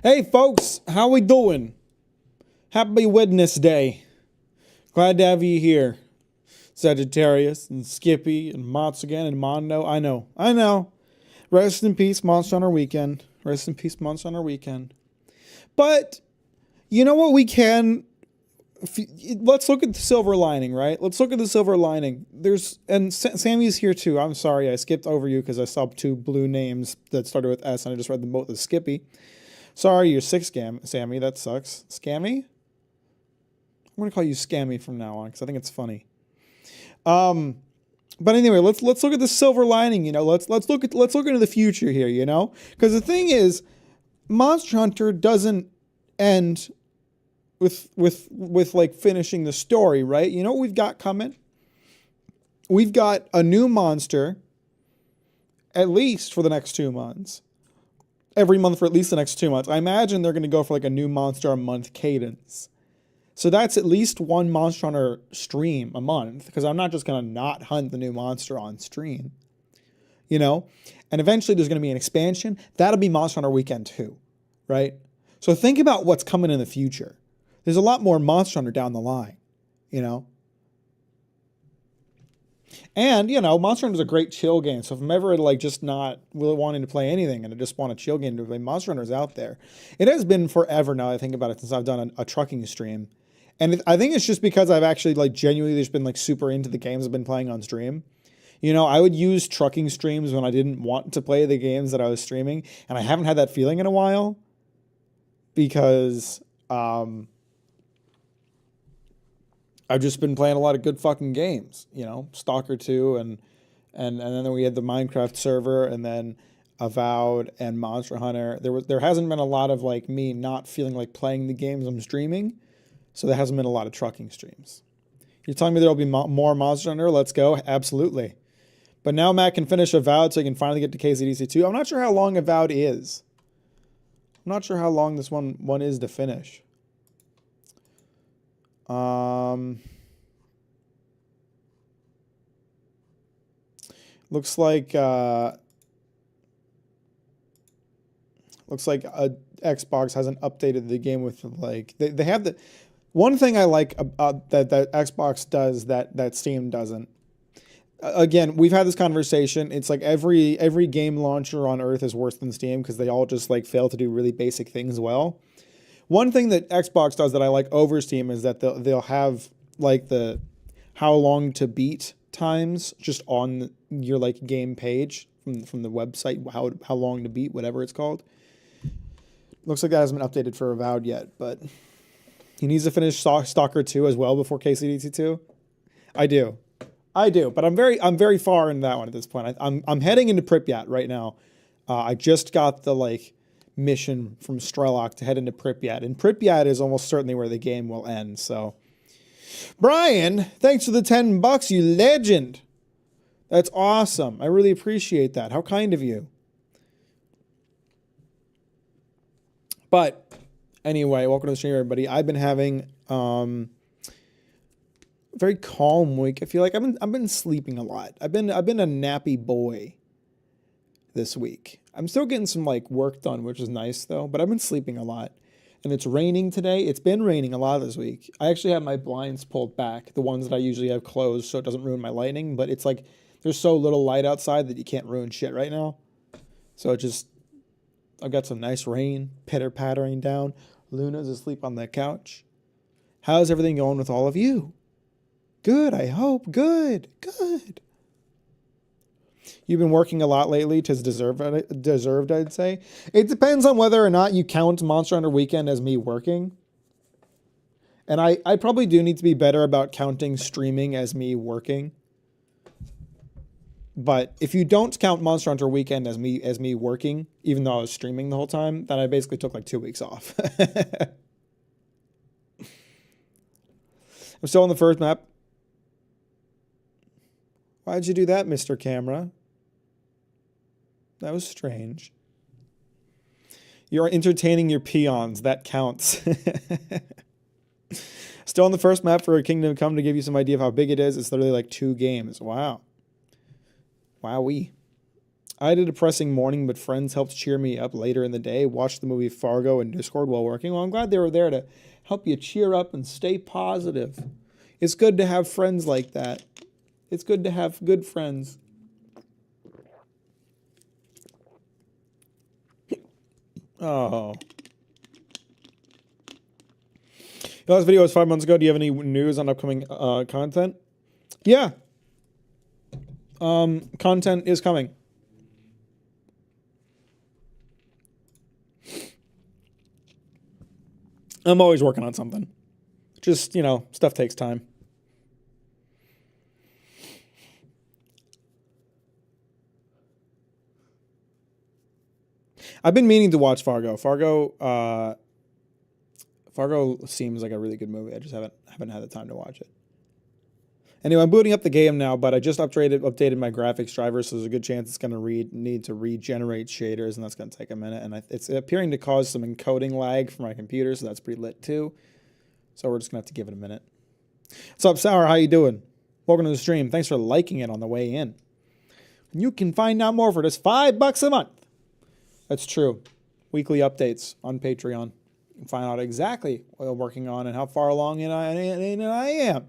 Hey folks, how we doing? Happy Wednesday. Glad to have you here. Sagittarius and Skippy and Mots again and Mondo. I know. Rest in peace, Monster Hunter Weekend. Rest in peace, Monster Hunter Weekend. But you know what we can? Let's look at the silver lining, right? Let's look at the silver lining. And Sammy's here too. I'm sorry I skipped over you because I saw two blue names that started with S and I just read them both as Skippy. Sorry, you're sick, Sammy. That sucks. Scammy? I'm gonna call you Scammy from now on because I think it's funny. But anyway, let's look at the silver lining. You know, let's look into the future here. You know, because the thing is, Monster Hunter doesn't end with like finishing the story, right? You know what we've got coming? We've got a new monster, at least for the next 2 months. Every month for at least the next 2 months. I imagine they're going to go for like a new monster a month cadence. So that's at least one Monster Hunter stream a month, because I'm not just going to not hunt the new monster on stream. You know? And eventually there's going to be an expansion. That'll be Monster Hunter Weekend 2, right? So think about what's coming in the future. There's a lot more Monster Hunter down the line, you know? And, you know, Monster Hunter is a great chill game. So if I'm ever like just not really wanting to play anything and I just want a chill game to play, Monster Hunter is out there. It has been forever now, I think about it, since I've done a trucking stream. And I think it's just because I've actually like genuinely just been like super into the games I've been playing on stream. You know, I would use trucking streams when I didn't want to play the games that I was streaming. And I haven't had that feeling in a while because I've just been playing a lot of good fucking games, you know, Stalker 2 and then we had the Minecraft server and then Avowed and Monster Hunter. There hasn't been a lot of like me not feeling like playing the games I'm streaming, so there hasn't been a lot of trucking streams. You're telling me there'll be more Monster Hunter? Let's go, absolutely. But now Matt can finish Avowed so he can finally get to KCDC 2. I'm not sure how long Avowed is. I'm not sure how long this one is to finish. Looks like Xbox hasn't updated the game with like they have the one thing I like that Xbox does that Steam doesn't. Again, we've had this conversation. It's like every game launcher on Earth is worse than Steam because they all just like fail to do really basic things well. One thing that Xbox does that I like over Steam is that they'll have like the how long to beat times just on your like game page from the website, how long to beat, whatever it's called. Looks like that hasn't been updated for Avowed yet, but he needs to finish Stalker 2 as well before KCDC 2. I do, but I'm very far in that one at this point. I'm heading into Pripyat right now. I just got the like mission from Strelok to head into Pripyat, and Pripyat is almost certainly where the game will end. So, Brian, thanks for the $10, you legend. That's awesome. I really appreciate that. How kind of you. But anyway, welcome to the stream, everybody. I've been having a very calm week. I feel like I've been sleeping a lot. I've been a nappy boy this week. I'm still getting some like work done, which is nice though, but I've been sleeping a lot. And it's raining today. It's been raining a lot this week. I actually have my blinds pulled back, the ones that I usually have closed so it doesn't ruin my lighting, but it's like there's so little light outside that you can't ruin shit right now. So I've got some nice rain pitter-pattering down. Luna's asleep on the couch. How's everything going with all of you? Good, I hope. Good. You've been working a lot lately. 'Tis deserved, I'd say. It depends on whether or not you count Monster Hunter Weekend as me working. And I probably do need to be better about counting streaming as me working. But if you don't count Monster Hunter Weekend as me working, even though I was streaming the whole time, then I basically took like 2 weeks off. I'm still on the first map. Why'd you do that, Mr. Camera? That was strange. You're entertaining your peons. That counts. Still on the first map for Kingdom Come to give you some idea of how big it is. It's literally like 2 games. Wow. Wowee. I had a depressing morning, but friends helped cheer me up later in the day. Watched the movie Fargo in Discord while working. Well, I'm glad they were there to help you cheer up and stay positive. It's good to have friends like that. It's good to have good friends. Oh. The last video was 5 months ago. Do you have any news on upcoming content? Yeah. Content is coming. I'm always working on something. Just, you know, stuff takes time. I've been meaning to watch Fargo. Fargo seems like a really good movie. I just haven't had the time to watch it. Anyway, I'm booting up the game now, but I just updated my graphics driver, so there's a good chance it's going to need to regenerate shaders, and that's going to take a minute. And it's appearing to cause some encoding lag for my computer, so that's pretty lit too. So we're just going to have to give it a minute. What's up, Sour? How you doing? Welcome to the stream. Thanks for liking it on the way in. You can find out more for just $5 a month. That's true. Weekly updates on Patreon. You can find out exactly what I'm working on and how far along I am.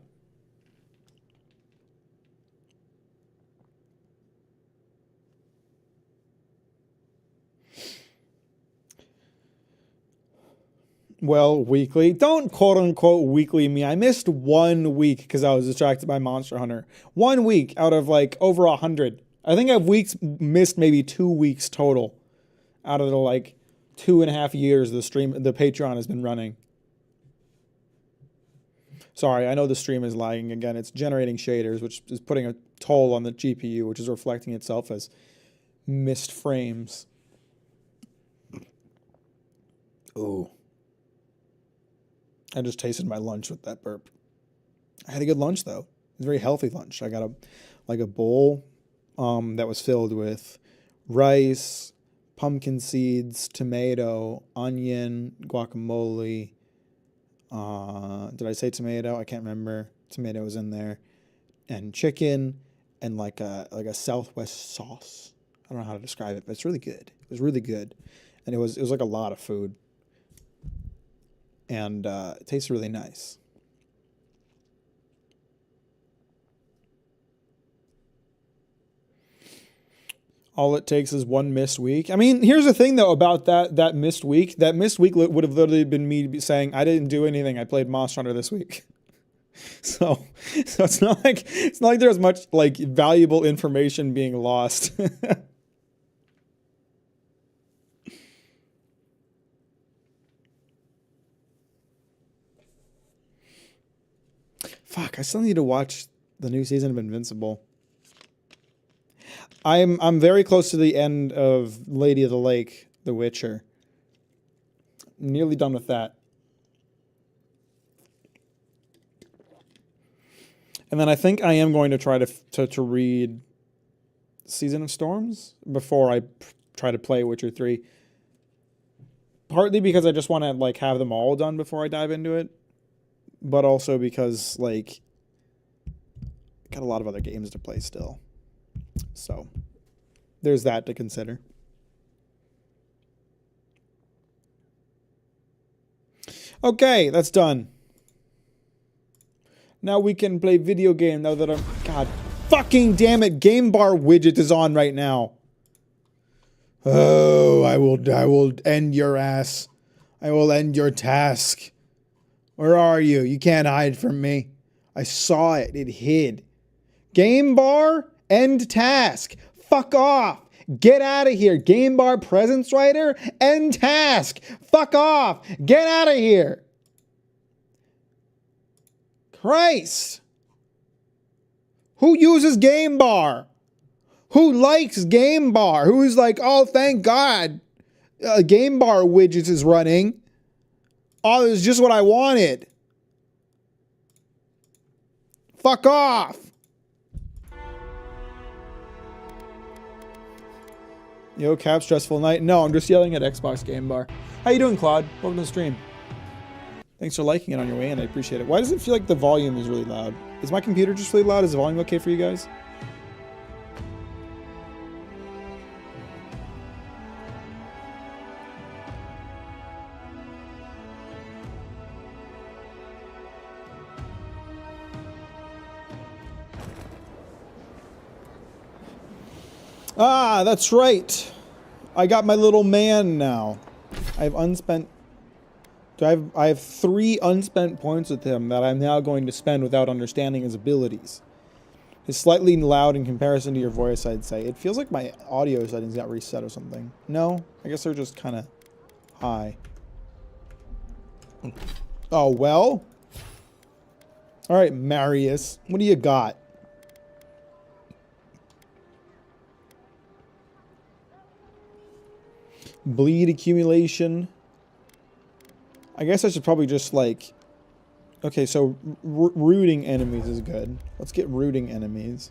Well, weekly. Don't quote-unquote weekly me. I missed 1 week because I was distracted by Monster Hunter. 1 week out of like over 100. I think I've missed maybe 2 weeks total out of the like 2.5 years the Patreon has been running. Sorry, I know the stream is lagging again. It's generating shaders, which is putting a toll on the GPU, which is reflecting itself as missed frames. Ooh. I just tasted my lunch with that burp. I had a good lunch though. It was a very healthy lunch. I got a bowl that was filled with rice, pumpkin seeds, tomato, onion, guacamole. Did I say tomato? I can't remember. Tomato was in there, and chicken, and like a Southwest sauce. I don't know how to describe it, but it's really good. It was really good, and it was like a lot of food. And it tastes really nice. All it takes is one missed week. I mean, here's the thing though about that missed week. That missed week would have literally been me saying I didn't do anything. I played Monster Hunter this week. So it's not like there's much like valuable information being lost. Fuck, I still need to watch the new season of Invincible. I'm very close to the end of Lady of the Lake, The Witcher. Nearly done with that. And then I think I am going to try to read Season of Storms before I try to play Witcher 3. Partly because I just want to like have them all done before I dive into it. But also because, like, I got a lot of other games to play still. So, there's that to consider. Okay, that's done. Now we can play video game now that I'm... God fucking damn it, Game Bar widget is on right now. Oh, I will end your ass. I will end your task. Where are you? You can't hide from me. I saw it. It hid. Game bar, end task. Fuck off. Get out of here. Game bar presence writer, end task. Fuck off. Get out of here. Christ. Who uses game bar? Who likes game bar? Who's like, oh, thank God. Game bar widgets is running. Oh, it was just what I wanted. Fuck off. Yo, Cap, stressful night. No, I'm just yelling at Xbox Game Bar. How you doing, Claude? Welcome to the stream. Thanks for liking it on your way in. I appreciate it. Why does it feel like the volume is really loud? Is my computer just really loud? Is the volume okay for you guys? Ah, that's right. I got my little man now. I have unspent... I have 3 unspent points with him that I'm now going to spend without understanding his abilities. It's slightly loud in comparison to your voice, I'd say. It feels like my audio settings got reset or something. No? I guess they're just kind of high. Oh, well. Alright, Marius. What do you got? Bleed accumulation. I guess I should probably just, like... Okay, so rooting enemies is good. Let's get rooting enemies.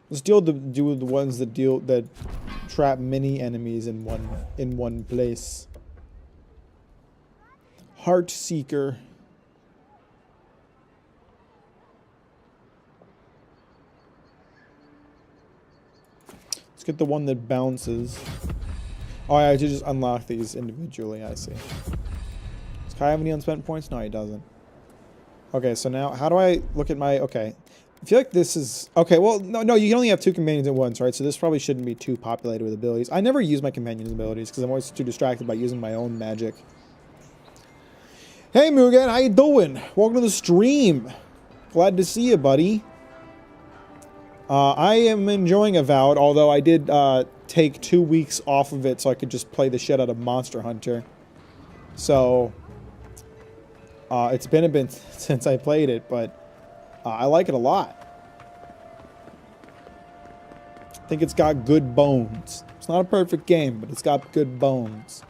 Let's do the ones that trap mini enemies in one place. Heart Seeker. Let's get the one that bounces. Oh, I have to just unlock these individually, I see. Does Kai have any unspent points? No, he doesn't. Okay, so now, how do I look at my... Okay. I feel like this is... Okay, well, no, you can only have 2 companions at once, right? So this probably shouldn't be too populated with abilities. I never use my companions' abilities because I'm always too distracted by using my own magic. Hey, Mugen, how you doing? Welcome to the stream. Glad to see you, buddy. I am enjoying Avowed, although I did take 2 weeks off of it so I could just play the shit out of Monster Hunter. So, it's been a bit since I played it, but I like it a lot. I think it's got good bones. It's not a perfect game, but it's got good bones.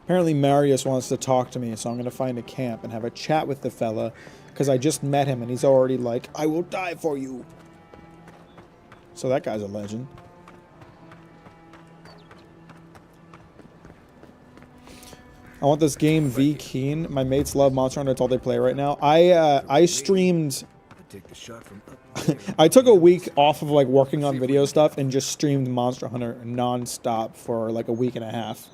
Apparently Marius wants to talk to me, so I'm going to find a camp and have a chat with the fella, because I just met him and he's already like, I will die for you. So that guy's a legend. I want this game V Keen. My mates love Monster Hunter. That's all they play right now. I streamed... I took a week off of like working on video stuff and just streamed Monster Hunter non-stop for like a week and a half.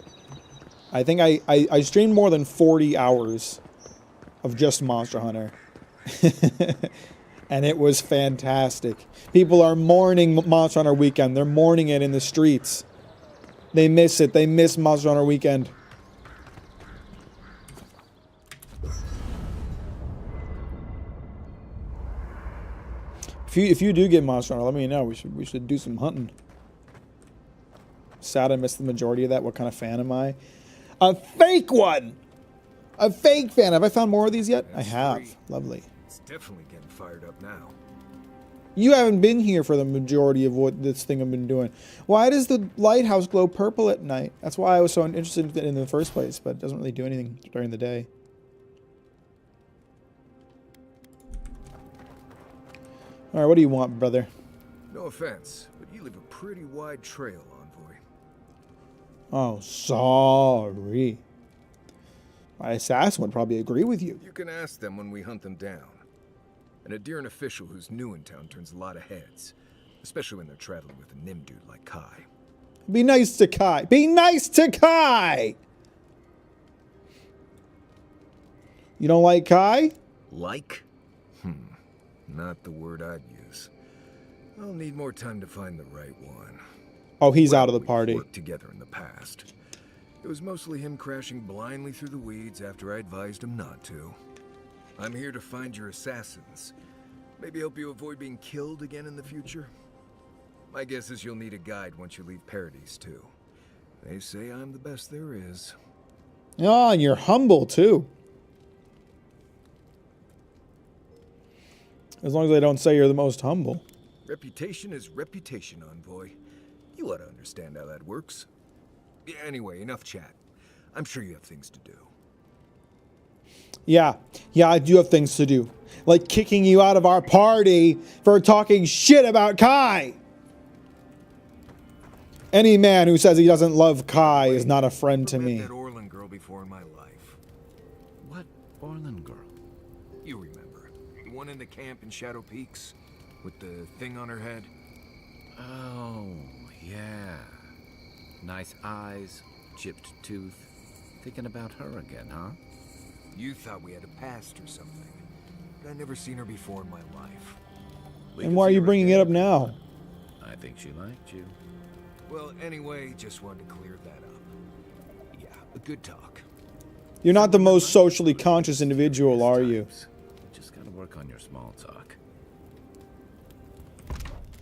I think I streamed more than 40 hours of just Monster Hunter. And it was fantastic. People are mourning Monster Hunter Weekend. They're mourning it in the streets. They miss it. They miss Monster Hunter Weekend. If you do get Monster Hunter, let me know. We should do some hunting. Sad I missed the majority of that. What kind of fan am I? A fake one! A fake fan. Have I found more of these yet? I have. Lovely. It's definitely getting fired up now. You haven't been here for the majority of what this thing I've been doing. Why does the lighthouse glow purple at night? That's why I was so interested in it in the first place, but it doesn't really do anything during the day. Alright, what do you want, brother? No offense, but you leave a pretty wide trail, Envoy. Oh, sorry. My assassin would probably agree with you. You can ask them when we hunt them down. An Adirian official who's new in town turns a lot of heads, especially when they're traveling with a Nim dude like Kai. Be nice to Kai. Be nice to Kai! You don't like Kai? Like? Not the word I'd use. I'll need more time to find the right one. Oh, he's out of the party. We've worked together in the past. It was mostly him crashing blindly through the weeds after I advised him not to. I'm here to find your assassins. Maybe help you avoid being killed again in the future. My guess is you'll need a guide once you leave Paradise, too. They say I'm the best there is. Oh, and you're humble, too. As long as they don't say you're the most humble. Reputation is reputation, Envoy. You ought to understand how that works. Yeah, anyway, enough chat. I'm sure you have things to do. Yeah, I do have things to do. Like kicking you out of our party for talking shit about Kai. Any man who says he doesn't love Kai is not a friend to me. I've met that Orlan girl before in my life. What Orlan girl? You remember. The one in the camp in Shadow Peaks? With the thing on her head? Oh, yeah. Nice eyes, chipped tooth. Thinking about her again, huh? You thought we had a past or something. I never seen her before in my life. And why are you bringing it up now? I think she liked you. Well, anyway, just wanted to clear that up. Yeah, a good talk. You're not the most socially conscious individual, are you? Just gotta work on your small talk.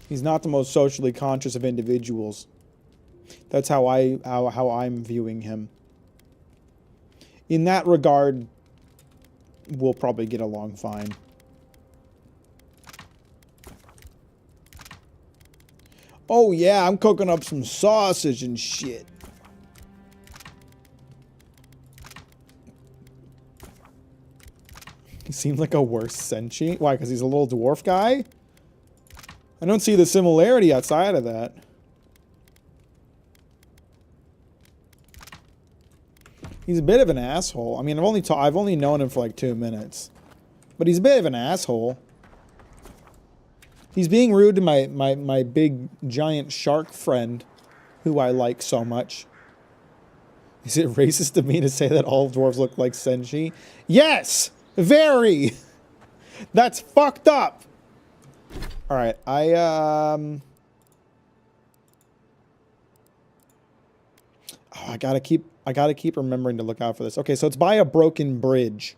He's not the most socially conscious of individuals. That's how I'm viewing him. In that regard, we'll probably get along fine. Oh yeah, I'm cooking up some sausage and shit. He seems like a worse Senshi. Why? Because he's a little dwarf guy? I don't see the similarity outside of that. He's a bit of an asshole. I mean, I've only known him for like 2 minutes. But he's a bit of an asshole. He's being rude to my big giant shark friend, who I like so much. Is it racist of me to say that all dwarves look like Senshi? Yes! Very! That's fucked up! Alright, Oh, I gotta keep remembering to look out for this. Okay, so it's by a broken bridge.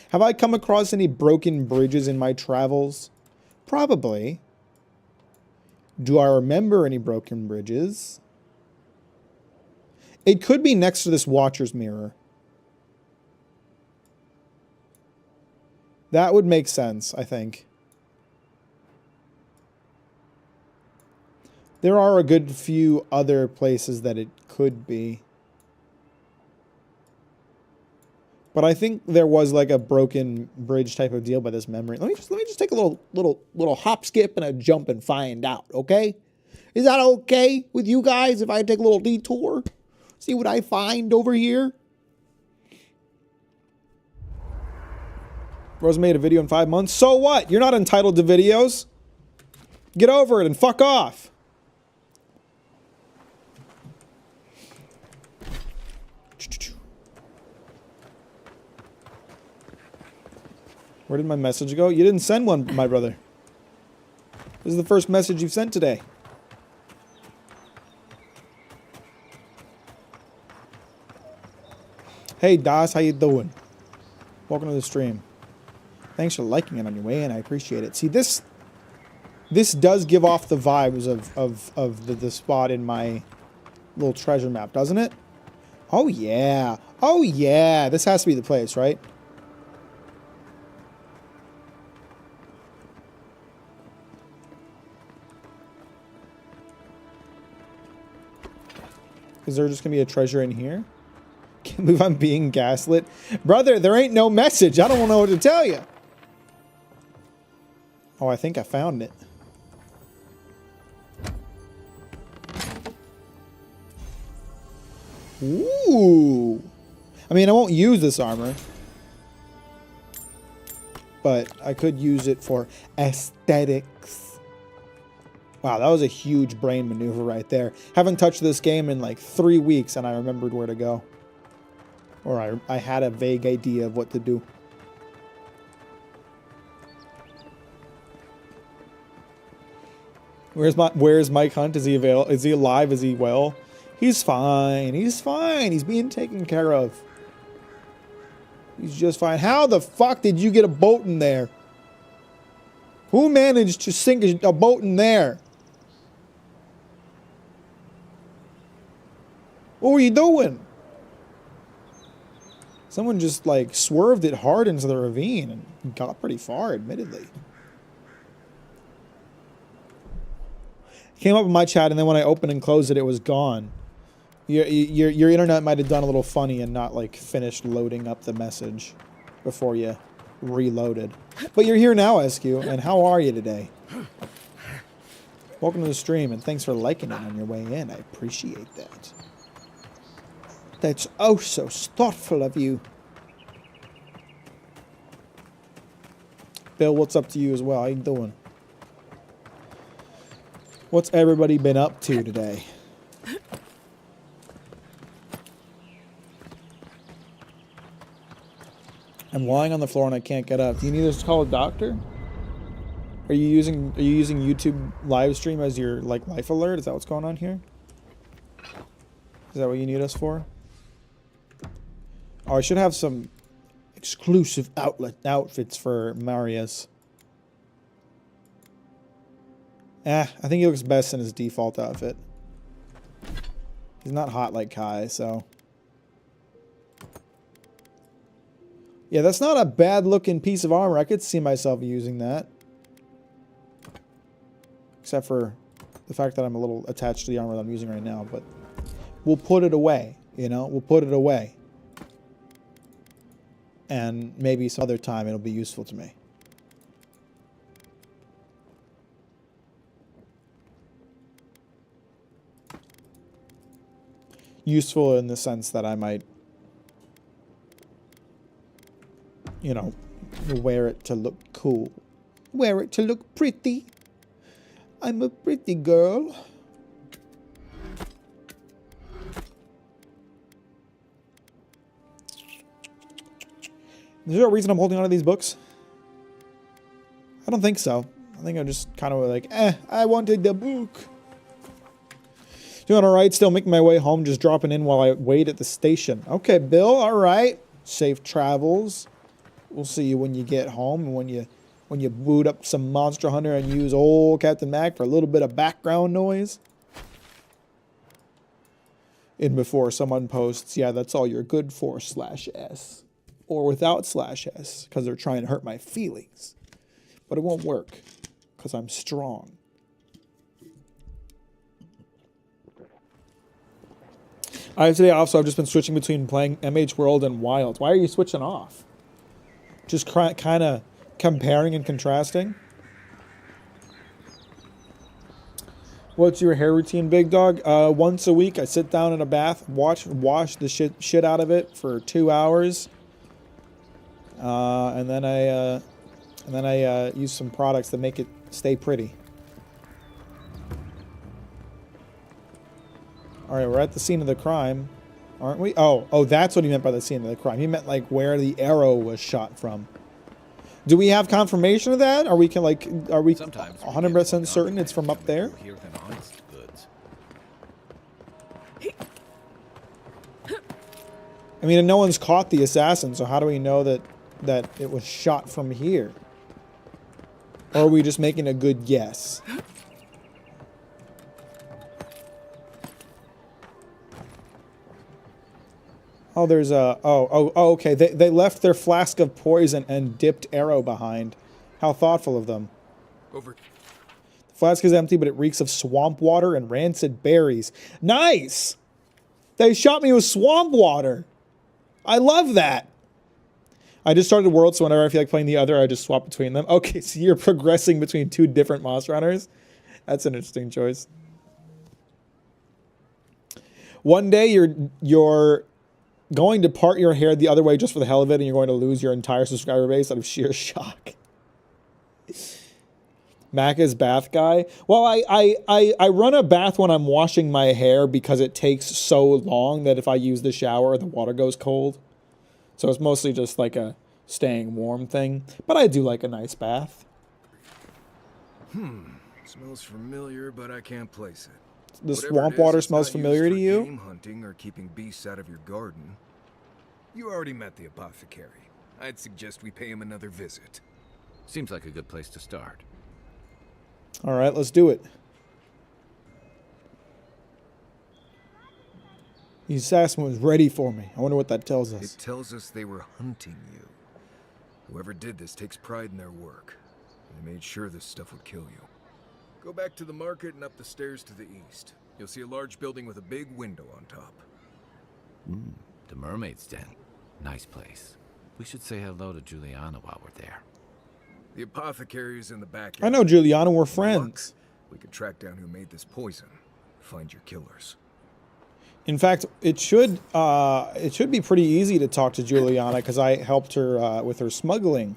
Have I come across any broken bridges in my travels? Probably. Do I remember any broken bridges? It could be next to this Watcher's Mirror. That would make sense, I think. There are a good few other places that it could be. But I think there was like a broken bridge type of deal by this memory. Let me just take a little hop, skip, and a jump and find out, okay? Is that okay with you guys if I take a little detour? See what I find over here? Rose made a video in 5 months. So what? You're not entitled to videos. Get over it and fuck off. Where did my message go? You didn't send one, my brother. This is the first message you've sent today. Hey, Das, how you doing? Welcome to the stream. Thanks for liking it on your way in. I appreciate it. See, this does give off the vibes of the spot in my little treasure map, doesn't it? Oh, yeah. Oh, yeah. This has to be the place, right? Is there just going to be a treasure in here? Can't believe I'm being gaslit. Brother, there ain't no message. I don't know what to tell you. Oh, I think I found it. Ooh. I mean, I won't use this armor. But I could use it for aesthetics. Wow, that was a huge brain maneuver right there. Haven't touched this game in like 3 weeks and I remembered where to go. Or I had a vague idea of what to do. Where's Mike Hunt? Is he alive? Is he well? He's fine. He's fine. He's being taken care of. He's just fine. How the fuck did you get a boat in there? Who managed to sink a boat in there? What were you doing? Someone just like swerved it hard into the ravine and got pretty far, admittedly. Came up in my chat and then when I opened and closed it, it was gone. Your internet might have done a little funny and not like finished loading up the message before you reloaded. But you're here now, SQ, and how are you today? Welcome to the stream and thanks for liking it on your way in. I appreciate that. That's oh so thoughtful of you. Bill, what's up to you as well? How you doing? What's everybody been up to today? I'm lying on the floor and I can't get up. Do you need us to call a doctor? Are you using YouTube live stream as your like life alert? Is that what's going on here? Is that what you need us for? Oh, I should have some exclusive outfits for Marius. I think he looks best in his default outfit. He's not hot like Kai, so. Yeah, that's not a bad looking piece of armor. I could see myself using that. Except for the fact that I'm a little attached to the armor that I'm using right now, but we'll put it away, you know? We'll put it away. And maybe some other time it'll be useful to me. Useful in the sense that I might, you know, wear it to look cool. Wear it to look pretty. I'm a pretty girl. Is there a reason I'm holding on to these books? I don't think so. I think I'm just kind of like, I wanted the book. Doing alright, still making my way home, just dropping in while I wait at the station. Okay, Bill, alright. Safe travels. We'll see you when you get home and when you boot up some Monster Hunter and use old Captain Mack for a little bit of background noise. And before someone posts, yeah, that's all you're good for, /S. Or without /S, because they're trying to hurt my feelings. But it won't work, because I'm strong. I have today off, so I've just been switching between playing MH World and Wilds. Why are you switching off? Just kind of comparing and contrasting? What's your hair routine, big dog? Once a week, I sit down in a bath, wash the shit out of it for 2 hours. And then I use some products that make it stay pretty. All right, we're at the scene of the crime, aren't we? Oh, that's what he meant by the scene of the crime. He meant like where the arrow was shot from. Do we have confirmation of that? Are we 100% certain it's from up there? I mean, no one's caught the assassin, so how do we know that it was shot from here? Or are we just making a good guess? Oh, there's a... okay. They left their flask of poison and dipped arrow behind. How thoughtful of them. Over. The flask is empty, but it reeks of swamp water and rancid berries. Nice! They shot me with swamp water. I love that. I just started World, so whenever I feel like playing the other, I just swap between them. Okay, so you're progressing between two different Monster Hunters. That's an interesting choice. One day you're going to part your hair the other way just for the hell of it, and you're going to lose your entire subscriber base out of sheer shock. Mack is bath guy. Well, I run a bath when I'm washing my hair because it takes so long that if I use the shower, the water goes cold. So it's mostly just like a staying warm thing. But I do like a nice bath. Smells familiar, but I can't place it. The Whatever swamp it is, water it's smells not familiar used to for you? Game hunting or keeping beasts out of your garden. You already met the apothecary. I'd suggest we pay him another visit. Seems like a good place to start. All right, let's do it. The assassin was ready for me. I wonder what that tells us. It tells us they were hunting you. Whoever did this takes pride in their work. They made sure this stuff would kill you. Go back to the market and up the stairs to the east. You'll see a large building with a big window on top. The Mermaid's Den. Nice place. We should say hello to Juliana while we're there. The apothecary is in the back. I know Juliana, we're friends. We could track down who made this poison. Find your killers. In fact, it should be pretty easy to talk to Juliana because I helped her with her smuggling,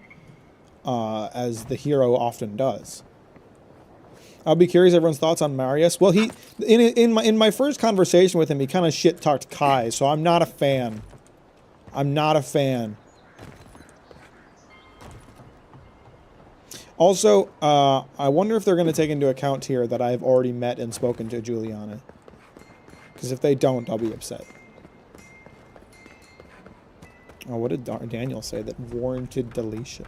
as the hero often does. I'll be curious everyone's thoughts on Marius. Well, he in my first conversation with him, he kind of shit talked Kai, so I'm not a fan. I'm not a fan. Also, I wonder if they're going to take into account here that I've already met and spoken to Juliana. Because if they don't, I'll be upset. Oh, what did Daniel say that warranted deletion?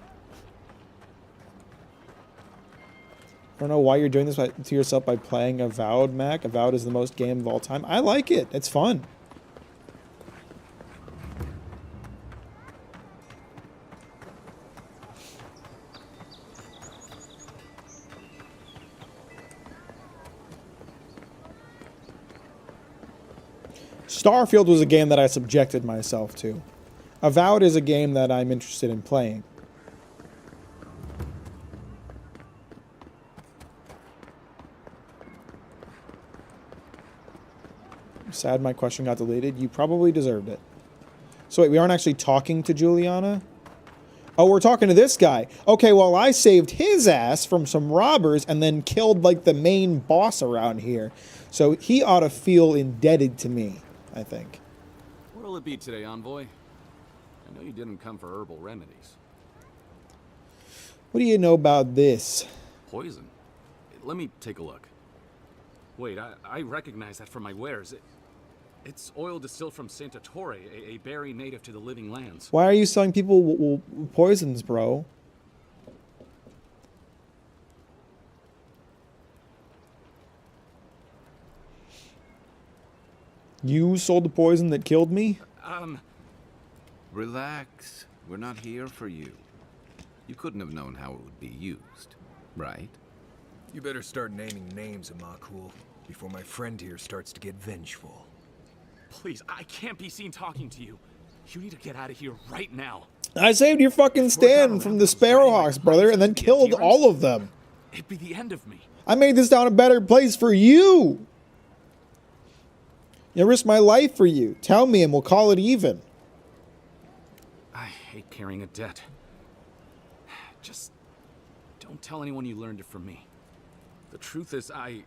I don't know why you're doing this to yourself by playing Avowed, Mac. Avowed is the most game of all time. I like it. It's fun. Starfield was a game that I subjected myself to. Avowed is a game that I'm interested in playing. Sad my question got deleted. You probably deserved it. So wait, we aren't actually talking to Juliana? Oh, we're talking to this guy. Okay, well, I saved his ass from some robbers and then killed, like, the main boss around here. So he ought to feel indebted to me, I think. What'll it be today, Envoy? I know you didn't come for herbal remedies. What do you know about this? Poison? Let me take a look. Wait, I recognize that from my wares. It's oil distilled from Santa Torre, a berry native to the living lands. Why are you selling people poisons, bro? You sold the poison that killed me? Relax. We're not here for you. You couldn't have known how it would be used, right? You better start naming names, Amakul, before my friend here starts to get vengeful. Please, I can't be seen talking to you. You need to get out of here right now. I saved your fucking stand from the Sparrowhawks, brother, and then killed all of them. It'd be the end of me. I made this town a better place for you. I risked my life for you. Tell me and we'll call it even. I hate carrying a debt. Just don't tell anyone you learned it from me. The truth is, I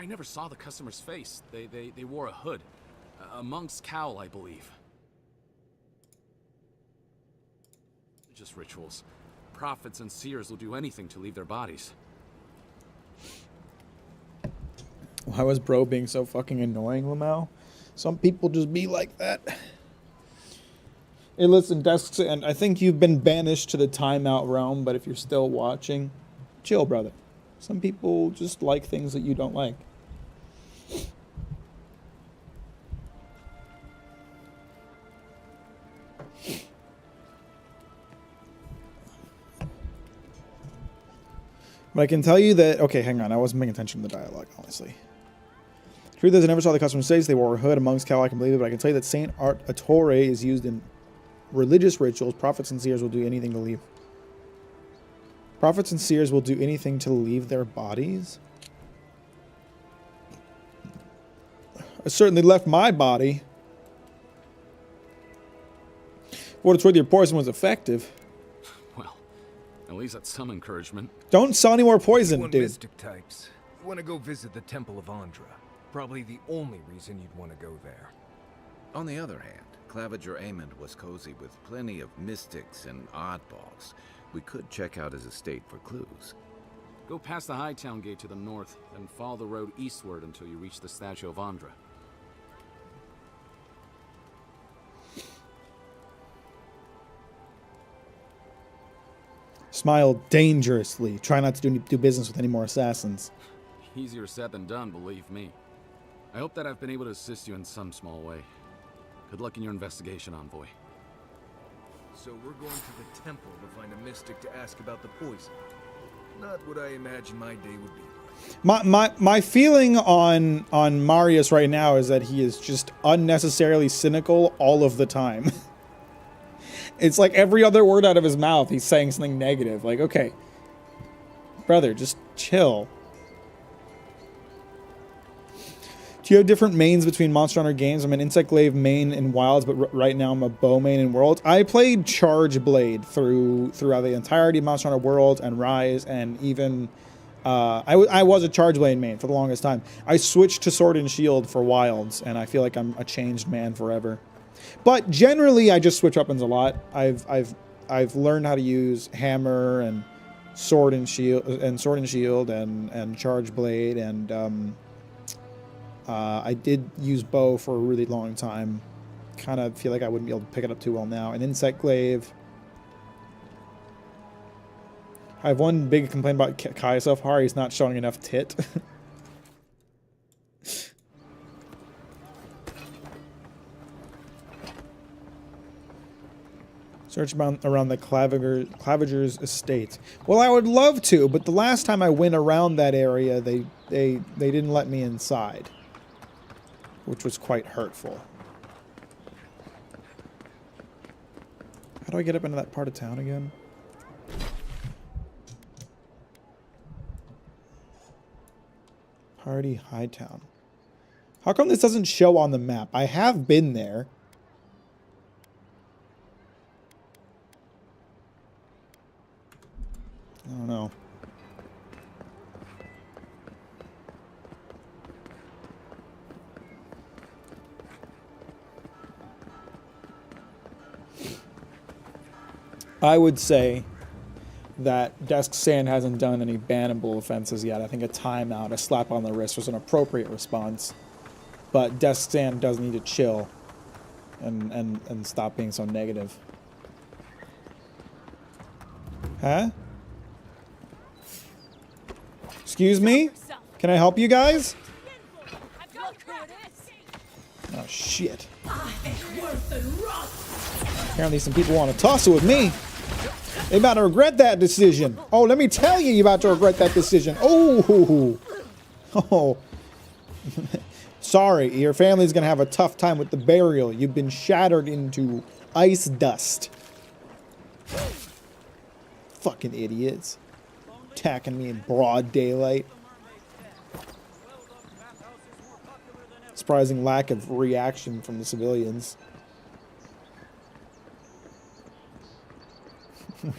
never saw the customer's face. They wore a hood. A monk's cowl, I believe. Just rituals. Prophets and seers will do anything to leave their bodies. Why was bro being so fucking annoying, Lamau? Some people just be like that. Hey, listen, Desks, and I think you've been banished to the timeout realm, but if you're still watching, chill, brother. Some people just like things that you don't like. But I can tell you that... Okay, hang on. I wasn't paying attention to the dialogue, honestly. Truth is, I never saw the customer's face. They wore a hood, a monk's cowl. I can believe it, but I can tell you that Saint Artore is used in religious rituals. Prophets and seers will do anything to leave. Prophets and seers will do anything to leave their bodies? I certainly left my body. For what it's worth, your poison was effective. Well, at least that's some encouragement. Don't sell any more poison, dude. Mystic types. You want to go visit the Temple of Andra. Probably the only reason you'd want to go there. On the other hand, Claviger Amond was cozy with plenty of mystics and oddballs. We could check out his estate for clues. Go past the Hightown Gate to the north, then follow the road eastward until you reach the statue of Andra. Smile dangerously. Try not to do business with any more assassins. Easier said than done, believe me. I hope that I've been able to assist you in some small way. Good luck in your investigation, Envoy. So we're going to the temple to find a mystic to ask about the poison. Not what I imagine my day would be like. My feeling on Marius right now is that he is just unnecessarily cynical all of the time. It's like every other word out of his mouth, he's saying something negative. Like, okay, brother, just chill. Do you have different mains between Monster Hunter games? I'm an Insect Glaive main in Wilds, but right now I'm a bow main in Worlds. I played Charge Blade throughout the entirety of Monster Hunter Worlds and Rise, and even I was a Charge Blade main for the longest time. I switched to Sword and Shield for Wilds, and I feel like I'm a changed man forever. But generally, I just switch weapons a lot. I've learned how to use hammer and sword and shield and charge blade, and I did use bow for a really long time. Kind of feel like I wouldn't be able to pick it up too well now. An insect glaive. I have one big complaint about Kai so far. He's not showing enough tit. Search around the Claviger's estate. Well, I would love to, but the last time I went around that area, they didn't let me inside, which was quite hurtful. How do I get up into that part of town again? Party Hightown. How come this doesn't show on the map? I have been there. I don't know. I would say that Desk Sand hasn't done any bannable offenses yet. I think a timeout, a slap on the wrist was an appropriate response. But Desk Sand does need to chill and stop being so negative. Huh? Excuse me? Can I help you guys? Oh, shit. Apparently some people want to toss it with me. They about to regret that decision. Oh, let me tell you, you're about to regret that decision. Oh. Oh. Sorry, your family's going to have a tough time with the burial. You've been shattered into ice dust. Fucking idiots. Attacking me in broad daylight. Surprising lack of reaction from the civilians.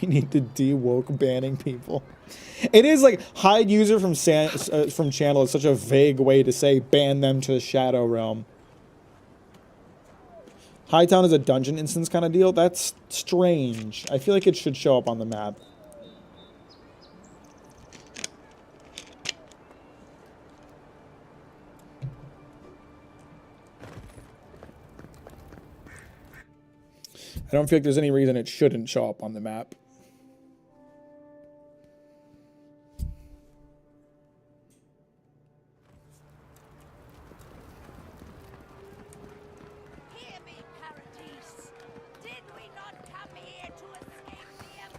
We need to de-woke banning people. It is like hide user from channel is such a vague way to say ban them to the Shadow Realm. Hightown is a dungeon instance kind of deal. That's strange. I feel like it should show up on the map. I don't feel like there's any reason it shouldn't show up on the map.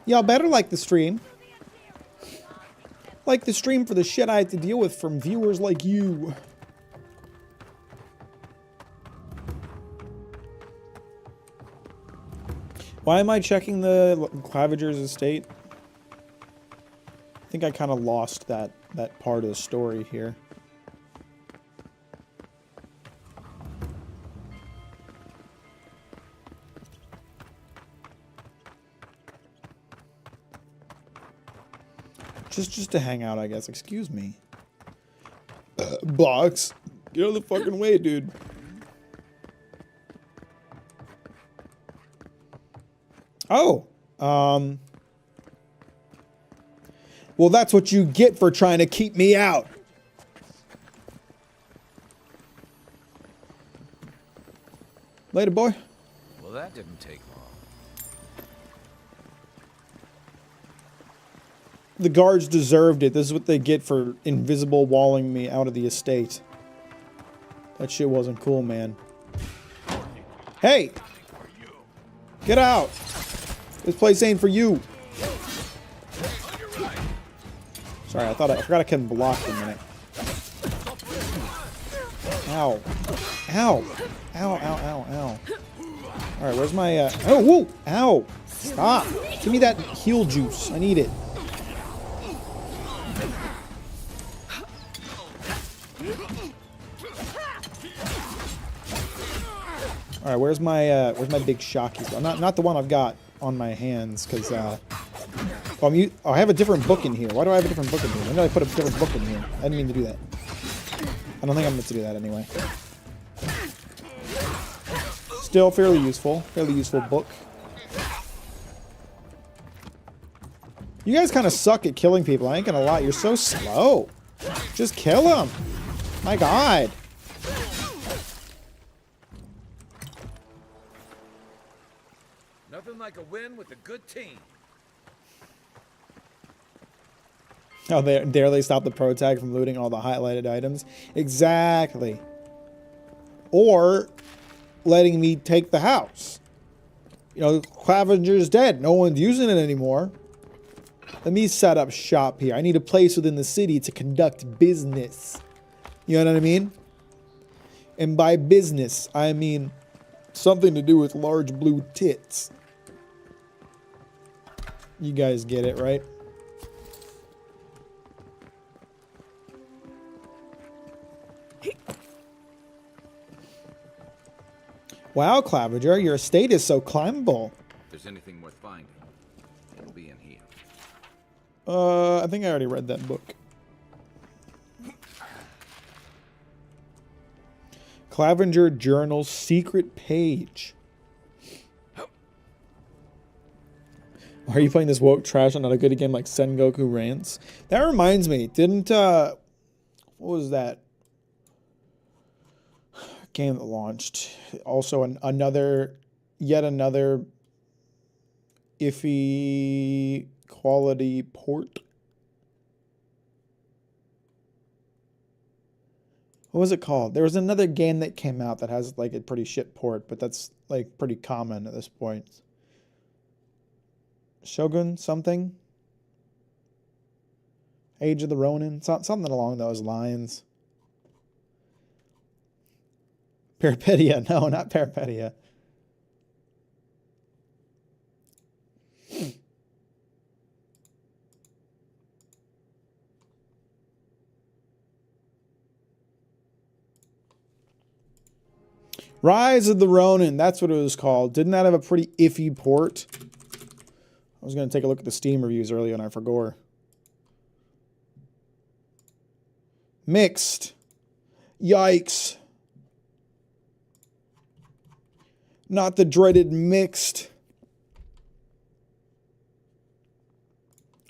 Y'all better like the stream. Like the stream for the shit I have to deal with from viewers like you. Why am I checking the Claviger's estate? I think I kind of lost that part of the story here. Just to hang out, I guess. Excuse me. Box. Get out of the fucking way, dude. Oh, well, that's what you get for trying to keep me out. Later, boy. Well, that didn't take long. The guards deserved it. This is what they get for invisible walling me out of the estate. That shit wasn't cool, man. Hey! Get out! This place ain't for you. Sorry, I forgot I couldn't block for a minute. Ow. Ow. Ow, ow, ow, ow. Alright, where's my, oh, whoa! Ow! Stop! Give me that heal juice. I need it. Alright, where's my big shocky? Not the one I've got on my hands, because, oh, I have a different book in here. Why do I have a different book in here? When did I put a different book in here? I didn't mean to do that. I don't think I'm meant to do that anyway. Still fairly useful book. You guys kind of suck at killing people. I ain't gonna lie. You're so slow. Just kill them. My God. Nothing like a win with a good team. Oh, there they stop the pro tag from looting all the highlighted items. Exactly. Or letting me take the house. You know, Clavenger's dead. No one's using it anymore. Let me set up shop here. I need a place within the city to conduct business. You know what I mean? And by business, I mean something to do with large blue tits. You guys get it, right? Wow, Clavenger, your estate is so climbable. If there's anything worth finding, it'll be in here. I think I already read that book. Clavenger Journal secret page. Why are you playing this woke trash on not a good game like Sengoku Rants? That reminds me, didn't, what was that game that launched? Also yet another iffy quality port. What was it called? There was another game that came out that has like a pretty shit port, but that's like pretty common at this point. Shogun something? Age of the Ronin? Something along those lines. Peripedia. No, not Peripedia. Rise of the Ronin. That's what it was called. Didn't that have a pretty iffy port? I was going to take a look at the Steam reviews earlier and I forgot. Mixed. Yikes. Not the dreaded mixed.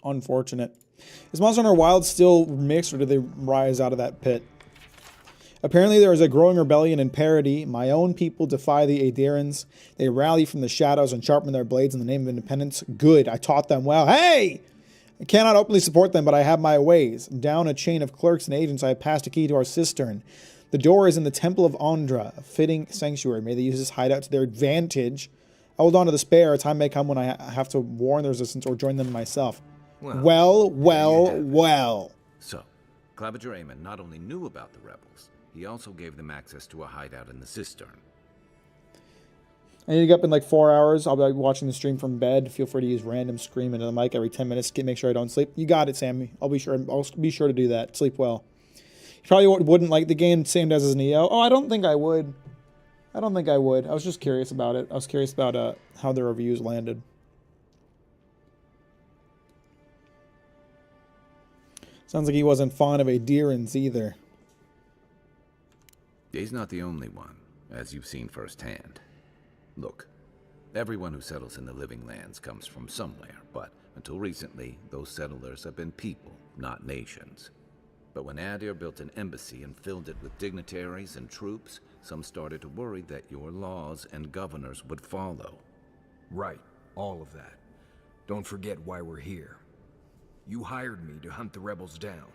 Unfortunate. Is Monster Hunter Wild still mixed or did they rise out of that pit? Apparently there is a growing rebellion in Parody. My own people defy the Adirans. They rally from the shadows and sharpen their blades in the name of independence. Good, I taught them well. Hey! I cannot openly support them, but I have my ways. Down a chain of clerks and agents, I have passed a key to our cistern. The door is in the Temple of Andra, a fitting sanctuary. May they use this hideout to their advantage. I hold on to the spare. A time may come when I have to warn the resistance or join them myself. Well. So, Clavenger Amon not only knew about the rebels, he also gave them access to a hideout in the cistern. I need to get up in like 4 hours. I'll be watching the stream from bed. Feel free to use random scream into the mic every 10 minutes. Make sure I don't sleep. You got it, Sammy. I'll be sure to do that. Sleep well. You probably wouldn't like the game, same as Neo. Oh, I don't think I would. I was just curious about it. I was curious about how the reviews landed. Sounds like he wasn't fond of Adirans either. He's not the only one, as you've seen firsthand. Look, everyone who settles in the Living Lands comes from somewhere, but until recently, those settlers have been people, not nations. But when Adir built an embassy and filled it with dignitaries and troops, some started to worry that your laws and governors would follow. Right, all of that. Don't forget why we're here. You hired me to hunt the rebels down,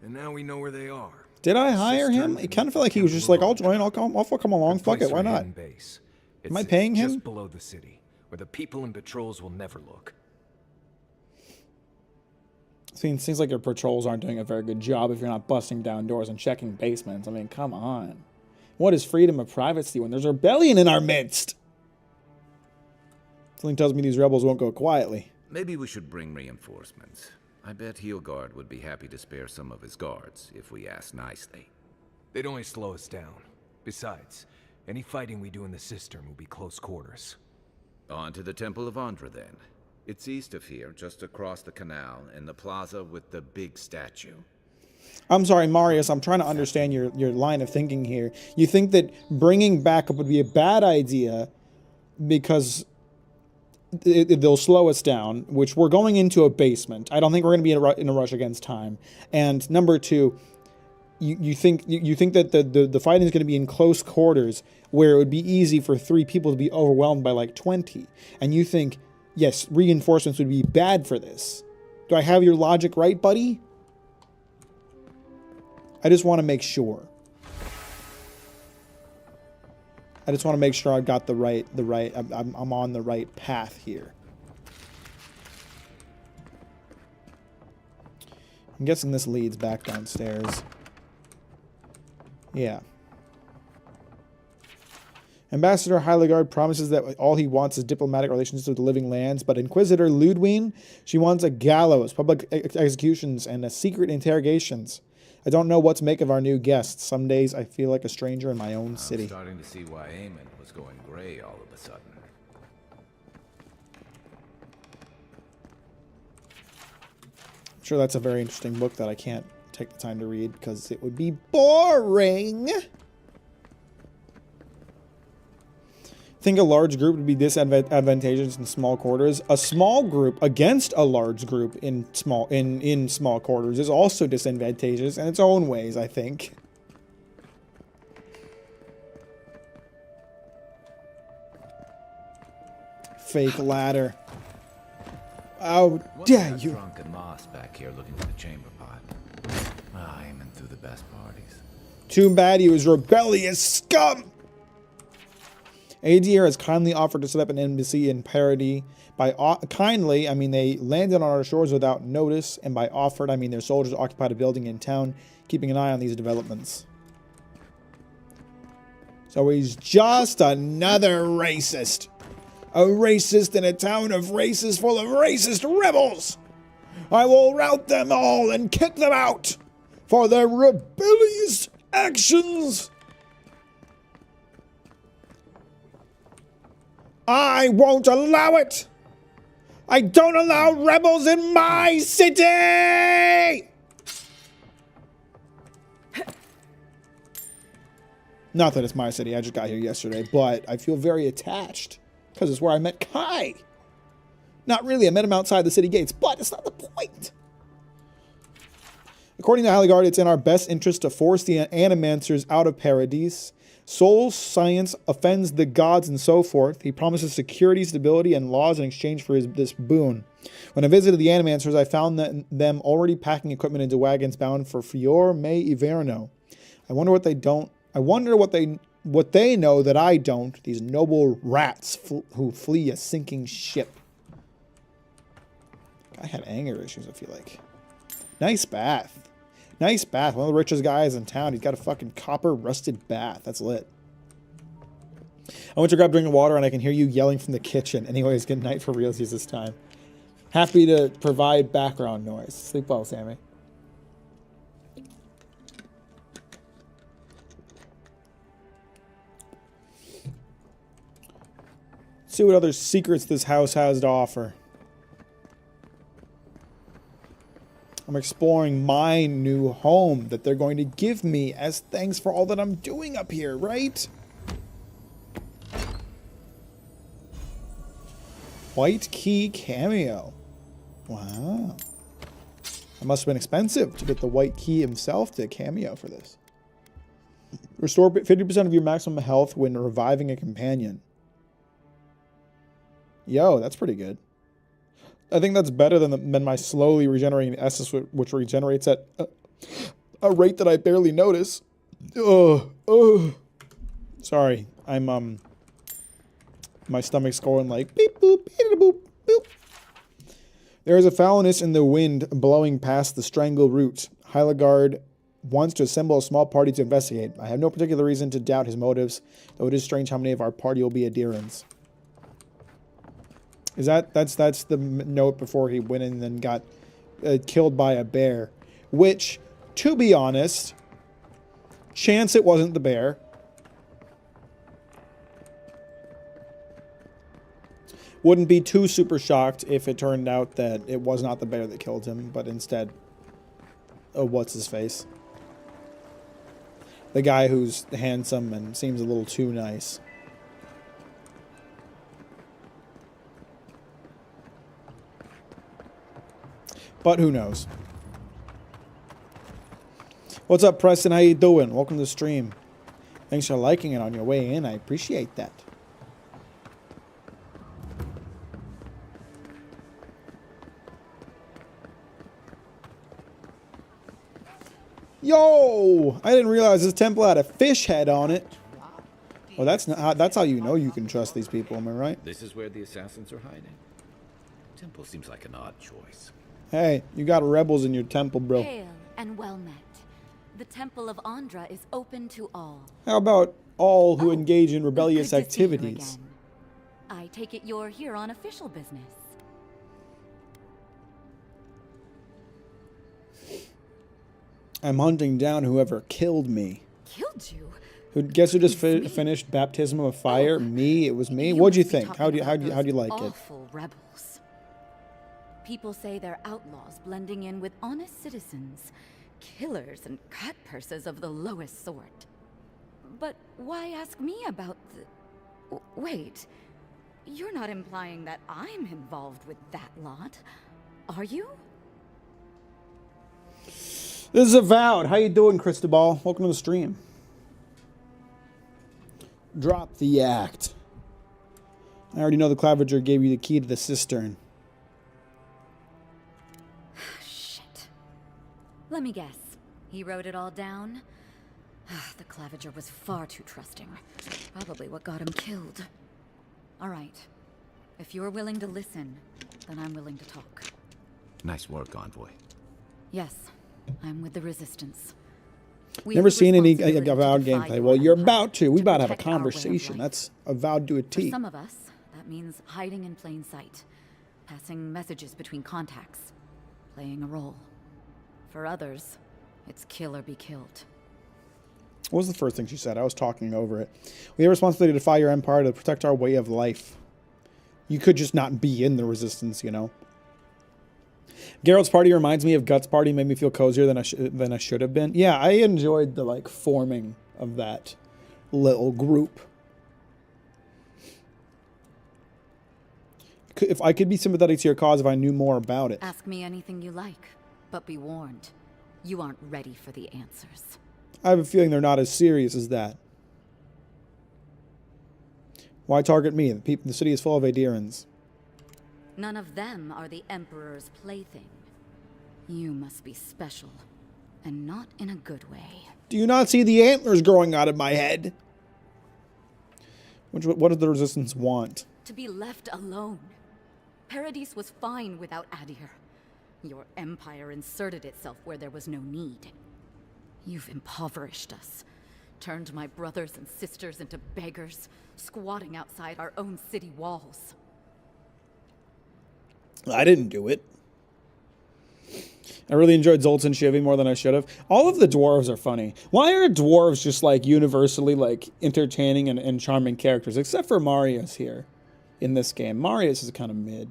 and now we know where they are. Did I hire him? It kind of felt like he was just like, I'll join, I'll come along, fuck it, why not? Am I paying him? Just below the city, where the people and patrols will never look. Seems like your patrols aren't doing a very good job if you're not busting down doors and checking basements. I mean, come on. What is freedom of privacy when there's a rebellion in our midst? Something tells me these rebels won't go quietly. Maybe we should bring reinforcements. I bet Heelguard would be happy to spare some of his guards, if we ask nicely. They'd only slow us down. Besides, any fighting we do in the cistern will be close quarters. On to the Temple of Andra, then. It's east of here, just across the canal, in the plaza with the big statue. I'm sorry, Marius, I'm trying to understand your line of thinking here. You think that bringing backup would be a bad idea because they'll slow us down, which we're going into a basement. I don't think we're going to be in a rush against time. And number two, you think that the fighting is going to be in close quarters where it would be easy for 3 people to be overwhelmed by like 20. And you think, yes, reinforcements would be bad for this. Do I have your logic right, buddy? I just want to make sure. I just want to make sure I've got I'm on the right path here. I'm guessing this leads back downstairs. Yeah. Ambassador Heiligard promises that all he wants is diplomatic relations with the living lands, but Inquisitor Ludwine, she wants a gallows, public executions, and a secret interrogations. I don't know what to make of our new guests. Some days I feel like a stranger in my own city. I'm starting to see why Eamon was going gray all of a sudden. I'm sure that's a very interesting book that I can't take the time to read because it would be boring. Think a large group would be disadvantageous in small quarters. A small group against a large group in small quarters is also disadvantageous in its own ways, I think. Fake ladder. Oh, dare you! Drunk and lost back here looking for the chamber pot. Aiming through the best parties. Too bad he was rebellious scum. ADR has kindly offered to set up an embassy in Parody. By kindly, I mean they landed on our shores without notice, and by offered, I mean their soldiers occupied a building in town, keeping an eye on these developments. So he's just another racist. A racist in a town of racists full of racist rebels. I will rout them all and kick them out for their rebellious actions. I won't allow it! I don't allow rebels in my city! Not that it's my city, I just got here yesterday, but I feel very attached because it's where I met Kai. Not really, I met him outside the city gates, but it's not the point. According to Heiligard, it's in our best interest to force the Animancers out of Paradise. Soul science offends the gods and so forth. He promises security, stability, and laws in exchange for this boon. When I visited the Animancers, I found them already packing equipment into wagons bound for Fior May Iverno. I wonder what they don't. I wonder what they know that I don't. These noble rats who flee a sinking ship. I had anger issues, I feel like. Nice bath. Nice bath. One of the richest guys in town. He's got a fucking copper rusted bath. That's lit. I went to grab drinking water and I can hear you yelling from the kitchen. Anyways, good night for realsies this time. Happy to provide background noise. Sleep well, Sammy. See what other secrets this house has to offer. I'm exploring my new home that they're going to give me as thanks for all that I'm doing up here, right? White key cameo. Wow. It must have been expensive to get the white key himself to cameo for this. Restore 50% of your maximum health when reviving a companion. Yo, that's pretty good. I think that's better than my slowly regenerating essence, which regenerates at a rate that I barely notice. Sorry, I'm my stomach's going like beep boop beep boop boop. There is a foulness in the wind blowing past the strangle root. Heiligard wants to assemble a small party to investigate. I have no particular reason to doubt his motives, though it is strange how many of our party will be adherents. Is that's the note before he went in and then got killed by a bear, which, to be honest, chance it wasn't the bear. Wouldn't be too super shocked if it turned out that it was not the bear that killed him, but instead, what's his face? The guy who's handsome and seems a little too nice. But who knows? What's up, Preston? How you doing? Welcome to the stream. Thanks for liking it on your way in. I appreciate that. Yo! I didn't realize this temple had a fish head on it. Well, that's how you know you can trust these people, am I right? This is where the assassins are hiding. Temple seems like an odd choice. Hey, you got rebels in your temple, bro. Hail and well met. The Temple of Andra is open to all. How about all who Oh, engage in rebellious good to see you activities? again. I take it you're here on official business. I'm hunting down whoever killed me. Killed you? Guess who just It's me. finished Baptism of Fire? Oh, Me. It was me. You What'd you must be think? talking How do you about those like it? awful rebels. People say they're outlaws blending in with honest citizens, killers and cut purses of the lowest sort. But why ask me about the... Wait, you're not implying that I'm involved with that lot, are you? This is Avowed. How you doing, Cristobal? Welcome to the stream. Drop the act. I already know the Claviger gave you the key to the cistern. Shit. Let me guess. He wrote it all down? The Claviger was far too trusting. Probably what got him killed. All right. If you're willing to listen, then I'm willing to talk. Nice work, Envoy. Yes, I'm with the Resistance. We Never have a seen any responsibility to Avowed defy gameplay. your Well, you're empire, about to. We about to have a protect our way of conversation. life. That's Avowed to a For T. some of us, that means hiding in plain sight, passing messages between contacts, playing a role. For others, it's kill or be killed. What was the first thing she said? I was talking over it. We have a responsibility to defy your empire to protect our way of life. You could just not be in the Resistance, you know. Geralt's party reminds me of Guts' party. Made me feel cozier than I should have been. Yeah, I enjoyed the like forming of that little group. If I could be sympathetic to your cause if I knew more about it. Ask me anything you like, but be warned. You aren't ready for the answers. I have a feeling they're not as serious as that. Why target me? The city is full of Adirans. None of them are the Emperor's plaything. You must be special, and not in a good way. Do you not see the antlers growing out of my head? What does the Resistance want? To be left alone. Paradis was fine without Adir. Your empire inserted itself where there was no need. You've impoverished us, turned my brothers and sisters into beggars, squatting outside our own city walls. I didn't do it. I really enjoyed Zolt's and Shivy more than I should have. All of the dwarves are funny. Why are dwarves just like universally like entertaining and charming characters? Except for Marius here in this game. Marius is kind of mid.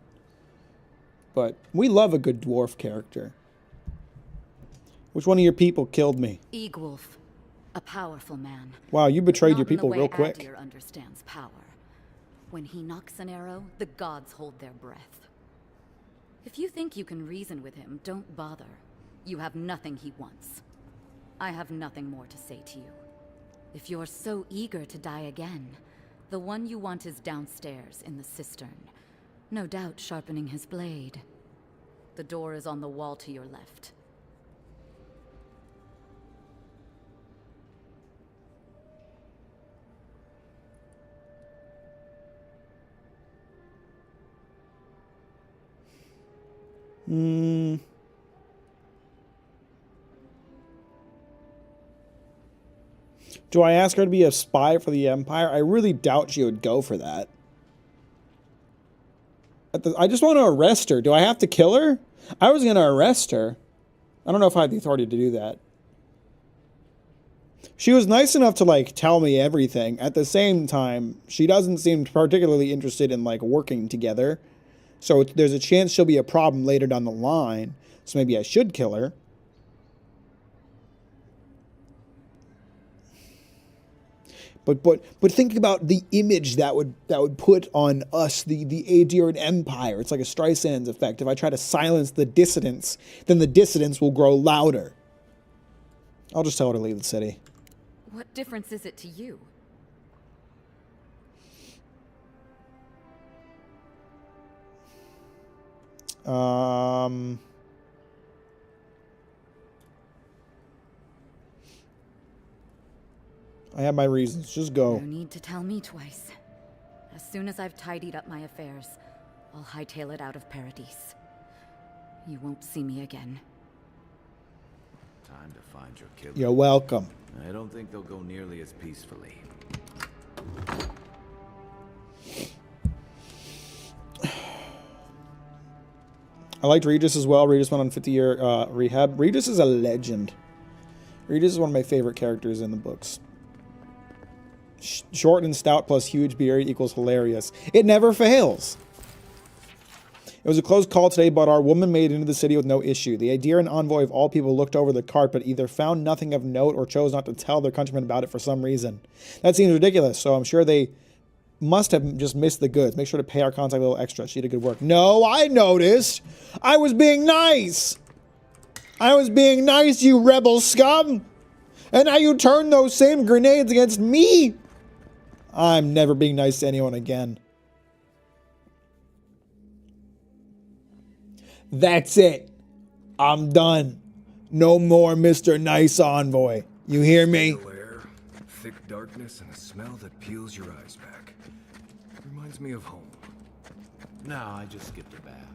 But we love a good dwarf character. Which one of your people killed me? Egwulf, a powerful man. Wow, you betrayed your Not in the people way real quick. Adir understands power. When he knocks an arrow, the gods hold their breath. If you think you can reason with him, don't bother. You have nothing he wants. I have nothing more to say to you. If you're so eager to die again, the one you want is downstairs in the cistern. No doubt sharpening his blade. The door is on the wall to your left. Do I ask her to be a spy for the Empire? I really doubt she would go for that. I just want to arrest her. Do I have to kill her? I was going to arrest her. I don't know if I have the authority to do that. She was nice enough to, like, tell me everything. At the same time, she doesn't seem particularly interested in, like, working together. So there's a chance she'll be a problem later down the line. So maybe I should kill her. But think about the image that would put on us, the Aediran Empire. It's like a Streisand's effect. If I try to silence the dissidents, then the dissidents will grow louder. I'll just tell her to leave the city. What difference is it to you? I have my reasons. Just go. No need to tell me twice. As soon as I've tidied up my affairs, I'll hightail it out of Paradise. You won't see me again. Time to find your killer. You're welcome. I don't think they'll go nearly as peacefully. I liked Regis as well. Regis went on 50-year rehab. Regis is a legend. Regis is one of my favorite characters in the books. Short and stout plus huge beard equals hilarious. It never fails. It was a close call today, but our woman made it into the city with no issue. The Aediran envoy of all people looked over the cart, but either found nothing of note or chose not to tell their countrymen about it for some reason. That seems ridiculous, so I'm sure they must have just missed the goods. Make sure to pay our contact a little extra. She did good work. No, I noticed. I was being nice. I was being nice, you rebel scum. And now you turn those same grenades against me. I'm never being nice to anyone again. That's it. I'm done. No more Mr. Nice Envoy. You hear me? Still air, thick darkness, and a smell that peels your eyes back. Reminds me of home. No, I just skipped a bath.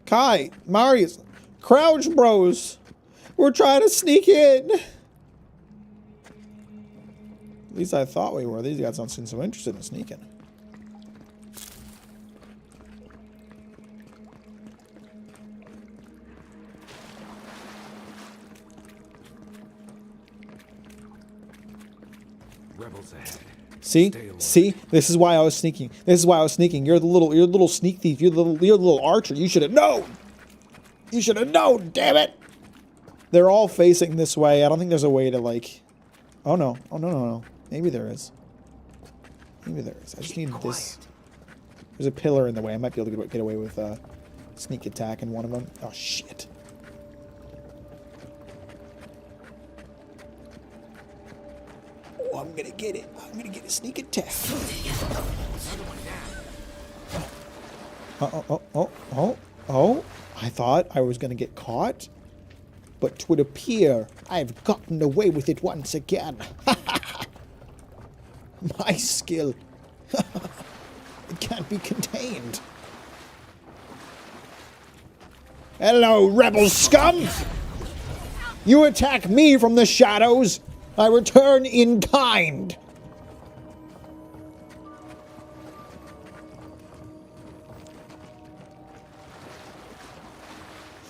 Kai, Marius, Crouch Bros. We're trying to sneak in. At least I thought we were. These guys don't seem so interested in sneaking. Rebels ahead. See? See? This is why I was sneaking. This is why I was sneaking. You're the little sneak thief. You're the little archer. You should have known. You should have known, damn it. They're all facing this way. I don't think there's a way to like... Oh no. Oh no. Maybe there is. Maybe there is. I just need this. There's a pillar in the way. I might be able to get away with sneak attack in one of them. Oh shit. Oh, I'm gonna get it. I'm gonna get a sneak attack. Oh. I thought I was gonna get caught. But 'twould appear I've gotten away with it once again. My skill. It can't be contained. Hello, rebel scum! You attack me from the shadows. I return in kind.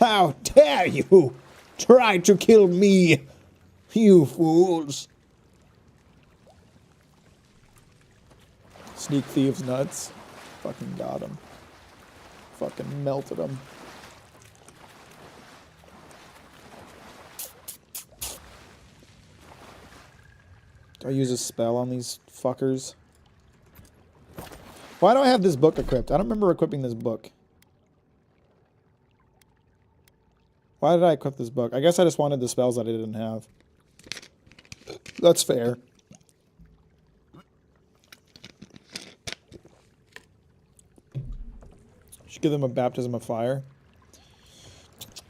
How dare you try to kill me, you fools. Sneak thieves nuts. Fucking got him. Fucking melted him. Do I use a spell on these fuckers? Why do I have this book equipped? I don't remember equipping this book. Why did I equip this book? I guess I just wanted the spells that I didn't have. That's fair. Should give them a baptism of fire.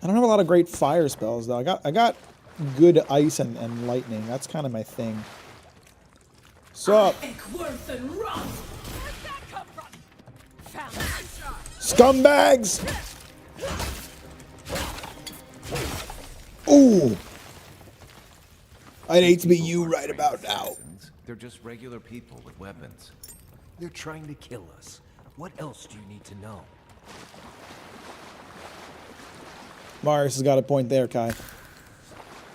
I don't have a lot of great fire spells though. I got good ice and lightning. That's kind of my thing. Sup? Scumbags! Ooh! I'd hate to be you right about now. They're just regular people with weapons. They're trying to kill us. What else do you need to know? Marius has got a point there, Kai.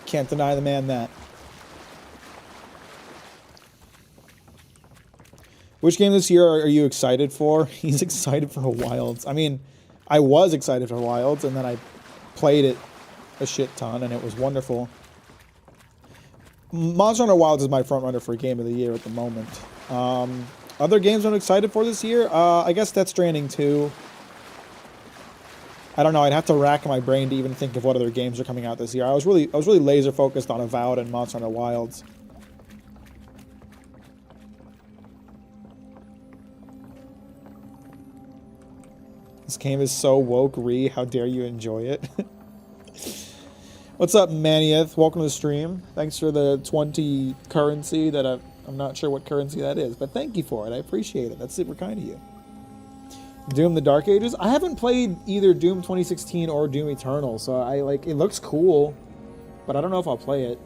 Can't deny the man that. Which game this year are you excited for? He's excited for Wilds. I mean, I was excited for Wilds, and then I played it a shit ton, and it was wonderful. Monster Hunter Wilds is my front runner for Game of the Year at the moment. Other games I'm excited for this year? I guess Death Stranding 2. I don't know. I'd have to rack my brain to even think of what other games are coming out this year. I was really laser focused on Avowed and Monster Hunter Wilds. This game is so woke, Ree. How dare you enjoy it? What's up, Manieth? Welcome to the stream. Thanks for the 20 currency that I'm not sure what currency that is, but thank you for it. I appreciate it. That's super kind of you. Doom the Dark Ages? I haven't played either Doom 2016 or Doom Eternal, so it looks cool, but I don't know if I'll play it.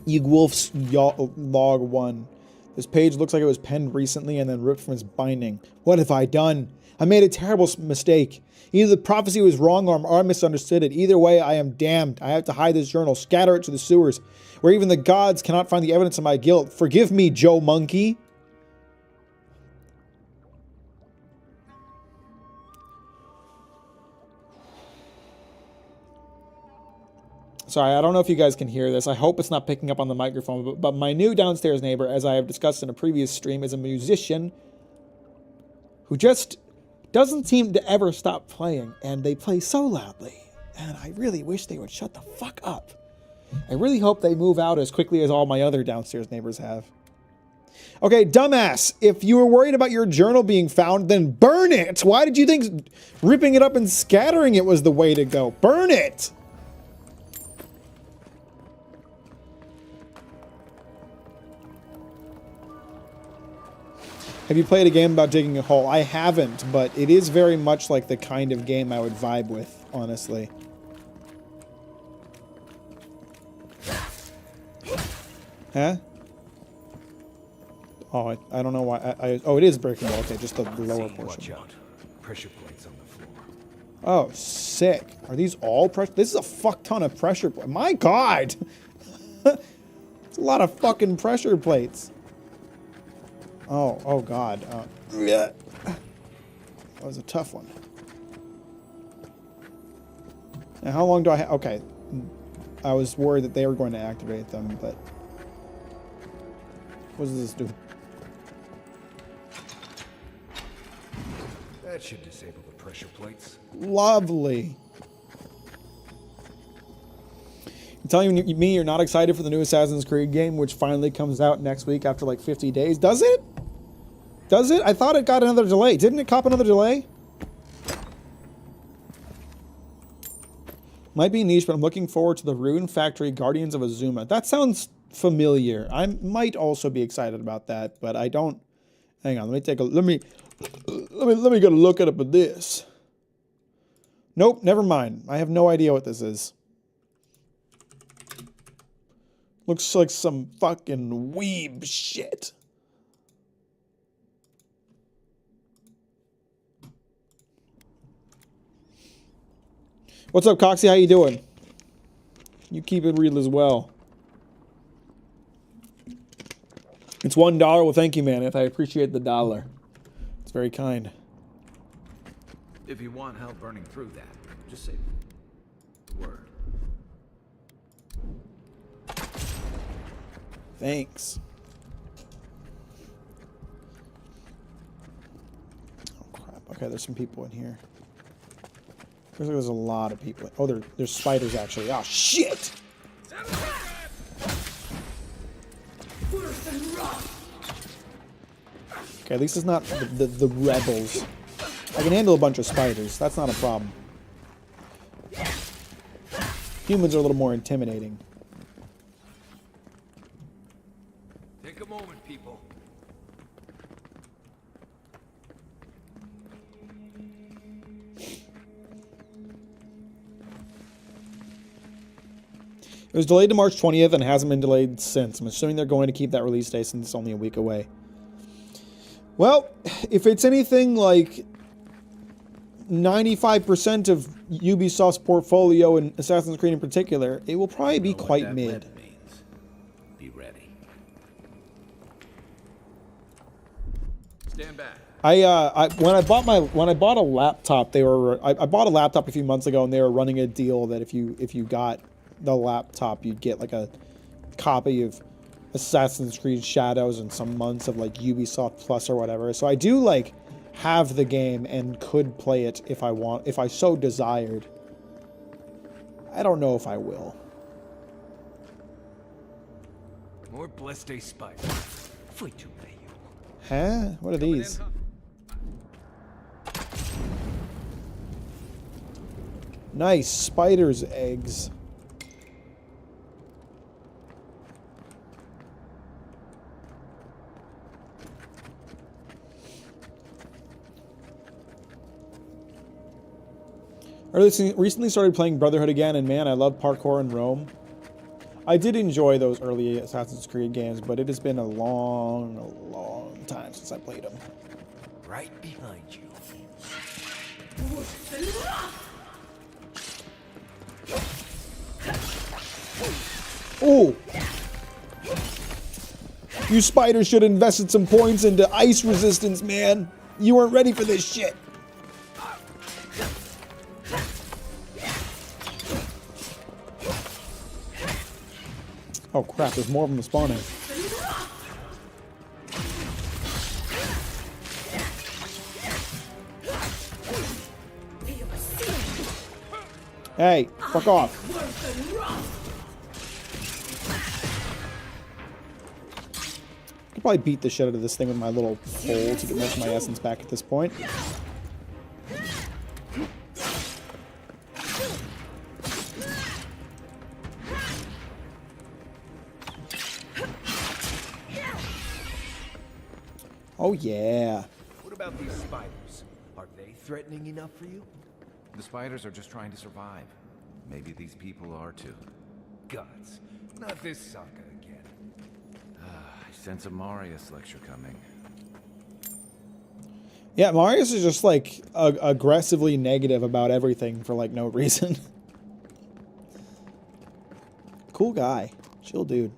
Yigwolf's log 1. This page looks like it was penned recently and then ripped from its binding. What have I done? I made a terrible mistake. Either the prophecy was wrong or I misunderstood it. Either way, I am damned. I have to hide this journal, scatter it to the sewers, where even the gods cannot find the evidence of my guilt. Forgive me, Joe Monkey. Sorry, I don't know if you guys can hear this. I hope it's not picking up on the microphone, but my new downstairs neighbor, as I have discussed in a previous stream, is a musician who just doesn't seem to ever stop playing, and they play so loudly. And I really wish they would shut the fuck up. I really hope they move out as quickly as all my other downstairs neighbors have. Okay, dumbass, if you were worried about your journal being found, then burn it! Why did you think ripping it up and scattering it was the way to go? Burn it! Have you played a game about digging a hole? I haven't, but it is very much like the kind of game I would vibe with, honestly. Huh? Oh, I don't know why. Oh, it is breakable. Okay, just the lower portion. Watch out. Pressure plates on the floor. Oh, sick. Are these all pressure? This is a fuck ton of pressure plates. My God! It's a lot of fucking pressure plates. Oh God. That was a tough one. Now, how long do I have? Okay. I was worried that they were going to activate them, but what does this do? That should disable the pressure plates. Lovely. You're telling me you're not excited for the new Assassin's Creed game, which finally comes out next week after like 50 days? Does it? Does it? I thought it got another delay. Didn't it cop another delay? Might be niche, but I'm looking forward to the Rune Factory Guardians of Azuma. That sounds familiar. I might also be excited about that, but I don't. Hang on, let me take a let me get a look at this. Nope, never mind. I have no idea what this is. Looks like some fucking weeb shit. What's up, Coxie? How you doing? You keep it real as well. It's $1. Well, thank you, man. I appreciate the dollar. It's very kind. If you want help burning through that, just say the word. Thanks. Oh, crap. Okay, there's some people in here. Looks like there's a lot of people. Oh, there's spiders, actually. Oh, shit! Okay, at least it's not the rebels. I can handle a bunch of spiders. That's not a problem. Humans are a little more intimidating. Take a moment, people. It was delayed to March 20th and hasn't been delayed since. I'm assuming they're going to keep that release date since it's only a week away. Well, if it's anything like 95% of Ubisoft's portfolio and Assassin's Creed in particular, it will probably be quite mid. Be ready. Stand back. When I bought a laptop, I bought a laptop a few months ago, and they were running a deal that if you got the laptop, you'd get like a copy of Assassin's Creed Shadows and some months of like Ubisoft Plus or whatever. So I do like have the game and could play it if I so desired. I don't know if I will. More blessed spiders. Foi too late. Huh? What are these? Nice spider's eggs. I recently started playing Brotherhood again, and man, I love parkour in Rome. I did enjoy those early Assassin's Creed games, but it has been a long time since I played them. Right behind you. Oh! You spiders should have invested some points into ice resistance, man. You weren't ready for this shit. Oh crap, there's more of them spawning. Hey, fuck off. I could probably beat the shit out of this thing with my little pole to get most of my essence back at this point. Oh yeah. What about these spiders? Are they threatening enough for you? The spiders are just trying to survive. Maybe these people are too. Gods, not this saga again. I sense a Marius lecture coming. Yeah, Marius is just like aggressively negative about everything for like no reason. Cool guy. Chill dude.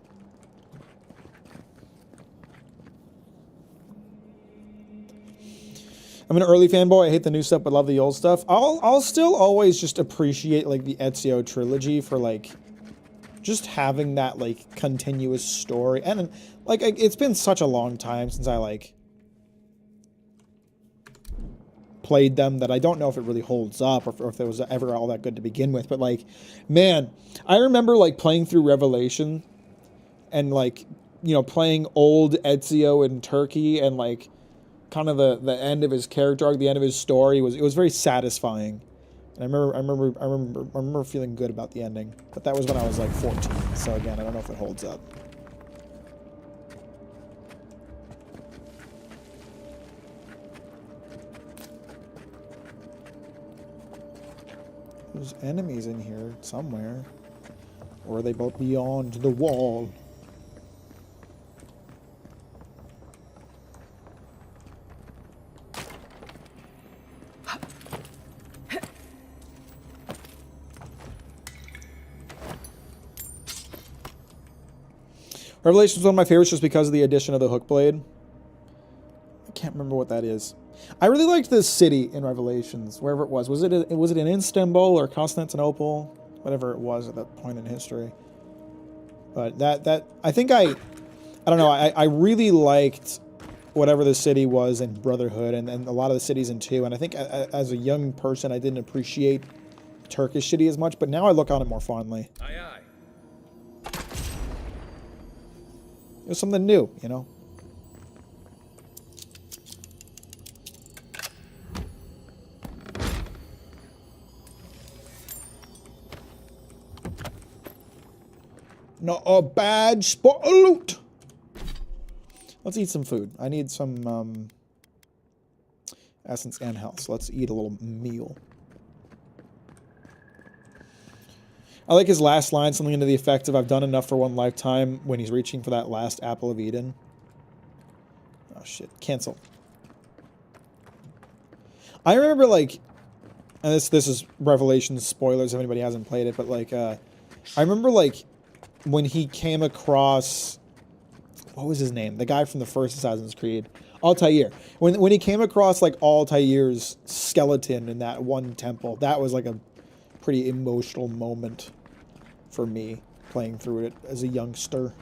I'm an early fanboy. I hate the new stuff, but love the old stuff. I'll still always just appreciate like the Ezio trilogy for like just having that like continuous story. And like it's been such a long time since I like played them that I don't know if it really holds up or if it was ever all that good to begin with. But like, man, I remember like playing through Revelation and like, you know, playing old Ezio in Turkey and like kind of the end of his character arc, the end of his story it was very satisfying. And I remember feeling good about the ending. But that was when I was like 14. So again, I don't know if it holds up. There's enemies in here somewhere. Or are they both beyond the wall? Revelation is one of my favorites just because of the addition of the hook blade. I can't remember what that is. I really liked this city in Revelations, wherever it was. Was it in Istanbul or Constantinople? Whatever it was at that point in history. But that I think I don't know. I really liked whatever the city was in Brotherhood and a lot of the cities in 2. And I think as a young person, I didn't appreciate Turkish city as much. But now I look on it more fondly. Aye, aye. It was something new, you know? Not a bad spot of loot. Let's eat some food. I need some essence and health, so let's eat a little meal. I like his last line, something into the effect of, "I've done enough for one lifetime," when he's reaching for that last apple of Eden. Oh shit, cancel. I remember like, and this is Revelations spoilers if anybody hasn't played it, but like, I remember like, when he came across, what was his name? The guy from the first Assassin's Creed. Altair. When he came across like Altair's skeleton in that one temple, that was like a pretty emotional moment for me playing through it as a youngster.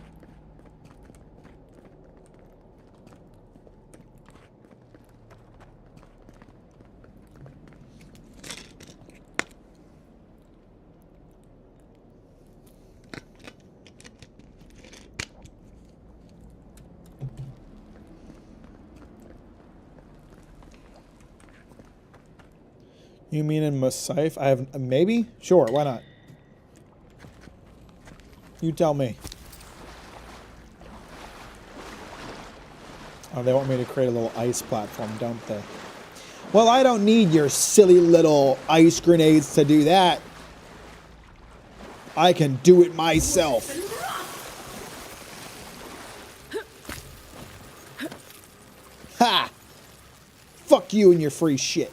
You mean in Masaif? I have maybe? Sure, why not? You tell me. Oh, they want me to create a little ice platform, don't they? Well, I don't need your silly little ice grenades to do that. I can do it myself. Ha! Fuck you and your free shit.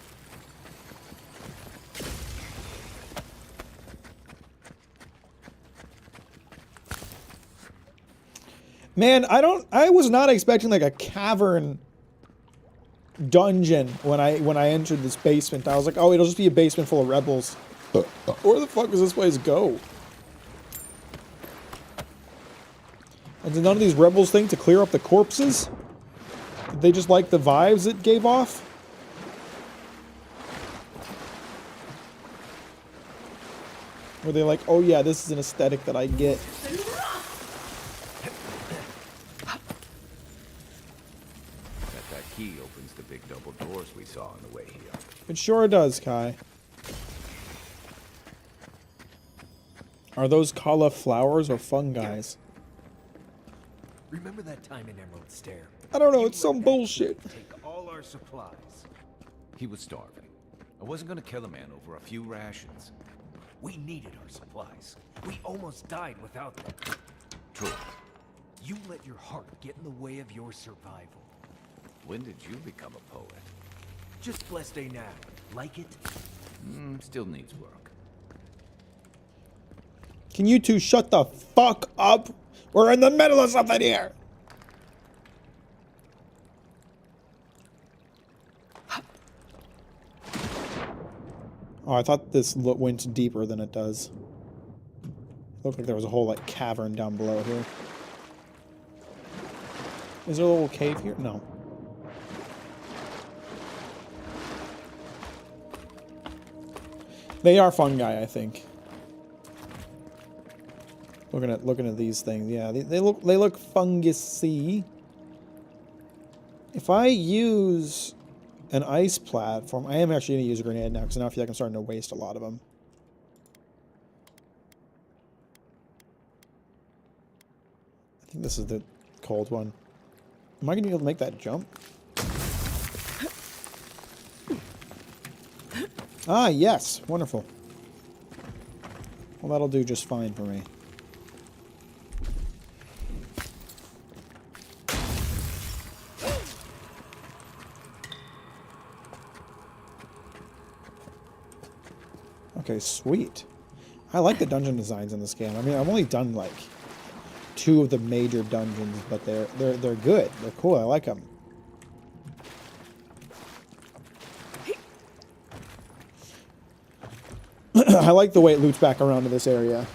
Man, I was not expecting like a cavern dungeon when I entered this basement. I was like, oh, it'll just be a basement full of rebels. Where the fuck does this place go? And did none of these rebels think to clear up the corpses? Did they just like the vibes it gave off? Were they like, oh yeah, this is an aesthetic that I get? Key opens the big double doors we saw on the way here. It sure does, Kai. Are those cauliflowers or fungi? Remember that time in Emerald Stair? I don't know, it's some bullshit. Take all our supplies. He was starving. I wasn't gonna kill a man over a few rations. We needed our supplies. We almost died without them. True. You let your heart get in the way of your survival. When did you become a poet? Just blessed day now. Like it? Still needs work. Can you two shut the fuck up? We're in the middle of something here. Oh, I thought this went deeper than it does. Looked like there was a whole like cavern down below here. Is there a little cave here? No. They are fungi, I think. Looking at these things, yeah, they look fungusy. If I use an ice platform, I am actually gonna use a grenade now because now I feel like I'm starting to waste a lot of them. I think this is the cold one. Am I gonna be able to make that jump? Ah, yes. Wonderful. Well, that'll do just fine for me. Okay, sweet. I like the dungeon designs in this game. I mean, I've only done like 2 of the major dungeons, but they're good. They're cool. I like them. I like the way it loops back around to this area.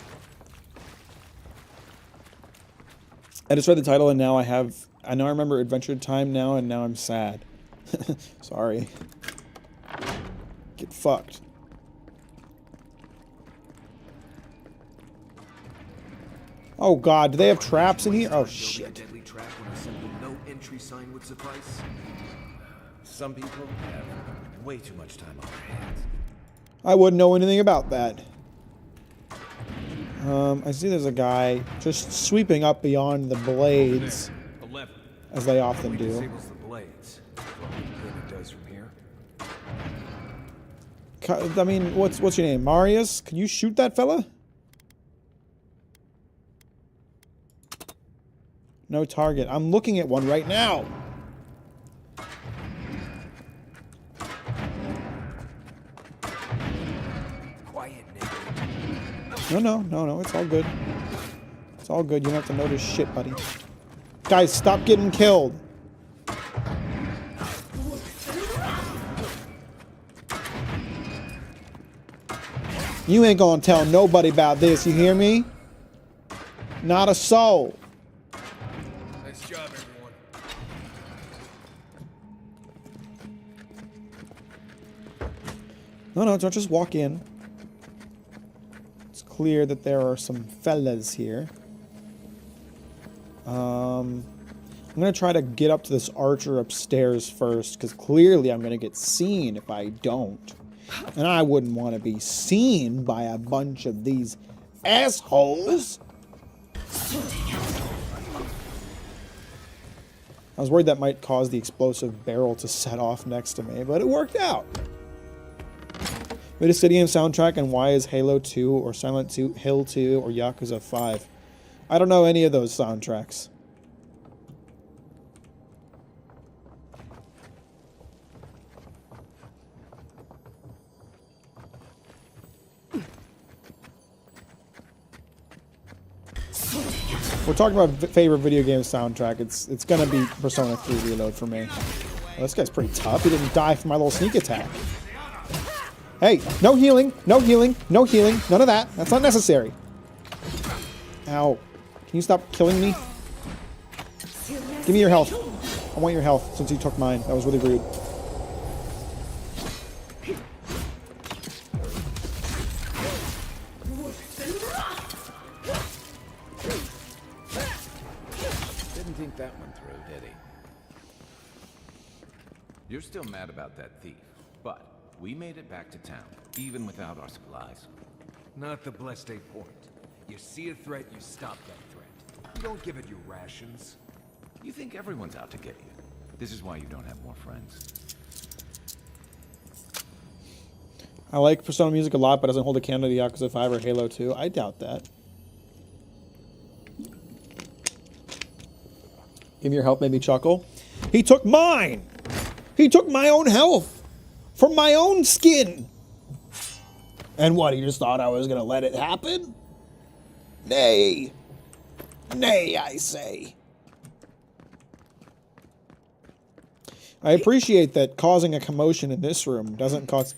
I just read the title and now I know I remember Adventure Time now and now I'm sad. Sorry. Get fucked. Oh god, do they have traps in here? Oh shit. Deadly trap when a simple no entry sign would suffice. Some people have way too much time on their hands. I wouldn't know anything about that. I see there's a guy just sweeping up beyond the blades, 11. as they often We do. disables the blades. What it does from here. I mean, what's your name? Marius? Can you shoot that fella? No target. I'm looking at one right now. Quiet, Nick. No. It's all good. It's all good. You don't have to notice shit, buddy. Guys, stop getting killed. You ain't gonna tell nobody about this, you hear me? Not a soul. Nice job, everyone. No, don't just walk in. It's clear that there are some fellas here. I'm gonna try to get up to this archer upstairs first, because clearly I'm gonna get seen if I don't. And I wouldn't want to be seen by a bunch of these assholes. I was worried that might cause the explosive barrel to set off next to me, but it worked out. Made a Obsidian soundtrack, and why is Halo 2 or Silent Hill 2 or Yakuza 5? I don't know any of those soundtracks. We're talking about favorite video game soundtrack. It's gonna be Persona 3 Reload for me. Well, this guy's pretty tough. He didn't die from my little sneak attack. Hey, no healing, no healing, no healing, none of that. That's not necessary. Ow. Can you stop killing me? Give me your health. I want your health since you took mine. That was really rude. Didn't think that one through, did he? You're still mad about that thief, but we made it back to town, even without our supplies. Not the blessed eight point. You see a threat, you stop that threat. You don't give it your rations. You think everyone's out to get you. This is why you don't have more friends. I like Persona music a lot, but doesn't hold a candle to Yakuza 5 or Halo 2. I doubt that. Give me your help made me chuckle. He took mine! He took my own health! From my own skin! And what, he just thought I was gonna let it happen? Nay. Nay, I say. I appreciate that causing a commotion in this room doesn't cause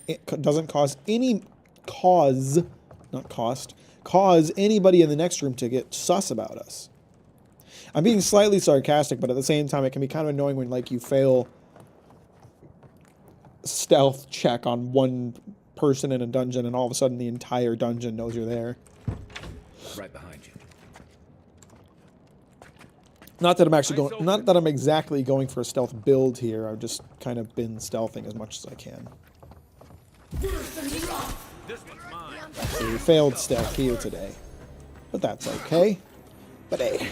anybody in the next room to get sus about us. I'm being slightly sarcastic, but at the same time, it can be kind of annoying when, like, you fail stealth check on one person in a dungeon, and all of a sudden the entire dungeon knows you're there. Right behind you. Not that I'm actually going, not that I'm exactly going for a stealth build here. I've just kind of been stealthing as much as I can. So we failed stealth here today, but that's okay. But hey,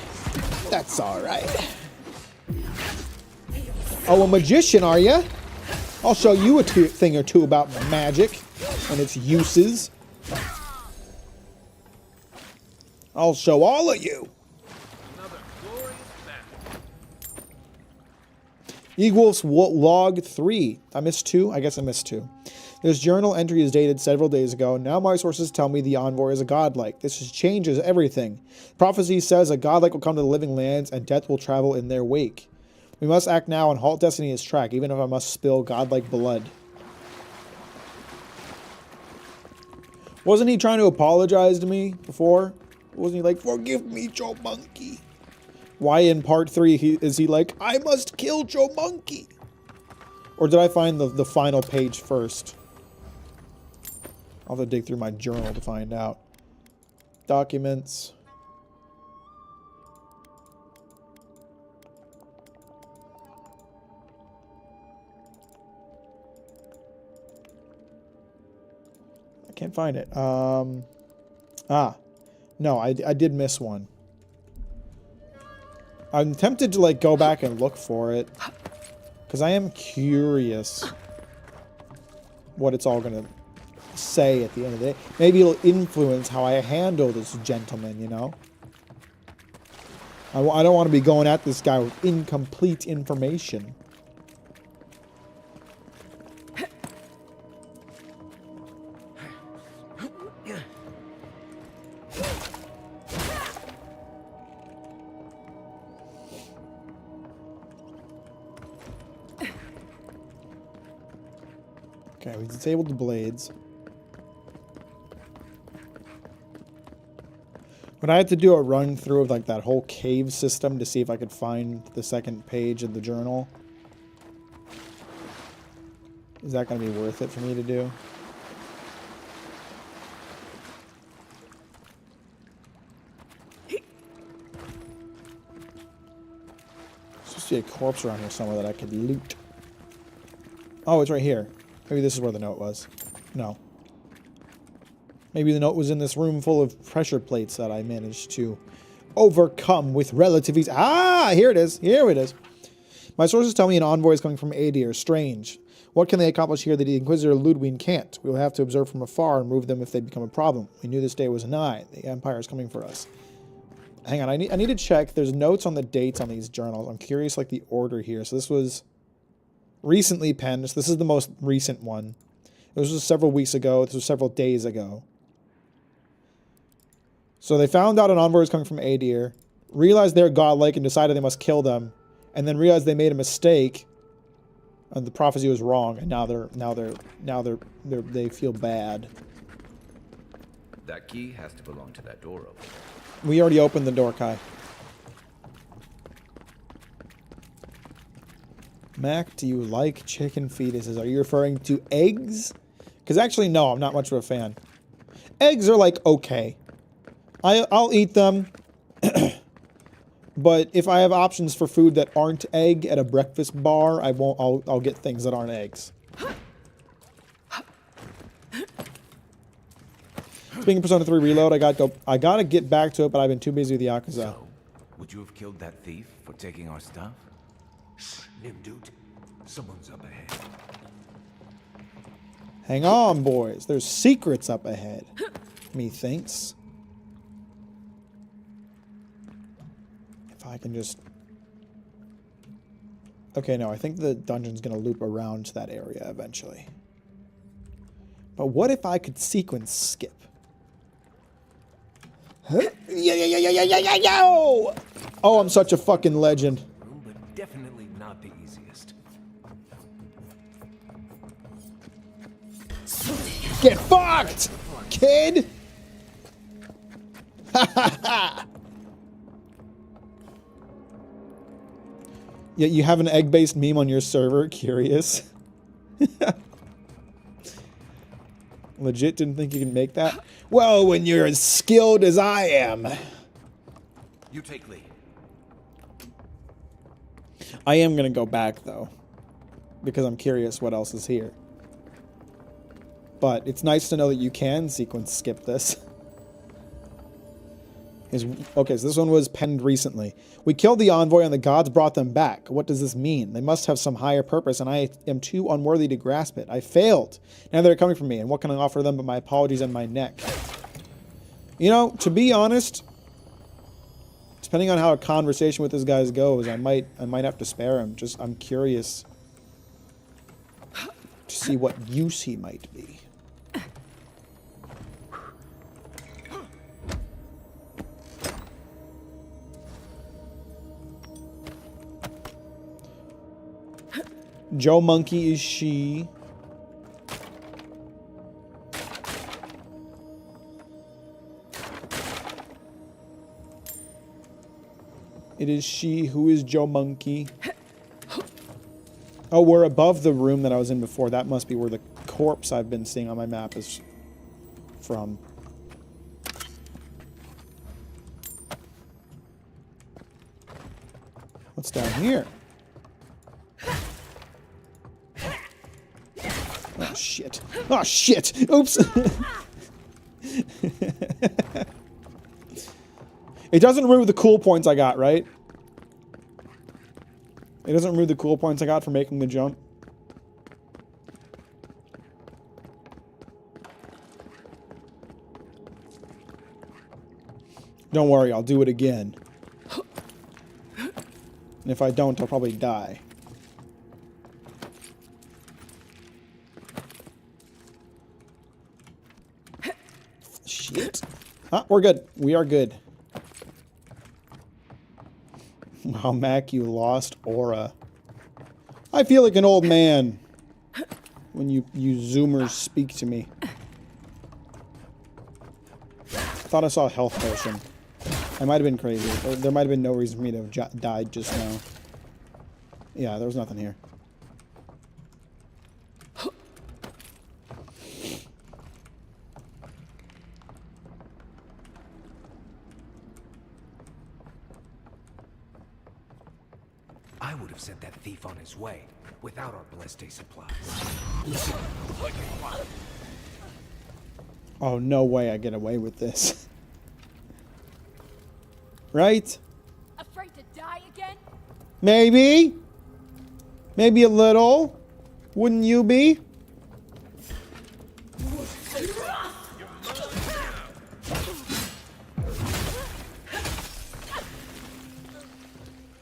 that's all right. Oh, a magician, are you? I'll show you a thing or two about magic and its uses. I'll show all of you. Eagwolf's log 3. I missed 2? I guess I missed 2. This journal entry is dated several days ago. Now my sources tell me the envoy is a godlike. This changes everything. Prophecy says a godlike will come to the living lands and death will travel in their wake. We must act now and halt destiny in its track, even if I must spill godlike blood. Wasn't he trying to apologize to me before? Wasn't he like, forgive me, Joe Monkey? Why in part 3 is he like, I must kill Joe Monkey? Or did I find the final page first? I'll have to dig through my journal to find out. Documents. I can't find it. No, I did miss one. I'm tempted to, like, go back and look for it. Because I am curious what it's all going to say at the end of the day. Maybe it'll influence how I handle this gentleman, you know? I don't want to be going at this guy with incomplete information. Okay, we disabled the blades. Would I have to do a run through of like that whole cave system to see if I could find the second page of the journal? Is that going to be worth it for me to do? There's supposed to be a corpse around here somewhere that I could loot. Oh, it's right here. Maybe this is where the note was. No. Maybe the note was in this room full of pressure plates that I managed to overcome with relative ease. Ah, here it is. Here it is. My sources tell me an envoy is coming from Adir. Strange. What can they accomplish here that the Inquisitor Ludwig can't? We will have to observe from afar and move them if they become a problem. We knew this day was nigh. The Empire is coming for us. Hang on, I need to check. There's notes on the dates on these journals. I'm curious, like, the order here. So this was recently penned. So this is the most recent one. This was several weeks ago. This was several days ago. So they found out an envoy was coming from Adir, realized they're godlike and decided they must kill them, and then realized they made a mistake, and the prophecy was wrong, and they feel bad. That key has to belong to that door over there. We already opened the door, Kai. Mac, do you like chicken fetuses? Are you referring to eggs? Because actually, no, I'm not much of a fan. Eggs are like okay. I'll eat them. But if I have options for food that aren't egg at a breakfast bar, I won't. I'll get things that aren't eggs. Speaking of Persona 3 Reload, I gotta get back to it, but I've been too busy with the Yakuza. So, would you have killed that thief for taking our stuff? Shh, Nimdude. Someone's up ahead. Hang on, boys. There's secrets up ahead. Methinks. If I can just... Okay, no, I think the dungeon's gonna loop around to that area eventually. But what if I could sequence skip? Huh? Yo! Oh, I'm such a fucking legend. But definitely not the easiest. Get fucked, kid! Ha ha ha! Yeah, you have an egg-based meme on your server? Curious. Legit didn't think you can make that? Well, when you're as skilled as I am. You take lead. I am going to go back, though. Because I'm curious what else is here. But it's nice to know that you can sequence skip this. Okay, so this one was penned recently. We killed the envoy and the gods brought them back. What does this mean? They must have some higher purpose and I am too unworthy to grasp it. I failed. Now they're coming for me and what can I offer them but my apologies and my neck? You know, to be honest, depending on how a conversation with this guy goes, I might have to spare him. Just, I'm curious to see what use he might be. Joe Monkey is she. It is she who is Joe Monkey. Oh, we're above the room that I was in before. That must be where the corpse I've been seeing on my map is from. What's down here? Oh, shit. Oh, shit! Oops! It doesn't remove the cool points I got, right? It doesn't remove the cool points I got for making the jump. Don't worry, I'll do it again. And if I don't, I'll probably die. Shit. Ah, we're good. We are good. Wow, Mac, you lost aura. I feel like an old man when you zoomers speak to me. I thought I saw a health potion. I might have been crazy. There might have been no reason for me to have died just now. Yeah, there was nothing here. I would have sent that thief on his way without our Bleste supplies. Oh, no way I get away with this. Right? Afraid to die again? Maybe. Maybe a little. Wouldn't you be?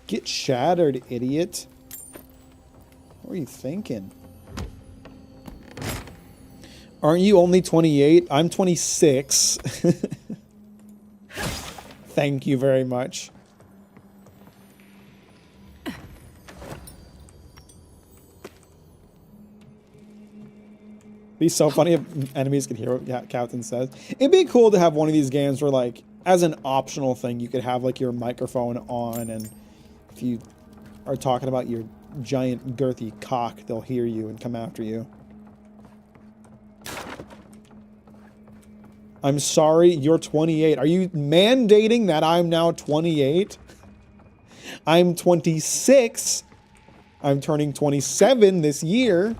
Get shattered, idiot. What are you thinking? Aren't you only 28? I'm 26. Thank you very much. Be so funny if enemies could hear what Captain says. It'd be cool to have one of these games where, like, as an optional thing, you could have, like, your microphone on, and if you are talking about your giant girthy cock, they'll hear you and come after you. I'm sorry, you're 28. Are you mandating that I'm now 28? I'm 26. I'm turning 27 this year.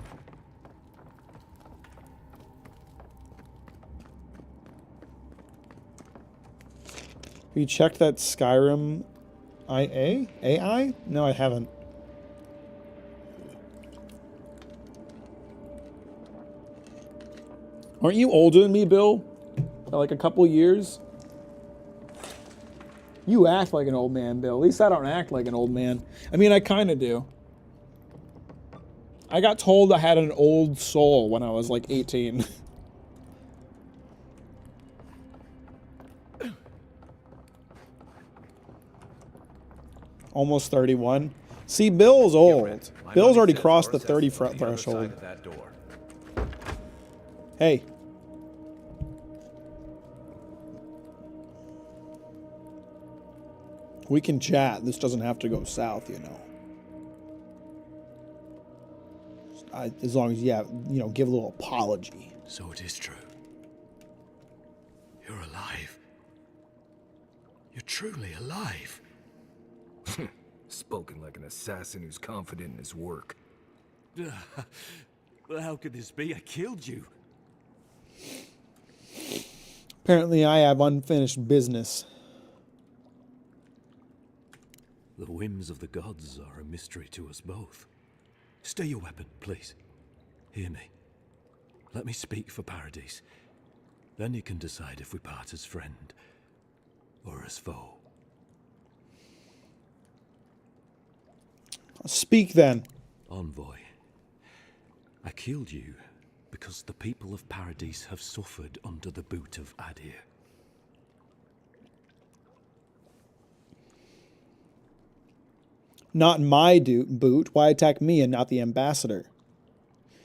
Have you checked that Skyrim AI? No, I haven't. Aren't you older than me, Bill? By like a couple years? You act like an old man, Bill. At least I don't act like an old man. I mean, I kind of do. I got told I had an old soul when I was like 18. Almost 31. See, Bill's old. Bill's already crossed the 30 threshold. Hey. We can chat. This doesn't have to go south, you know. As long as you have, you know, give a little apology. So it is true. You're alive. You're truly alive. Spoken like an assassin who's confident in his work. Well, how could this be? I killed you. Apparently, I have unfinished business. The whims of the gods are a mystery to us both. Stay your weapon, please. Hear me. Let me speak for Paradise. Then you can decide if we part as friend or as foe. Speak then. Envoy, I killed you because the people of Paradise have suffered under the boot of Adir. Not my boot. Why attack me and not the ambassador?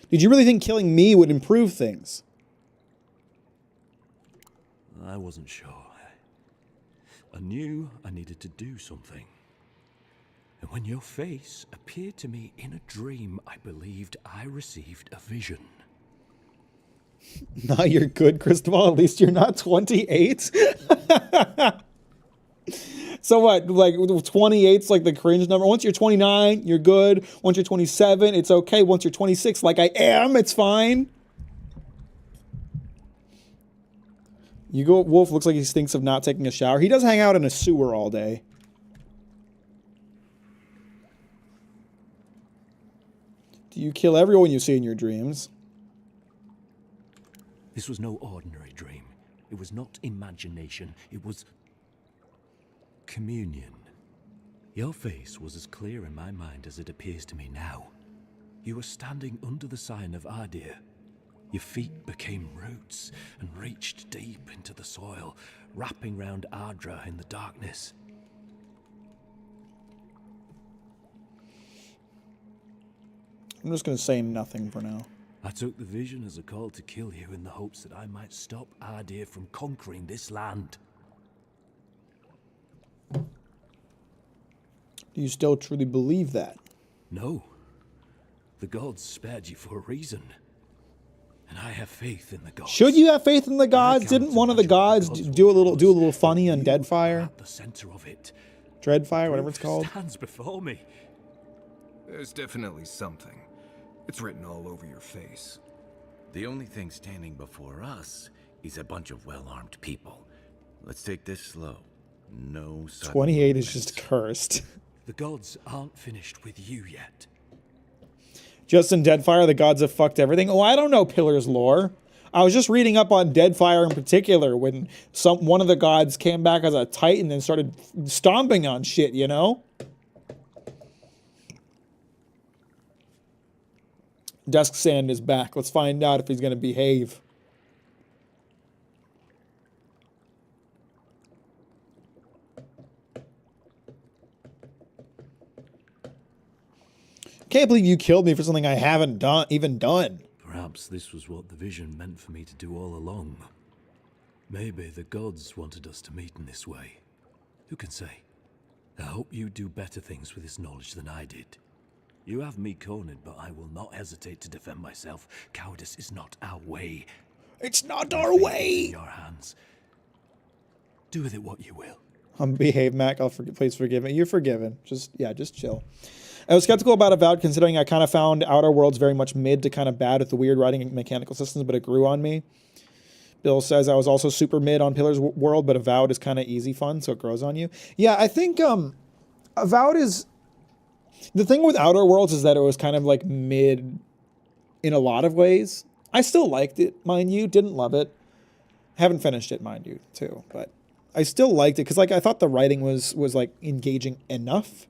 Did you really think killing me would improve things? I wasn't sure. I knew I needed to do something. And when your face appeared to me in a dream, I believed I received a vision. Now you're good, Cristobal. At least you're not 28. So what? Like 28's like the cringe number. Once you're 29, you're good. Once you're 27, it's okay. Once you're 26, like I am, it's fine. Wolf looks like he stinks of not taking a shower. He does hang out in a sewer all day. Do you kill everyone you see in your dreams? This was no ordinary dream. It was not imagination. It was communion. Your face was as clear in my mind as it appears to me now. You were standing under the sign of Adir. Your feet became roots and reached deep into the soil, wrapping round Ardra in the darkness. I'm just going to say nothing for now. I took the vision as a call to kill you in the hopes that I might stop Adir from conquering this land. Do you still truly believe that? No. The gods spared you for a reason. And I have faith in the gods. Should you have faith in the I gods? cannot Didn't one of the imagine gods what the do a will little cause, funny but on you Deadfire? are at the center of it. Dreadfire, whatever it's Proof called. stands before me. There's definitely something. It's written all over your face. The only thing standing before us is a bunch of well-armed people. Let's take this slow. No sudden 28 is movements. just cursed. The gods aren't finished with you yet. Just in Deadfire, the gods have fucked everything. Oh, I don't know Pillar's lore. I was just reading up on Deadfire in particular when one of the gods came back as a titan and started stomping on shit, you know? Dusk Sand is back. Let's find out if he's going to behave. Can't believe you killed me for something I haven't even done. Perhaps this was what the vision meant for me to do all along. Maybe the gods wanted us to meet in this way. Who can say? I hope you do better things with this knowledge than I did. You have me cornered, but I will not hesitate to defend myself. Cowardice is not our way. It's not My our fate is way. in your hands. Do with it what you will. Behave, Mac. Please forgive me. You're forgiven. Just chill. I was skeptical about Avowed, considering I kind of found Outer Worlds very much mid to kind of bad with the weird writing and mechanical systems, but it grew on me. Bill says I was also super mid on Pillar's World, but Avowed is kind of easy fun, so it grows on you. Yeah, I think Avowed is... The thing with Outer Worlds is that it was kind of like mid in a lot of ways. I still liked it, mind you. Didn't love it. Haven't finished it, mind you, too. But I still liked it because like I thought the writing was like engaging enough.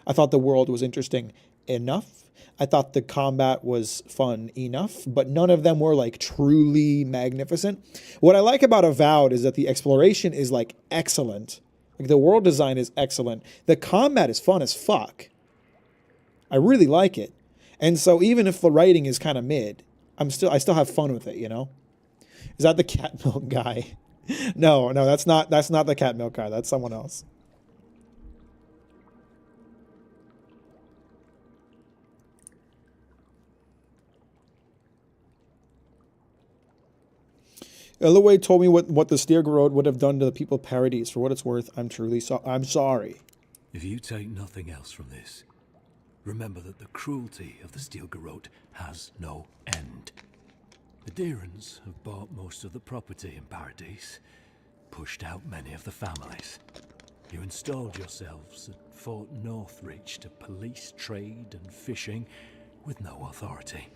I thought the world was interesting enough. I thought the combat was fun enough, but none of them were like truly magnificent. What I like about Avowed is that the exploration is like excellent. Like the world design is excellent. The combat is fun as fuck. I really like it. And so even if the writing is kind of mid, I still have fun with it, you know? Is that the cat milk guy? No, that's not the cat milk guy. That's someone else. Elway told me what the Steer Road would have done to the people of Paradise. For what it's worth, I'm sorry. If you take nothing else from this, remember that the cruelty of the Steel Garrote has no end. The Deerans have bought most of the property in Paradise, pushed out many of the families. You installed yourselves at Fort Northridge to police trade and fishing with no authority.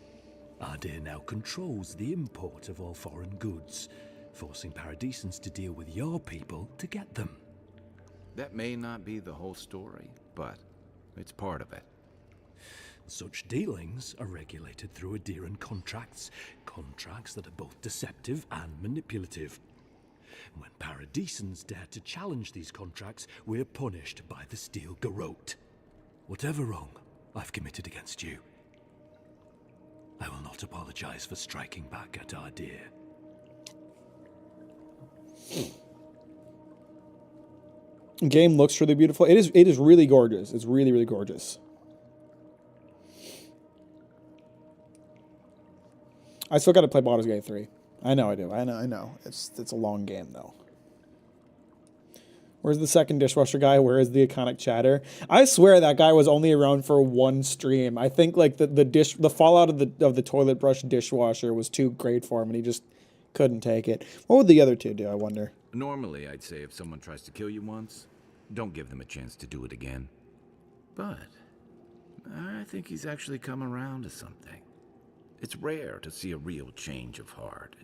Ardea now controls the import of all foreign goods, forcing Paradisans to deal with your people to get them. That may not be the whole story, but it's part of it. Such dealings are regulated through Aderan contracts that are both deceptive and manipulative. When Paradisans dare to challenge these contracts, we're punished by the Steel Garrote. Whatever wrong I've committed against you, I will not apologize for striking back at Ardea. Game looks really beautiful. It is really gorgeous. It's really, really gorgeous. I still got to play Baldur's Gate 3. I know I do. I know. It's a long game though. Where's the second dishwasher guy? Where is the iconic chatter? I swear that guy was only around for one stream. I think like the fallout of the toilet brush dishwasher was too great for him, and he just couldn't take it. What would the other two do? I wonder. Normally, I'd say if someone tries to kill you once, don't give them a chance to do it again. But I think he's actually come around to something. It's rare to see a real change of heart.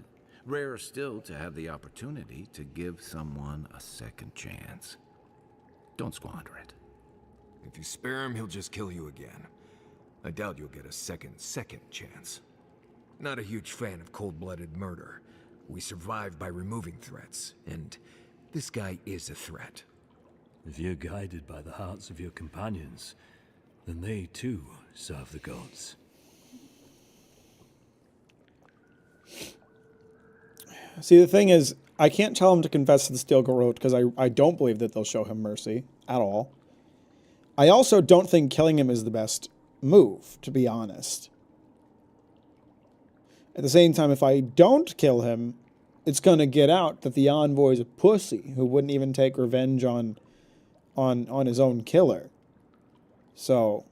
Rarer still to have the opportunity to give someone a second chance. Don't squander it. If you spare him, he'll just kill you again. I doubt you'll get a second chance. Not a huge fan of cold-blooded murder. We survive by removing threats, and this guy is a threat. If you're guided by the hearts of your companions, then they too serve the gods. See, the thing is, I can't tell him to confess to the Steel Garrote because I don't believe that they'll show him mercy at all. I also don't think killing him is the best move, to be honest. At the same time, if I don't kill him, it's going to get out that the envoy's a pussy who wouldn't even take revenge on his own killer. So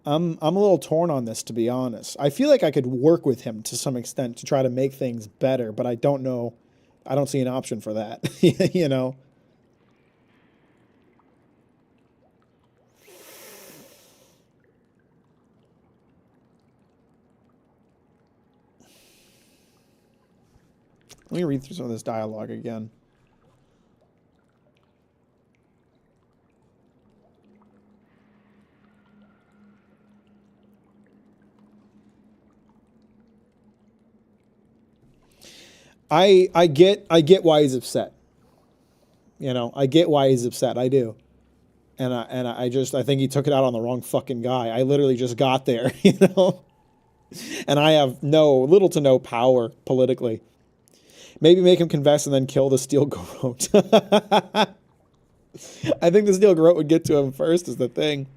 I'm a little torn on this, to be honest. I feel like I could work with him to some extent to try to make things better, but I don't know. I don't see an option for that, you know? Let me read through some of this dialogue again. I get why he's upset. You know, I get why he's upset. I do. And I think he took it out on the wrong fucking guy. I literally just got there, you know? And I have little to no power politically. Maybe make him confess and then kill the steel garrote. I think the steel garrote would get to him first is the thing.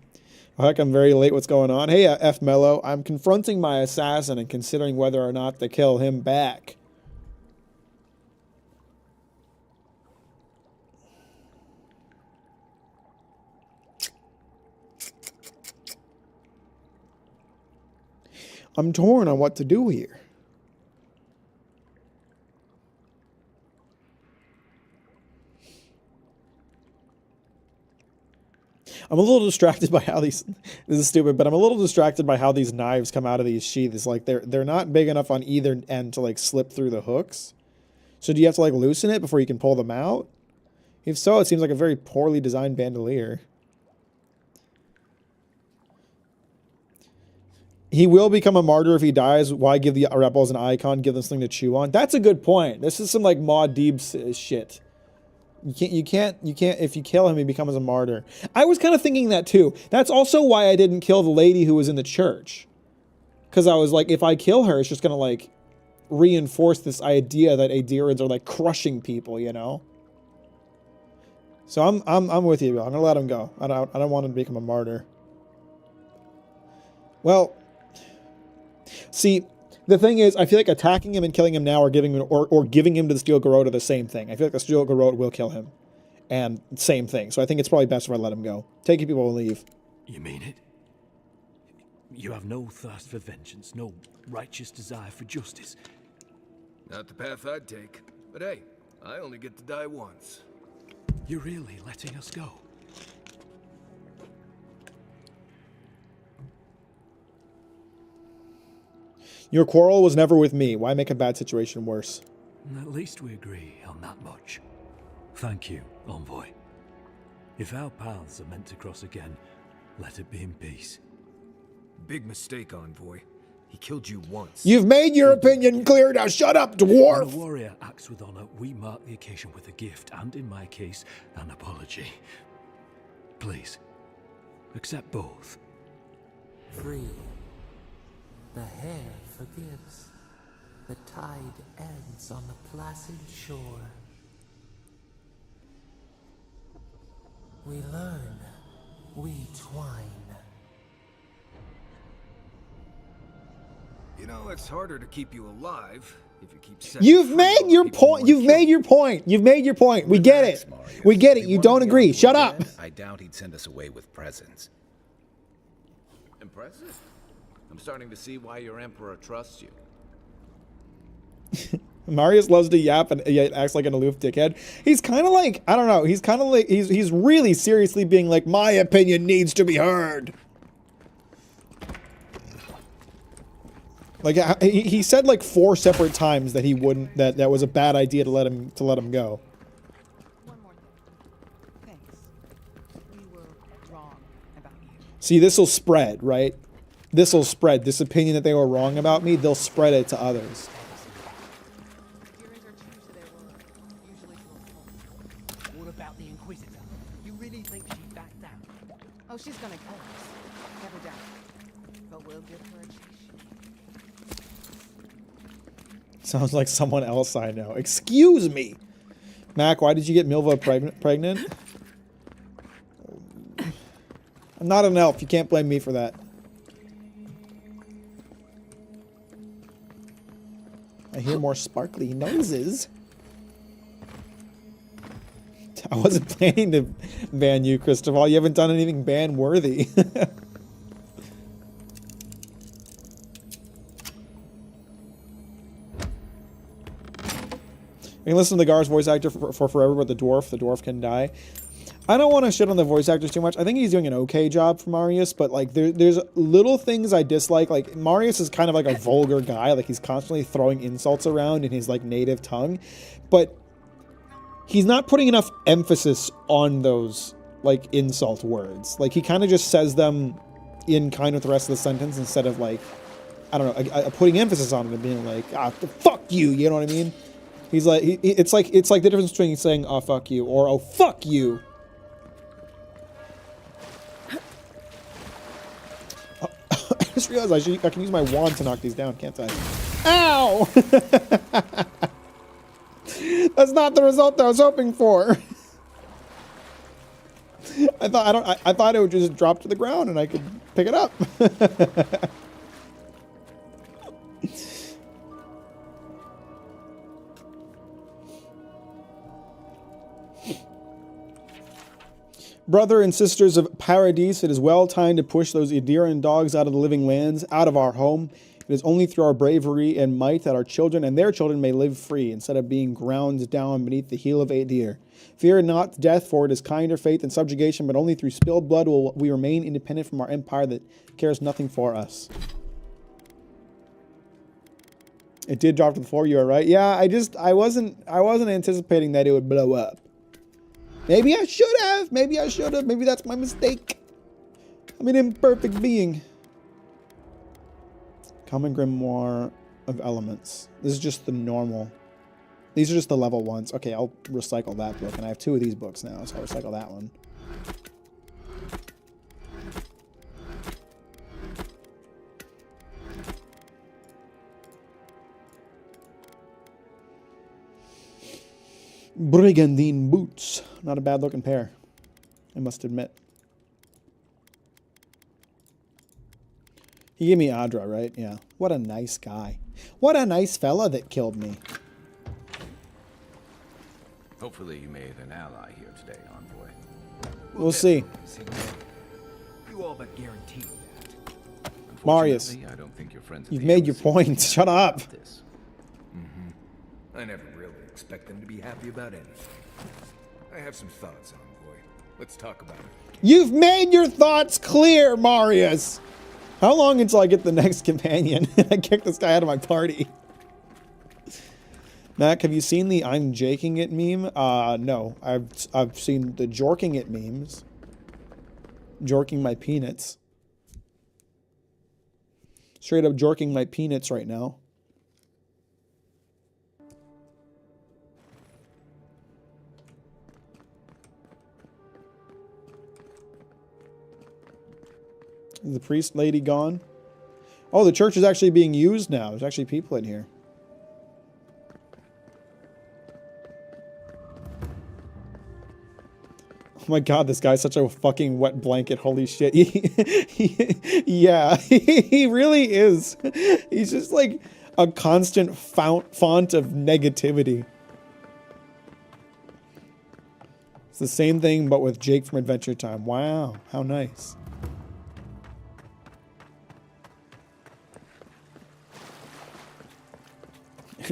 Oh, heck, I'm very late. What's going on? Hey, F. Mello. I'm confronting my assassin and considering whether or not to kill him back. I'm torn on what to do here. I'm a little distracted by how these, this is stupid, but I'm a little distracted by how these knives come out of these sheaths. Like they're not big enough on either end to like slip through the hooks. So do you have to like loosen it before you can pull them out? If so, it seems like a very poorly designed bandolier. He will become a martyr if he dies. Why give the rebels an icon? Give them something to chew on. That's a good point. This is some like Maud Deeb's shit. You can't. If you kill him, he becomes a martyr. I was kind of thinking that too. That's also why I didn't kill the lady who was in the church, because I was like, if I kill her, it's just gonna like reinforce this idea that Adirians are like crushing people, you know. So I'm with you, Bill. I'm gonna let him go. I don't want him to become a martyr. Well, see. The thing is, I feel like attacking him and killing him now or giving him to the steel garrote are the same thing. I feel like the steel garrote will kill him. And same thing. So I think it's probably best if I let him go. Taking people will leave. You mean it? You have no thirst for vengeance, no righteous desire for justice. Not the path I'd take. But hey, I only get to die once. You're really letting us go? Your quarrel was never with me. Why make a bad situation worse? At least we agree on that much. Thank you, Envoy. If our paths are meant to cross again, let it be in peace. Big mistake, Envoy. He killed you once. You've made your opinion clear. Now shut up, dwarf! When a warrior acts with honor, we mark the occasion with a gift, and in my case, an apology. Please, accept both. Free. The hair forgives. The tide ends on the placid shore. We learn. We twine. You know, it's harder to keep you alive if you keep You've made your point. You've made your point. You've made your point. We get it. We get it. You don't agree. Shut up. I doubt he'd send us away with presents. Impressive. I'm starting to see why your emperor trusts you. Marius loves to yap and yet acts like an aloof dickhead. He's kind of like, I don't know. He's kind of like, he's really seriously being like, my opinion needs to be heard. Like he said like 4 separate times that he wouldn't, that was a bad idea to let him go. One more thing. Thanks. We were wrong about you. See, this will spread, right? This will spread. This opinion that they were wrong about me, they'll spread it to others. Adherents are true to their word, usually to a fault. What about the Inquisitor? You really think she backed down? Oh, she's gonna kill us. Never doubt it. But we'll give her a chase. Sounds like someone else I know. Excuse me. Mac, why did you get Milva pregnant? I'm not an elf. You can't blame me for that. I hear more sparkly noses. I wasn't planning to ban you, Christopher. You haven't done anything ban-worthy. You can listen to the Gar's voice actor for forever, but the dwarf can die. I don't want to shit on the voice actors too much. I think he's doing an okay job for Marius, but like there's little things I dislike. Like Marius is kind of like a vulgar guy. Like he's constantly throwing insults around in his like native tongue, but he's not putting enough emphasis on those like insult words. Like he kind of just says them in kind with the rest of the sentence instead of like, I don't know, putting emphasis on it and being like, ah, fuck you. You know what I mean? He's like, it's like the difference between saying, oh, fuck you, or oh, fuck you. I just realized I can use my wand to knock these down, can't I? Ow! That's not the result I was hoping for. I thought it would just drop to the ground and I could pick it up. Brother and sisters of Paradise, it is well time to push those Ediran dogs out of the living lands, out of our home. It is only through our bravery and might that our children and their children may live free, instead of being ground down beneath the heel of Aedir. Fear not death, for it is kinder fate than subjugation, but only through spilled blood will we remain independent from our empire that cares nothing for us. It did drop to the floor, you are right. Yeah, I wasn't anticipating that it would blow up. Maybe I should have. Maybe I should have. Maybe that's my mistake. I'm an imperfect being. Common Grimoire of Elements. This is just the normal. These are just the level ones. Okay, I'll recycle that book. And I have 2 of these books now, so I'll recycle that one. Brigandine boots. Not a bad looking pair, I must admit. He gave me Adra, right? Yeah. What a nice guy. What a nice fella that killed me. Hopefully you made an ally here today, envoy. We'll see. You all but guaranteed that. Marius, I don't think your friends you've made your point. Shut up. I never really expect them to be happy about anything. I have some thoughts, envoy. Let's talk about it. You've made your thoughts clear, Marius. How long until I get the next companion? I kick this guy out of my party. Mack, have you seen the I'm jaking it meme? No. I've seen the jorking it memes. Jorking my peanuts. Straight up jorking my peanuts right now. Is the priest lady gone? Oh, the church is actually being used now. There's actually people in here. Oh my god, this guy's such a fucking wet blanket. Holy shit. Yeah, he really is. He's just like a constant font of negativity. It's the same thing, but with Jake from Adventure Time. Wow, how nice.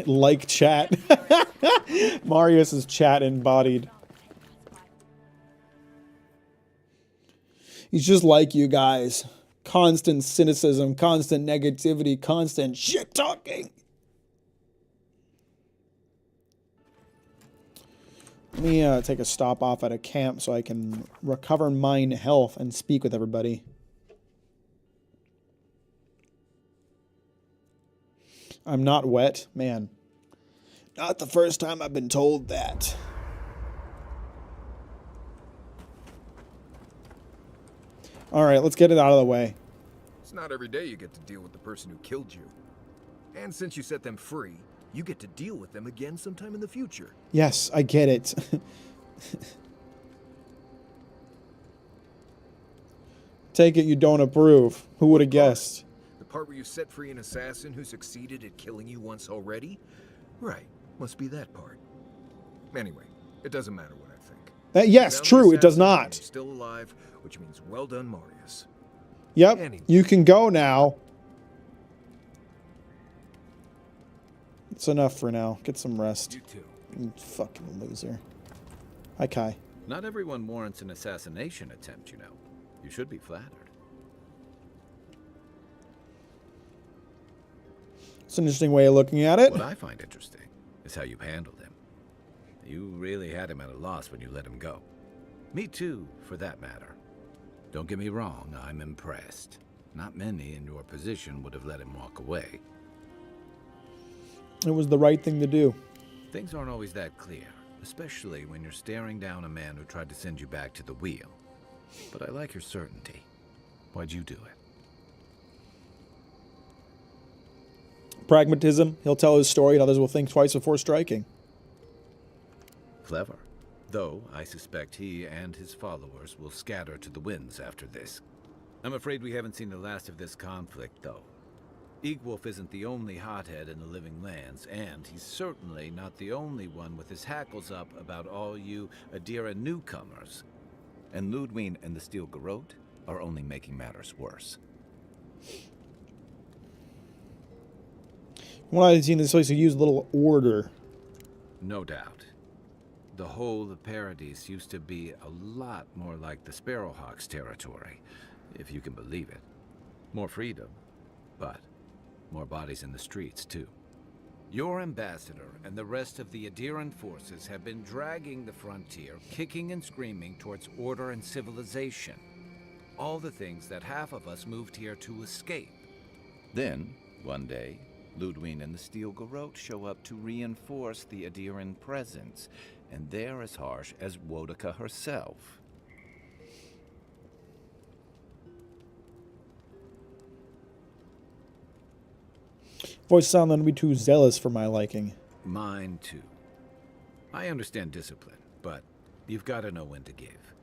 Like chat. Marius is chat embodied. He's just like you guys. Constant cynicism, constant negativity, constant shit talking. Let me take a stop off at a camp so I can recover mine health and speak with everybody. I'm not wet. Man, not the first time I've been told that. All right, let's get it out of the way. It's not every day you get to deal with the person who killed you. And since you set them free, you get to deal with them again sometime in the future. Yes, I get it. Take it you don't approve. Who would have guessed? The part where you set free an assassin who succeeded at killing you once already? Right, must be that part. Anyway, it doesn't matter what I think. Yes, Found the true, it does assassin, not. and he's still alive, which means well done, Marius. Yep, Anyway. you can go now. It's enough for now. Get some rest. You too. You fucking loser. Hi, Kai. Not everyone warrants an assassination attempt, you know. You should be flattered. It's an interesting way of looking at it. What I find interesting is how you handled him. You really had him at a loss when you let him go. Me too, for that matter. Don't get me wrong, I'm impressed. Not many in your position would have let him walk away. It was the right thing to do. Things aren't always that clear, especially when you're staring down a man who tried to send you back to the wheel. But I like your certainty. Why'd you do it? Pragmatism. He'll tell his story and others will think twice before striking. Clever. Though I suspect he and his followers will scatter to the winds after this. I'm afraid we haven't seen the last of this conflict, though. Eagwolf isn't the only hothead in the living lands, and he's certainly not the only one with his hackles up about all you Adira newcomers. And Ludwig and the Steel Garrote are only making matters worse. From what I've seen, this place to use a little order. No doubt. The whole of Paradise used to be a lot more like the Sparrowhawks' territory, if you can believe it. More freedom, but more bodies in the streets, too. Your ambassador and the rest of the Adiran forces have been dragging the frontier, kicking and screaming towards order and civilization. All the things that half of us moved here to escape. Then, one day, Ludwig and the Steel Garrote show up to reinforce the Adiran presence, and they're as harsh as Wodaka herself. Voice sound to be too zealous for my liking. Mine, too. I understand discipline, but you've got to know when to give.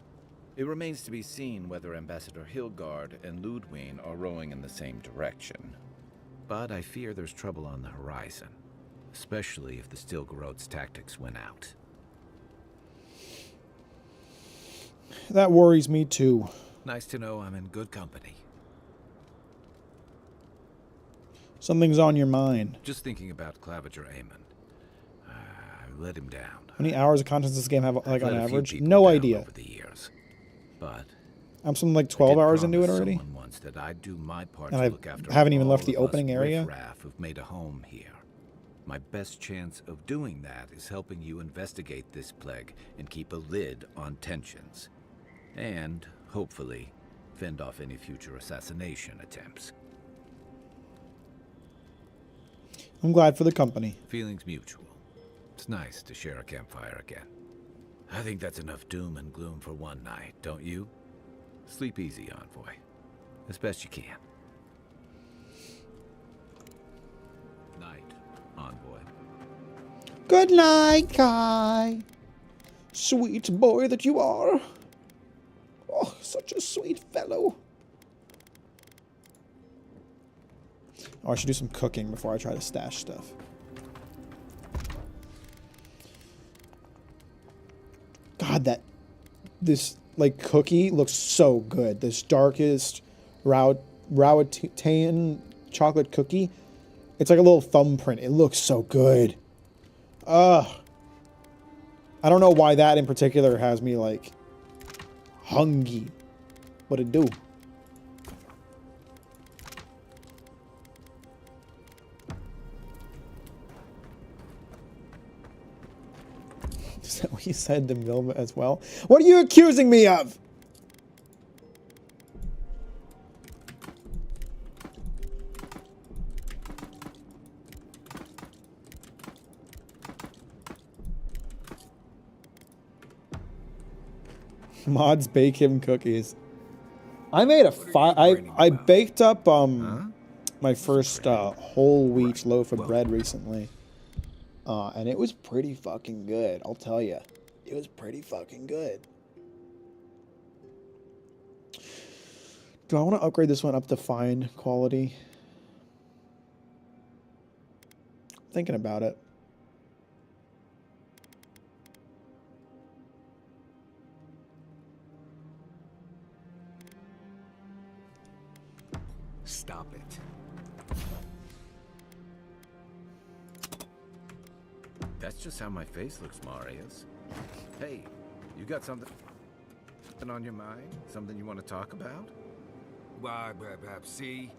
It remains to be seen whether Ambassador Hilgard and Ludwig are rowing in the same direction. But I fear there's trouble on the horizon, especially if the Steel Garrote's tactics win out. That worries me too. Nice to know I'm in good company. Something's on your mind. Just thinking about Claviger Amon. I let him down. How many hours of content does this game have, like, I've on let a few average? people No down idea. over the years. But I'm something like I 12 did hours into it promise already. someone once that I'd do my part And to I look after haven't even all left the of us opening area. riffraff who've made a home here. My best chance of doing that is helping you investigate this plague and keep a lid on tensions. And, hopefully, fend off any future assassination attempts. I'm glad for the company. Feelings mutual. It's nice to share a campfire again. I think that's enough doom and gloom for one night, don't you? Sleep easy, Envoy. As best you can. Night, Envoy. Good night, Kai. Sweet boy that you are. Oh, such a sweet fellow. Oh, I should do some cooking before I try to stash stuff. God, this like cookie looks so good. This darkest Rawatan chocolate cookie. It's like a little thumbprint. It looks so good. I don't know why that in particular has me like hungry, but it do. Is that what you said to Milva as well? What are you accusing me of? Mods bake him cookies. I made I baked up my first whole wheat loaf of bread recently. And it was pretty fucking good, I'll tell you. It was pretty fucking good. Do I want to upgrade this one up to fine quality? Thinking about it. Stop it. That's just how my face looks, Marius. Hey, you got something on your mind? Something you want to talk about? Why, see?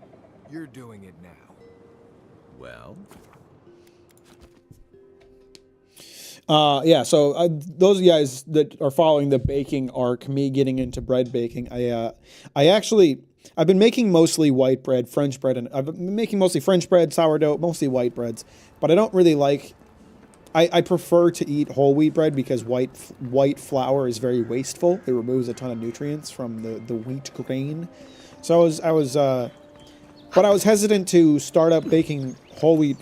You're doing it now. Well, Yeah, so those of you guys that are following the baking arc, me getting into bread baking, I've been making mostly white bread, French bread, and I've been making mostly French bread, sourdough, mostly white breads, but I don't really like, I prefer to eat whole wheat bread because white flour is very wasteful. It removes a ton of nutrients from the wheat grain. So but I was hesitant to start up baking whole wheat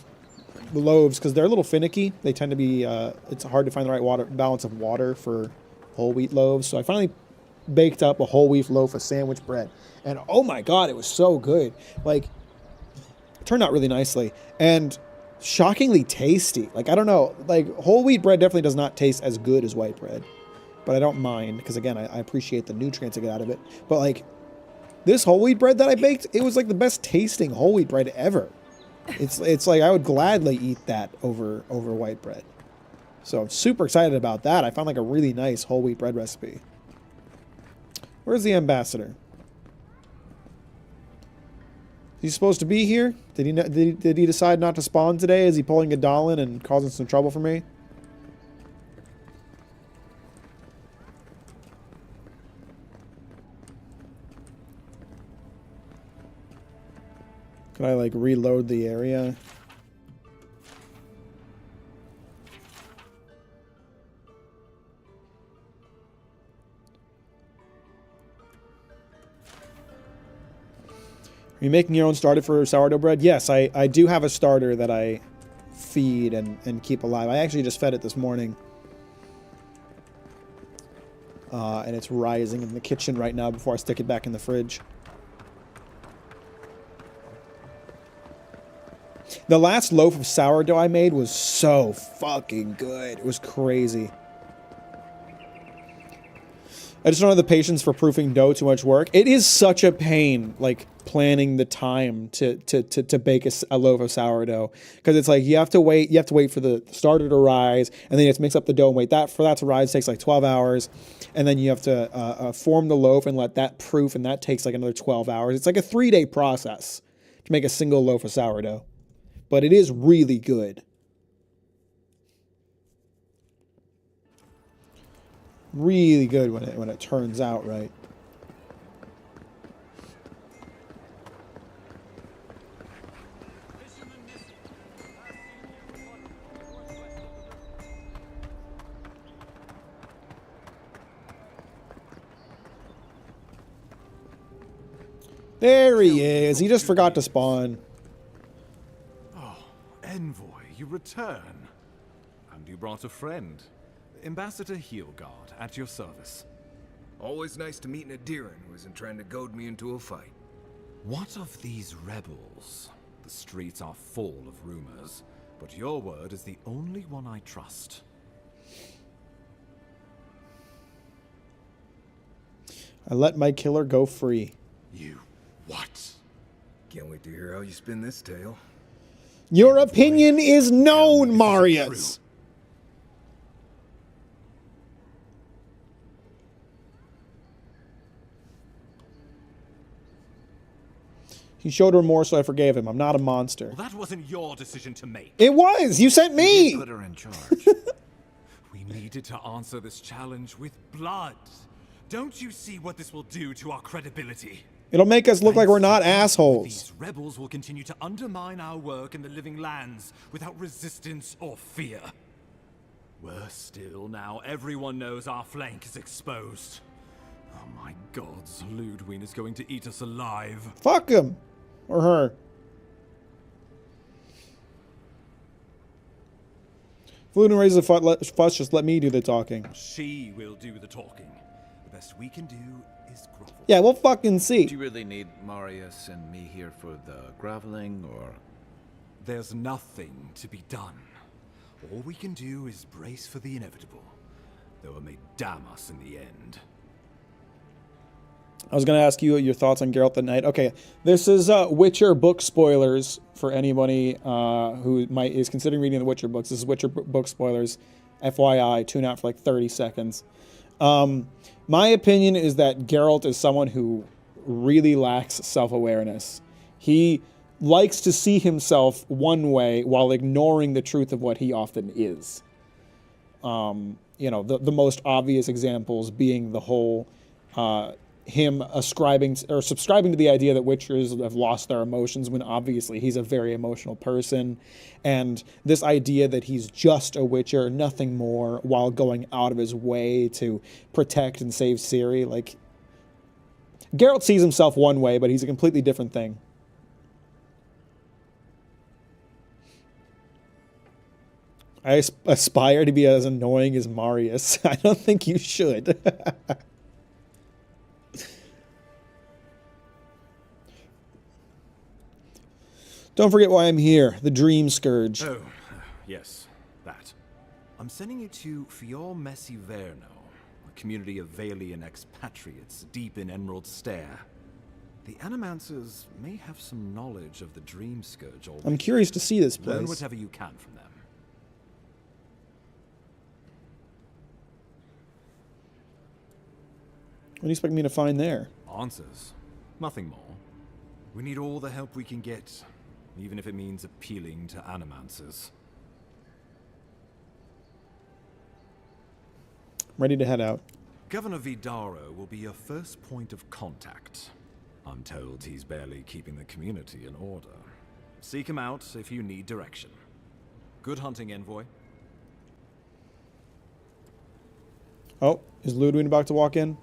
loaves because they're a little finicky. They tend to be, it's hard to find the right balance of water for whole wheat loaves. So I finally baked up a whole wheat loaf of sandwich bread. And oh my God, it was so good. Like, it turned out really nicely. And shockingly tasty. Like, I don't know. Like, whole wheat bread definitely does not taste as good as white bread. But I don't mind because, again, I appreciate the nutrients I get out of it. But, like, this whole wheat bread that I baked, it was like the best tasting whole wheat bread ever. It's like I would gladly eat that over white bread. So I'm super excited about that. I found like a really nice whole wheat bread recipe. Where's the ambassador? He's supposed to be here? Did he decide not to spawn today? Is he pulling a Dallin and causing some trouble for me? Could I like reload the area? Are you making your own starter for sourdough bread? Yes, I do have a starter that I feed and keep alive. I actually just fed it this morning. And it's rising in the kitchen right now before I stick it back in the fridge. The last loaf of sourdough I made was so fucking good. It was crazy. I just don't have the patience for proofing dough, too much work. It is such a pain, like, planning the time to bake a loaf of sourdough. Because it's like, you have to wait for the starter to rise, and then you have to mix up the dough and wait for that to rise. It takes like 12 hours. And then you have to form the loaf and let that proof, and that takes like another 12 hours. It's like a 3-day process to make a single loaf of sourdough. But it is really good. Really good when it turns out right. There he is. He just forgot to spawn. Envoy, you return. And you brought a friend. Ambassador Heelguard, at your service. Always nice to meet an Adiran who isn't trying to goad me into a fight. What of these rebels? The streets are full of rumors, but your word is the only one I trust. I let my killer go free. You what? Can't wait to hear how you spin this tale. Your opinion is known, Marius. He showed remorse, so I forgave him. I'm not a monster. Well, that wasn't your decision to make. It was. You sent me. You put her in charge. We needed to answer this challenge with blood. Don't you see what this will do to our credibility? It'll make us look like we're not assholes. These rebels will continue to undermine our work in the living lands without resistance or fear. Worse still, now everyone knows our flank is exposed. Oh my gods, Ludwig is going to eat us alive. Fuck him. Or her. If Ludwig raises a fuss, just let me do the talking. She will do the talking. best we can do is grovel. Yeah, we'll fucking see. Do you really need Marius and me here for the groveling, or...? There's nothing to be done. All we can do is brace for the inevitable, though it may damn us in the end. I was going to ask you your thoughts on Geralt the Knight. Okay, this is Witcher book spoilers for anybody who is considering reading the Witcher books. This is Witcher book spoilers. FYI, tune out for like 30 seconds. My opinion is that Geralt is someone who really lacks self-awareness. He likes to see himself one way while ignoring the truth of what he often is. You know, the most obvious examples being the whole him ascribing or subscribing to the idea that Witchers have lost their emotions when obviously he's a very emotional person, and this idea that he's just a Witcher, nothing more, while going out of his way to protect and save Ciri. Like, Geralt sees himself one way, but he's a completely different thing. I aspire to be as annoying as Marius. I don't think you should. Don't forget why I'm here. The Dream Scourge. Oh, yes, that. I'm sending you to Fior Messi Verno, a community of Valian expatriates deep in Emerald Stair. The Animancers may have some knowledge of the Dream Scourge already. I'm curious to see this place. Learn whatever you can from them. What do you expect me to find there? Answers. Nothing more. We need all the help we can get, even if it means appealing to Animancers. Ready to head out. Governor Vidaro will be your first point of contact. I'm told he's barely keeping the community in order. Seek him out if you need direction. Good hunting, Envoy. Oh, is Ludwig about to walk in?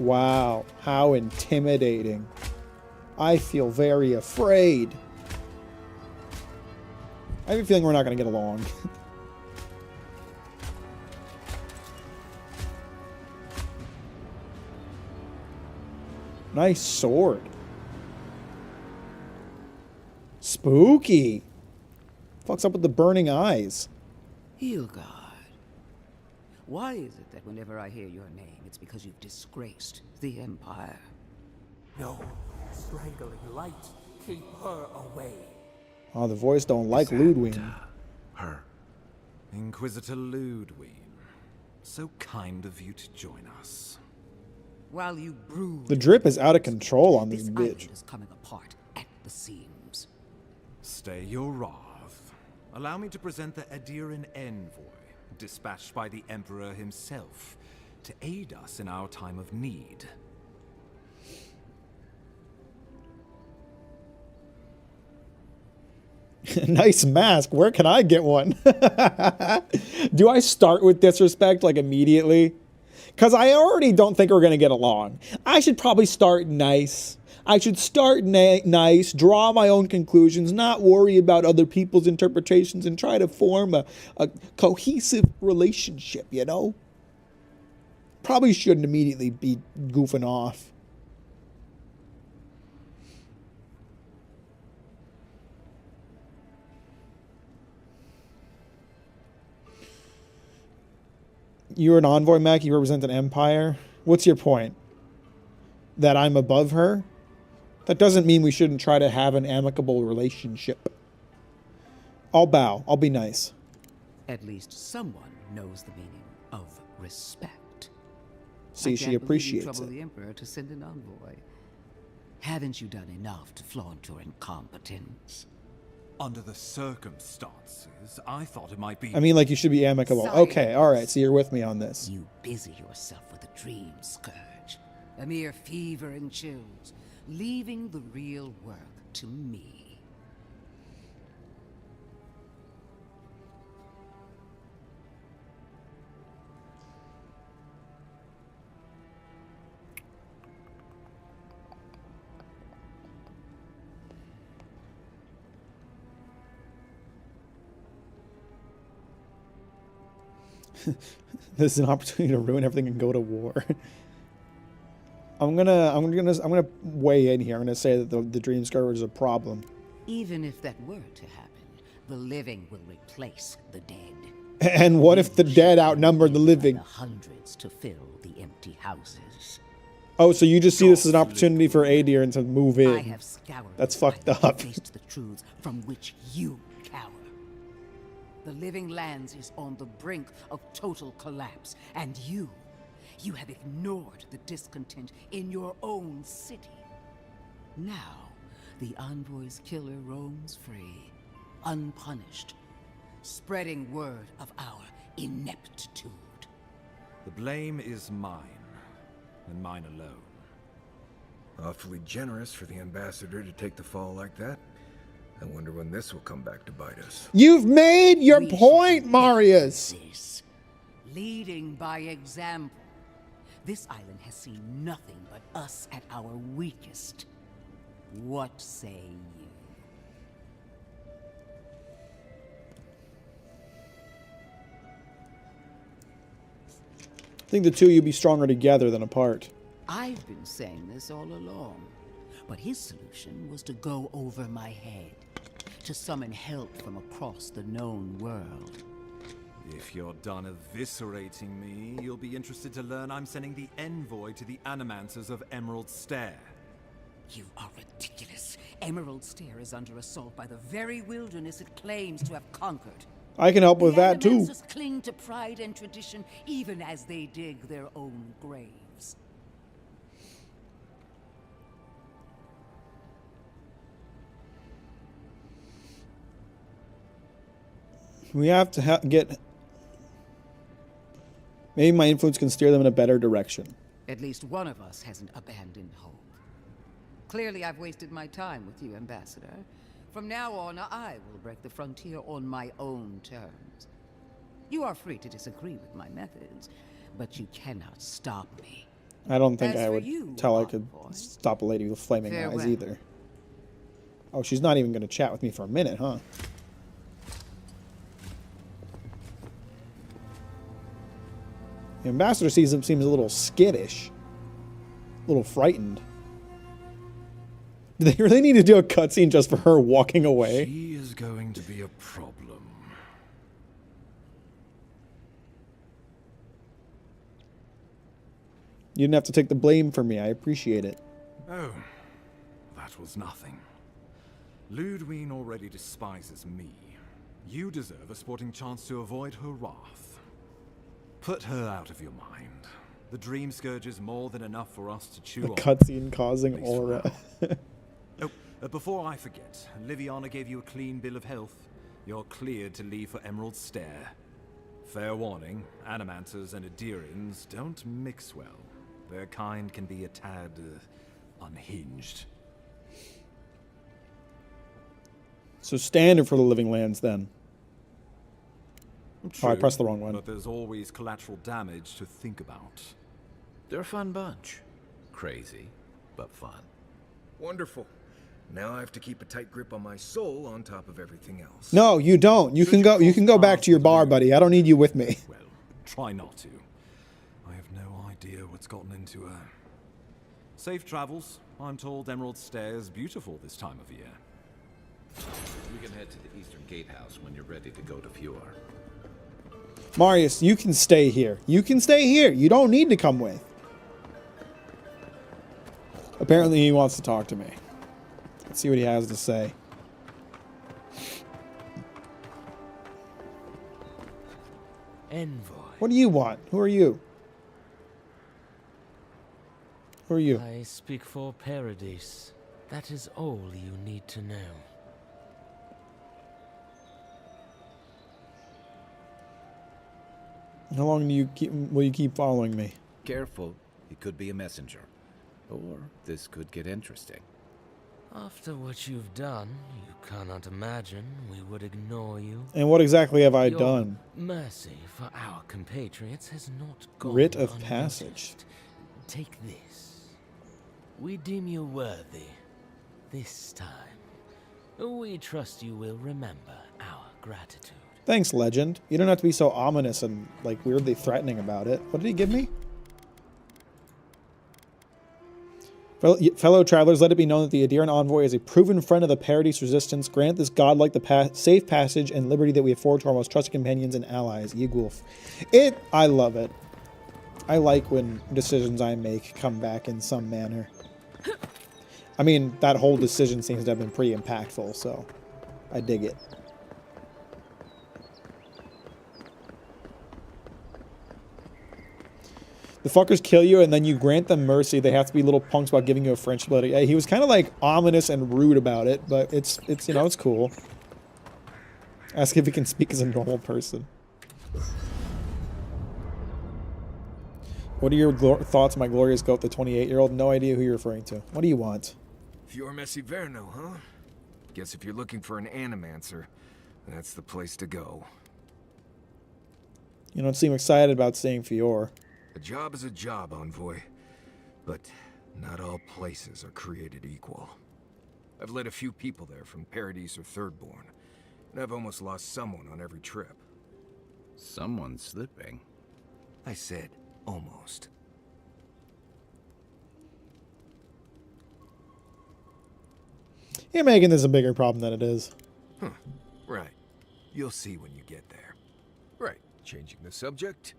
Wow, how intimidating. I feel very afraid. I have a feeling we're not going to get along. Nice sword. Spooky. Fuck's up with the burning eyes? Hilgard. Why is it that whenever I hear your name, it's because you've disgraced the Empire? No, strangling light. Keep her away. Oh, the voice don't like Ludwig. Her. Inquisitor Ludwig. So kind of you to join us. While you brood, The drip is out of control on this this bitch. island is coming apart at the seams. Stay your wrath. Allow me to present the Adiran Envoy, dispatched by the Emperor himself, to aid us in our time of need. Nice mask. Where can I get one? Do I start with disrespect like immediately? Because I already don't think we're going to get along. I should probably start nice. I should start nice, draw my own conclusions, not worry about other people's interpretations, and try to form a cohesive relationship, you know? Probably shouldn't immediately be goofing off. You're an envoy, Mack. You represent an empire. What's your point? That I'm above her? That doesn't mean we shouldn't try to have an amicable relationship. I'll bow. I'll be nice. At least someone knows the meaning of respect. See, I she can't believe you appreciates troubled it. the Emperor to send an envoy. Haven't you done enough to flaunt your incompetence? Under the circumstances, I thought it might be... I mean, like, you should be amicable. Okay, all right, so you're with me on this. You busy yourself with a dream scourge, a mere fever and chills, leaving the real work to me. This is an opportunity to ruin everything and go to war. I'm gonna weigh in here. I'm gonna say that the dream scourge is a problem. Even if that were to happen, the living will replace the dead. And what if the dead outnumber the living? The hundreds to fill the empty houses. Oh, so you just see this as an opportunity for Adir to move in. I have scoured. That's fucked up. Faced the truths from which you cower. The living lands is on the brink of total collapse, and you have ignored the discontent in your own city. Now, the Envoy's killer roams free, unpunished, spreading word of our ineptitude. The blame is mine, and mine alone. Awfully generous for the ambassador to take the fall like that. I wonder when this will come back to bite us. You've made your point, Marius. Leading by example. This island has seen nothing but us at our weakest. What say you? I think the two of you be stronger together than apart. I've been saying this all along, but his solution was to go over my head, to summon help from across the known world. If you're done eviscerating me, you'll be interested to learn I'm sending the envoy to the animancers of Emerald Stair. You are ridiculous. Emerald Stair is under assault by the very wilderness it claims to have conquered. I can help with that too. The animancers cling to pride and tradition even as they dig their own graves. We have to get... Maybe my influence can steer them in a better direction. At least one of us hasn't abandoned hope. Clearly, I've wasted my time with you, Ambassador. From now on, I will break the frontier on my own terms. You are free to disagree with my methods, but you cannot stop me. I don't think As I for would you, tell I could stop a lady with flaming eyes farewell. either. Oh, she's not even going to chat with me for a minute, huh? The ambassador seems a little skittish. A little frightened. Do they really need to do a cutscene just for her walking away? She is going to be a problem. You didn't have to take the blame for me. I appreciate it. Oh, that was nothing. Ludwine already despises me. You deserve a sporting chance to avoid her wrath. Put her out of your mind. The Dream Scourge is more than enough for us to chew A on. cutscene causing aura. Before I forget, Liviana gave you a clean bill of health. You're cleared to leave for Emerald Stair. Fair warning, Animancers and Adirians don't mix well. Their kind can be a tad unhinged. So standard for the living lands then. True, Oh, I pressed the wrong one. But there's always collateral damage to think about. They're a fun bunch. Crazy, but fun. Wonderful. Now I have to keep a tight grip on my soul on top of everything else. No, you don't. You can go back to your bar, buddy. I don't need you with me. Well, try not to. I have no idea what's gotten into her. Safe travels. I'm told Emerald Stair is beautiful this time of year. We can head to the Eastern Gatehouse when you're ready to go to Fjord. Marius, you can stay here. You can stay here. You don't need to come with. Apparently he wants to talk to me. Let's see what he has to say. Envoy. What do you want? Who are you? Who are you? I speak for Paradise. That is all you need to know. How long will you keep following me? Careful, he could be a messenger. Or this could get interesting. After what you've done, you cannot imagine we would ignore you. And what exactly have I Your done? mercy for our compatriots has not gone Writ of unnoticed. passage. Take this. We deem you worthy. This time, we trust you will remember our gratitude. Thanks, legend. You don't have to be so ominous and, like, weirdly threatening about it. What did he give me? Fellow travelers, let it be known that the Adherent Envoy is a proven friend of the Paradise Resistance. Grant this godlike the safe passage and liberty that we afford to our most trusted companions and allies. Yigulf. I love it. I like when decisions I make come back in some manner. I mean, that whole decision seems to have been pretty impactful, so I dig it. The fuckers kill you and then you grant them mercy. They have to be little punks about giving you a friendship letter. He was kind of like ominous and rude about it, but it's you know, it's cool. Ask if he can speak as a normal person. What are your thoughts on my glorious goat, the 28-year-old? No idea who you're referring to. What do you want? Fior Messiverno, huh? Guess if you're looking for an animancer, that's the place to go. You don't seem excited about seeing Fior. A job is a job, Envoy. But not all places are created equal. I've led a few people there from Paradise or Thirdborn, and I've almost lost someone on every trip. Someone's slipping. I said almost. You're making this a bigger problem than it is. Huh. Right. You'll see when you get there. Right. Changing the subject.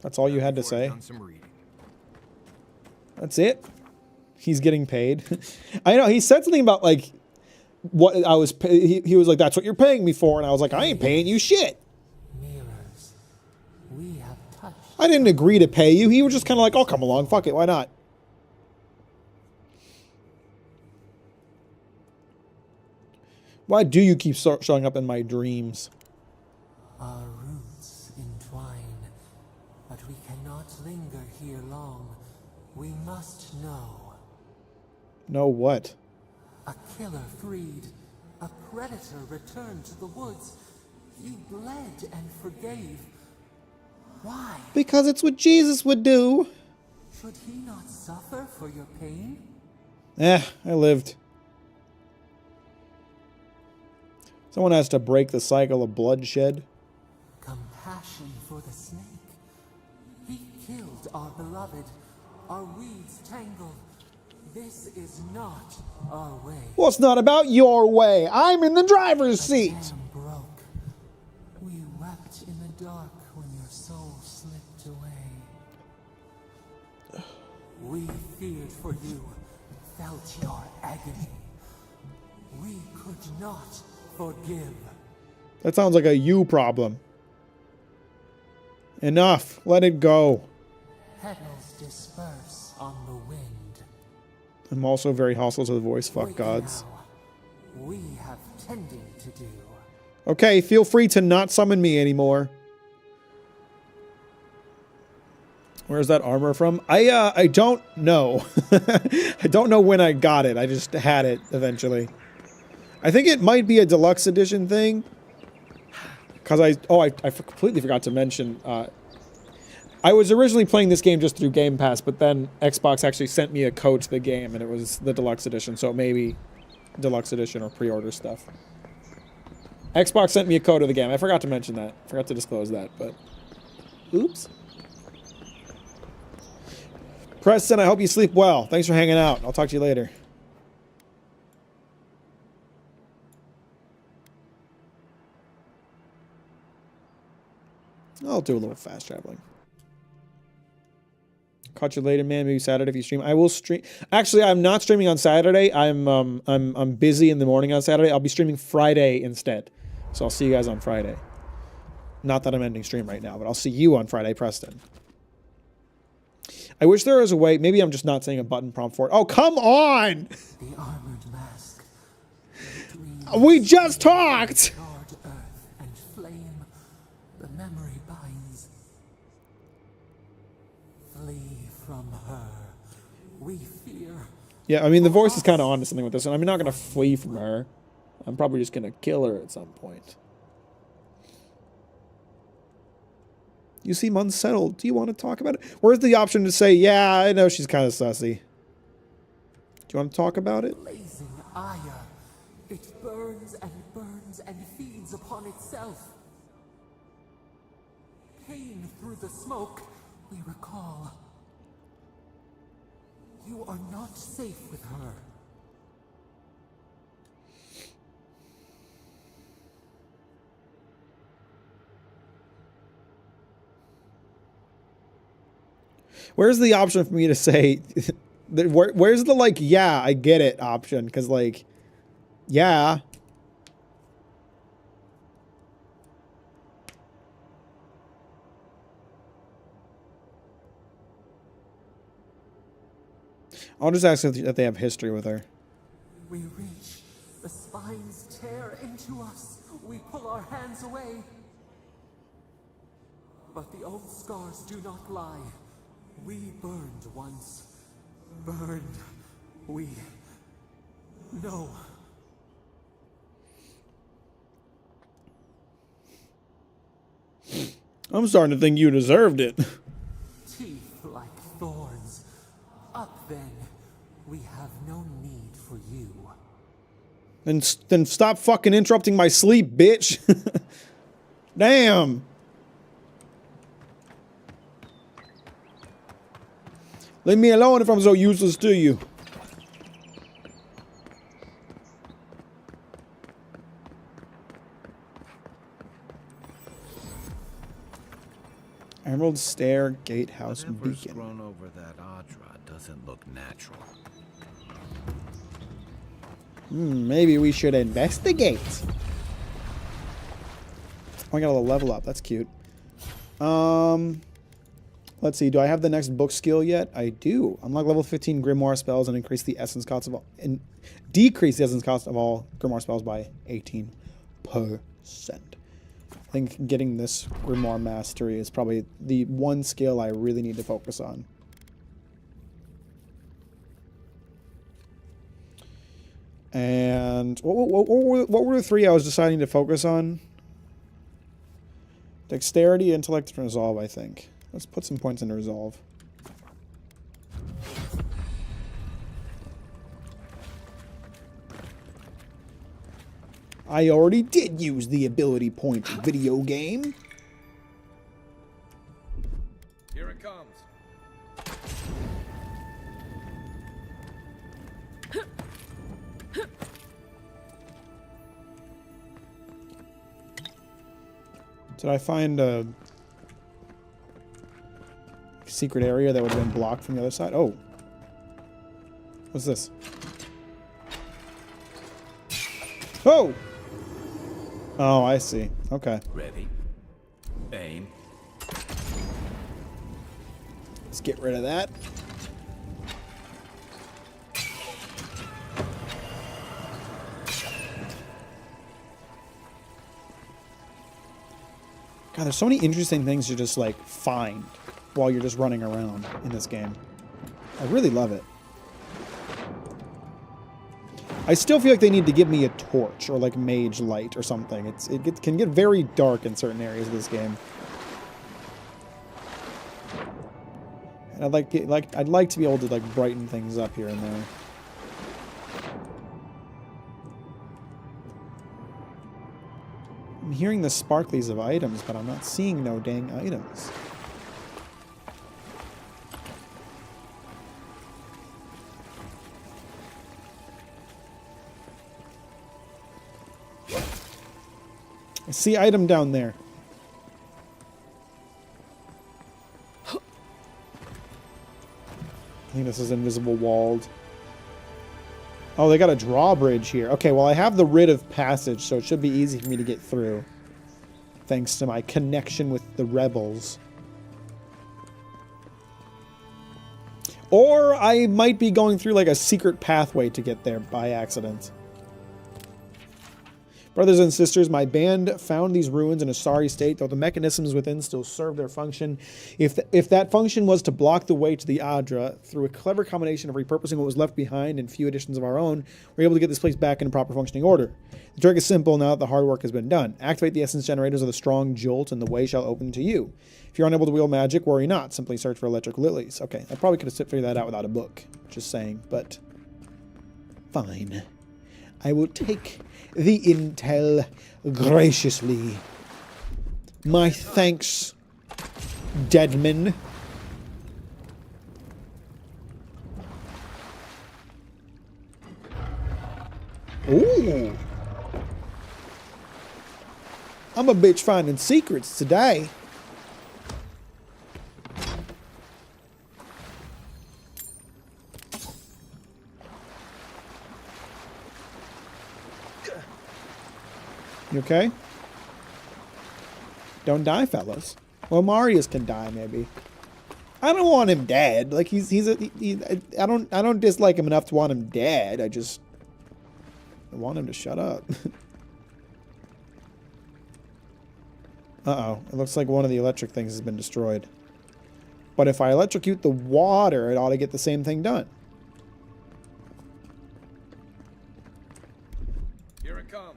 That's all you had to say? That's it? He's getting paid. I know, he said something about, like, what I was... He was like, that's what you're paying me for. And I was like, I ain't paying you shit. Mirrors, we have touched. I didn't agree to pay you. He was just kind of like, I'll come along. Fuck it, why not? Why do you keep showing up in my dreams? Our roots entwine. But we cannot linger here long. We must know. Know what? A killer freed. A predator returned to the woods. You bled and forgave. Why? Because it's what Jesus would do. Should he not suffer for your pain? I lived. Someone has to break the cycle of bloodshed. Compassion for the snake. He killed our beloved. Our weeds tangled. This is not our way. Well, it's not about your way. I'm in the driver's seat. The dam broke. We wept in the dark when your soul slipped away. We feared for you, felt your agony. We could not forgive. That sounds like a you problem. Enough. Let it go. Petals disperse on the wind. I'm also very hostile to the voice. Fuck gods. Now, we have tending to do. Okay, feel free to not summon me anymore. Where's that armor from? I don't know. I don't know when I got it. I just had it eventually. I think it might be a deluxe edition thing. Because I completely forgot to mention, I was originally playing this game just through Game Pass, but then Xbox actually sent me a code to the game, and it was the deluxe edition, so it may be deluxe edition or pre-order stuff. Xbox sent me a code of the game. I forgot to mention that. Forgot to disclose that, but... Oops. Preston, I hope you sleep well. Thanks for hanging out. I'll talk to you later. I'll do a little fast traveling. Catch you later, man. Maybe Saturday if you stream. I will stream. Actually, I'm not streaming on Saturday. I'm busy in the morning on Saturday. I'll be streaming Friday instead. So I'll see you guys on Friday. Not that I'm ending stream right now, but I'll see you on Friday, Preston. I wish there was a way. Maybe I'm just not saying a button prompt for it. Oh, come on! The armored mask. We just talked! Earth and flame. The memory binds. Flee from her. We fear. Yeah, I mean, the voice is kind of onto something with this, and I'm not going to flee from her. I'm probably just going to kill her at some point. You seem unsettled. Do you want to talk about it? Where's the option to say, yeah, I know she's kind of sussy. Do you want to talk about it? Blazing ire. It burns and feeds upon itself. Pain through the smoke, we recall. You are not safe with her. Where's the option for me to say, where's the like, yeah, I get it option? Because like, yeah. I'll just ask if they have history with her. We reach, the spines tear into us. We pull our hands away. But the old scars do not lie. We burned once. Burned. We know. I'm starting to think you deserved it. Teeth like thorns. Up then. We have no need for you. Then stop fucking interrupting my sleep, bitch. Damn. Leave me alone if I'm so useless to you. Emerald Stair, Gatehouse, Whatever's Beacon. grown over that Adra doesn't look natural. Maybe we should investigate. Oh, I got a little level up. That's cute. Let's see. Do I have the next book skill yet? I do. Unlock level 15 Grimoire spells and increase the essence cost of all, and decrease the essence cost of all Grimoire spells by 18%. I think getting this Grimoire mastery is probably the one skill I really need to focus on. And what were the three I was deciding to focus on? Dexterity, intellect, and resolve, I think. Let's put some points into resolve. I already did use the ability point video game. Here it comes. Did I find a secret area that would have been blocked from the other side? Oh. What's this? Oh! Oh, I see. Okay. Ready. Aim. Let's get rid of that. God, there's so many interesting things to just, like, find while you're just running around in this game. I really love it. I still feel like they need to give me a torch or, like, mage light or something. It can get very dark in certain areas of this game. And I'd like to be able to, like, brighten things up here and there. I'm hearing the sparklies of items, but I'm not seeing no dang items. I see item down there. I think this is invisible walled. Oh, they got a drawbridge here. Okay, well, I have the writ of passage, so it should be easy for me to get through. Thanks to my connection with the rebels. Or I might be going through, like, a secret pathway to get there by accident. Brothers and sisters, my band found these ruins in a sorry state, though the mechanisms within still serve their function. If that function was to block the way to the Adra, through a clever combination of repurposing what was left behind and few additions of our own, we're able to get this place back in proper functioning order. The trick is simple now that the hard work has been done. Activate the essence generators with a strong jolt, and the way shall open to you. If you're unable to wield magic, worry not. Simply search for electric lilies. Okay, I probably could have figured that out without a book. Just saying, but fine. I will take the intel graciously. My thanks, Deadman. Ooh. I'm a bitch finding secrets today. You okay? Don't die, fellas. Well, Marius can die, maybe. I don't want him dead. Like I don't dislike him enough to want him dead. I want him to shut up. Uh-oh. It looks like one of the electric things has been destroyed. But if I electrocute the water, it ought to get the same thing done. Here it comes.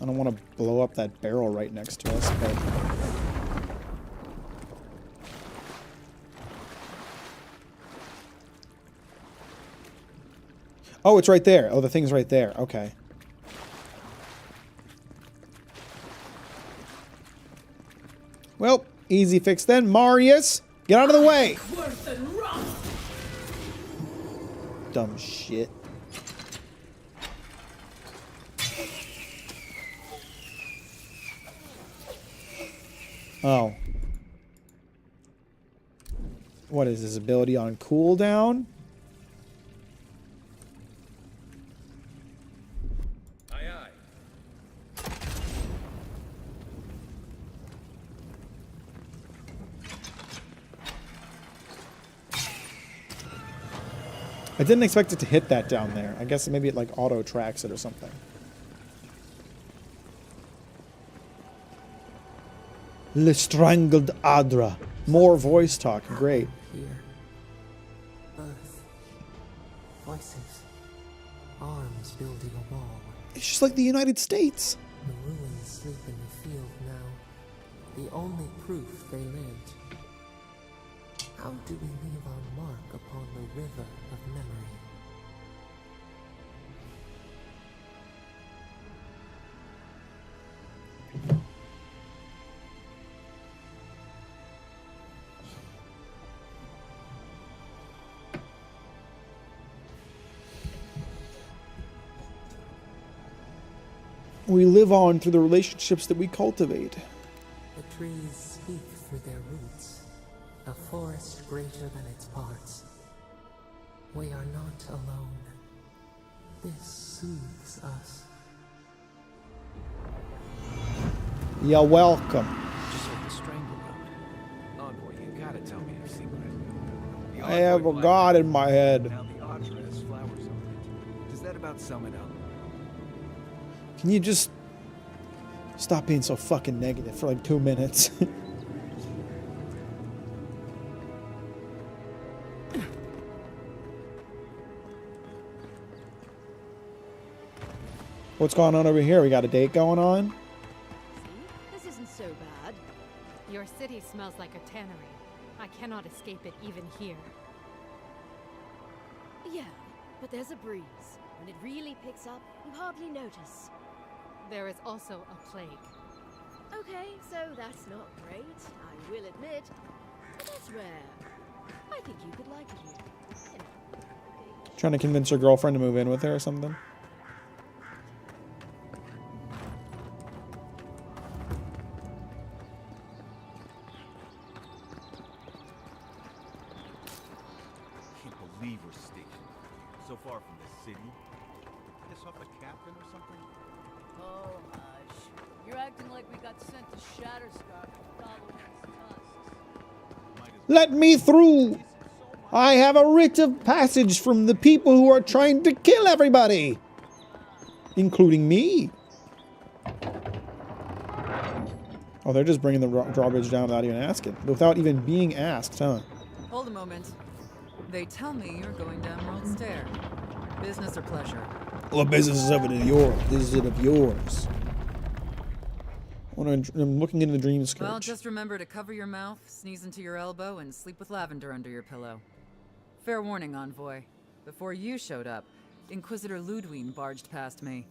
I don't want to blow up that barrel right next to us, but... Oh, it's right there. Oh, the thing's right there. Okay. Well, easy fix then. Marius, get out of the way! Dumb shit. Oh. What is his ability on cooldown? Aye, aye. I didn't expect it to hit that down there. I guess maybe it like auto tracks it or something. Le strangled Adra. More voice talk. Great. Here. Birth. Voices. Arms building a wall. It's just like the United States. The ruins sleep in the field now. The only proof they lived. How do we leave our mark upon the river of memory? We live on through the relationships that we cultivate. The trees speak through their roots. A forest greater than its parts. We are not alone. This soothes us. You're welcome. Just like the Strangleroad. Envoy, you gotta tell me your secret. I have a god in my head. Now the Adra has flowers on it. Does that about sum it up? Can you just stop being so fucking negative for like 2 minutes? What's going on over here? We got a date going on? See? This isn't so bad. Your city smells like a tannery. I cannot escape it even here. Yeah, but there's a breeze. When it really picks up, you hardly notice. There is also a plague. Okay, so that's not great, I will admit. But that's rare. I think you could like it here. You know, Trying to convince your girlfriend to move in with her or something? Can't believe we're stationed so far from the city. Piss off the captain or something? Oh, hush. You're acting like we got sent to Shatterstar to follow his tusks. Let me through! I have a writ of passage from the people who are trying to kill everybody! Including me. Oh, they're just bringing the drawbridge down without even asking. Without even being asked, huh? Hold a moment. They tell me you're going down Road Stair. Business or pleasure? Well, the business is of yours. Is it of yours? I'm looking into the dream scourge. Well, just remember to cover your mouth, sneeze into your elbow, and sleep with lavender under your pillow. Fair warning, Envoy. Before you showed up, Inquisitor Ludwig barged past me.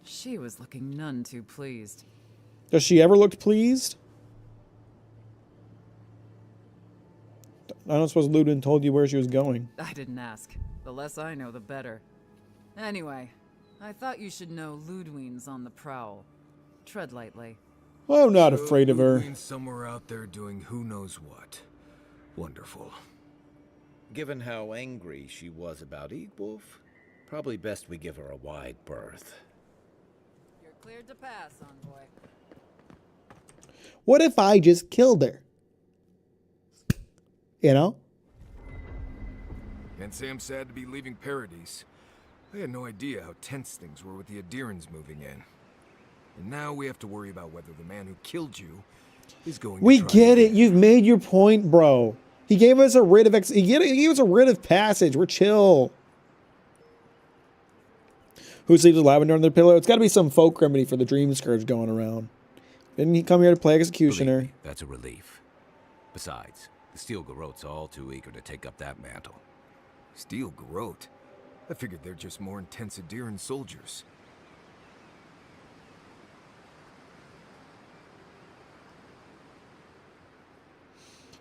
She was looking none too pleased. Does she ever look pleased? I don't suppose Ludwig told you where she was going. I didn't ask. The less I know, the better. Anyway, I thought you should know Ludwig's on the prowl. Tread lightly. I'm not afraid of her. Ludwig's somewhere out there doing who knows what. Wonderful. Given how angry she was about Eagwolf, probably best we give her a wide berth. You're cleared to pass, Envoy. What if I just killed her? You know? Can't say I'm sad to be leaving Paradise. I had no idea how tense things were with the Adirans moving in. And now we have to worry about whether the man who killed you is going We to try get to it. You've made your point, bro. He gave us a writ of he gave us a writ of passage. We're chill. Who sleeps with lavender on their pillow? It's got to be some folk remedy for the dream scourge going around. Didn't he come here to play executioner? Believe me, that's a relief. Besides, the Steel Garrote's all too eager to take up that mantle. Steel Garrote? I figured they're just more intense Adiran soldiers.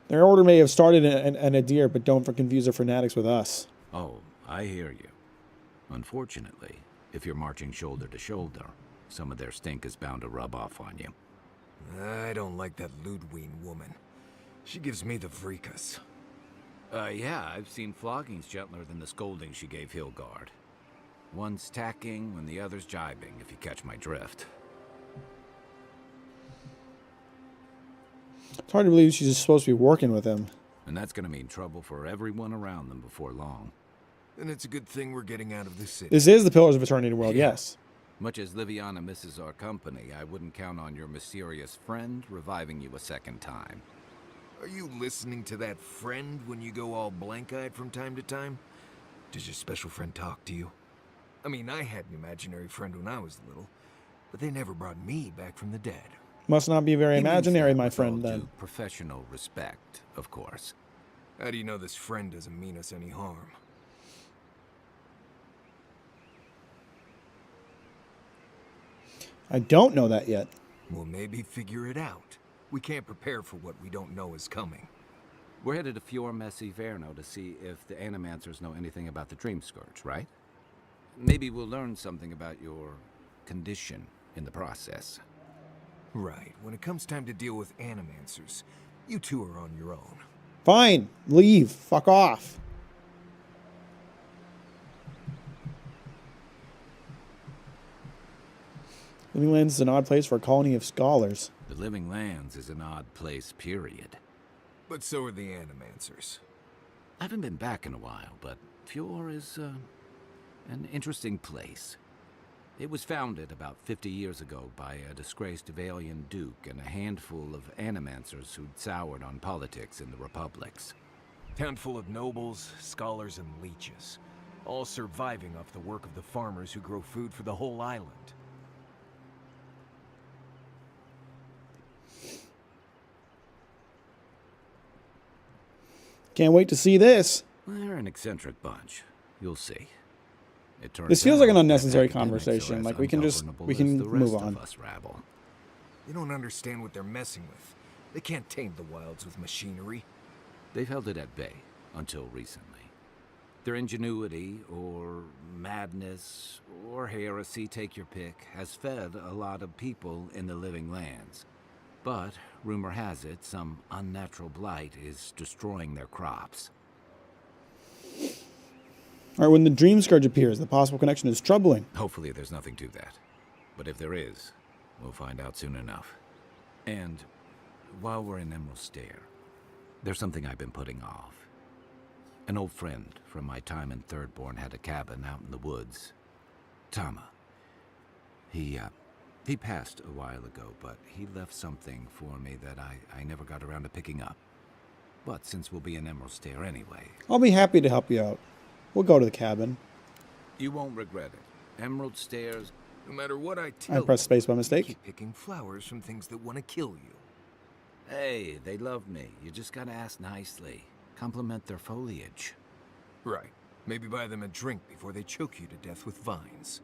Their order may have started an Adir, but don't confuse their fanatics with us. Oh, I hear you. Unfortunately, if you're marching shoulder to shoulder, some of their stink is bound to rub off on you. I don't like that Ludwig woman. She gives me the vreekas. Yeah, I've seen floggings gentler than the scolding she gave Hilgard. One's tacking when the other's jibing, if you catch my drift. It's hard to believe she's supposed to be working with him. And that's gonna mean trouble for everyone around them before long. And it's a good thing we're getting out of this city. This is the Pillars of Eternity world, yes. Much as Liviana misses our company, I wouldn't count on your mysterious friend reviving you a second time. Are you listening to that friend when you go all blank-eyed from time to time? Does your special friend talk to you? I mean, I had an imaginary friend when I was little, but they never brought me back from the dead. Must not be very imaginary, my friend, With all then. due professional respect, of course. How do you know this friend doesn't mean us any harm? I don't know that yet. Well, maybe figure it out. We can't prepare for what we don't know is coming. We're headed to Fior Messi Verno to see if the Animancers know anything about the Dream Scourge, right? Maybe we'll learn something about your condition in the process. Right. When it comes time to deal with Animancers, you two are on your own. Fine. Leave. Fuck off. Living Lands is an odd place for a colony of scholars. The Living Lands is an odd place, period. But so are the Animancers. I haven't been back in a while, but Fior is an interesting place. It was founded about 50 years ago by a disgraced Valian duke and a handful of Animancers who'd soured on politics in the republics. Town full of nobles, scholars, and leeches, all surviving off the work of the farmers who grow food for the whole island. Can't wait to see this. They're an eccentric bunch. You'll see. It turns This feels like an out unnecessary that academics are conversation. as Like, we can ungovernable as move the rest on. of us rabble. You don't understand what they're messing with. They can't tame the wilds with machinery. They've held it at bay until recently. Their ingenuity, or madness, or heresy, take your pick, has fed a lot of people in the Living Lands. But, rumor has it, some unnatural blight is destroying their crops. Alright, when the Dream Scourge appears, the possible connection is troubling. Hopefully there's nothing to that. But if there is, we'll find out soon enough. And while we're in Emerald Stair, there's something I've been putting off. An old friend from my time in Thirdborn had a cabin out in the woods. Tama. He passed a while ago, but he left something for me that I never got around to picking up. But since we'll be in Emerald Stair anyway... I'll be happy to help you out. We'll go to the cabin. You won't regret it. Emerald Stairs. No matter what I tell I pressed space by you, mistake. keep picking flowers from things that want to kill you. Hey, they love me. You just gotta ask nicely. Compliment their foliage. Right. Maybe buy them a drink before they choke you to death with vines.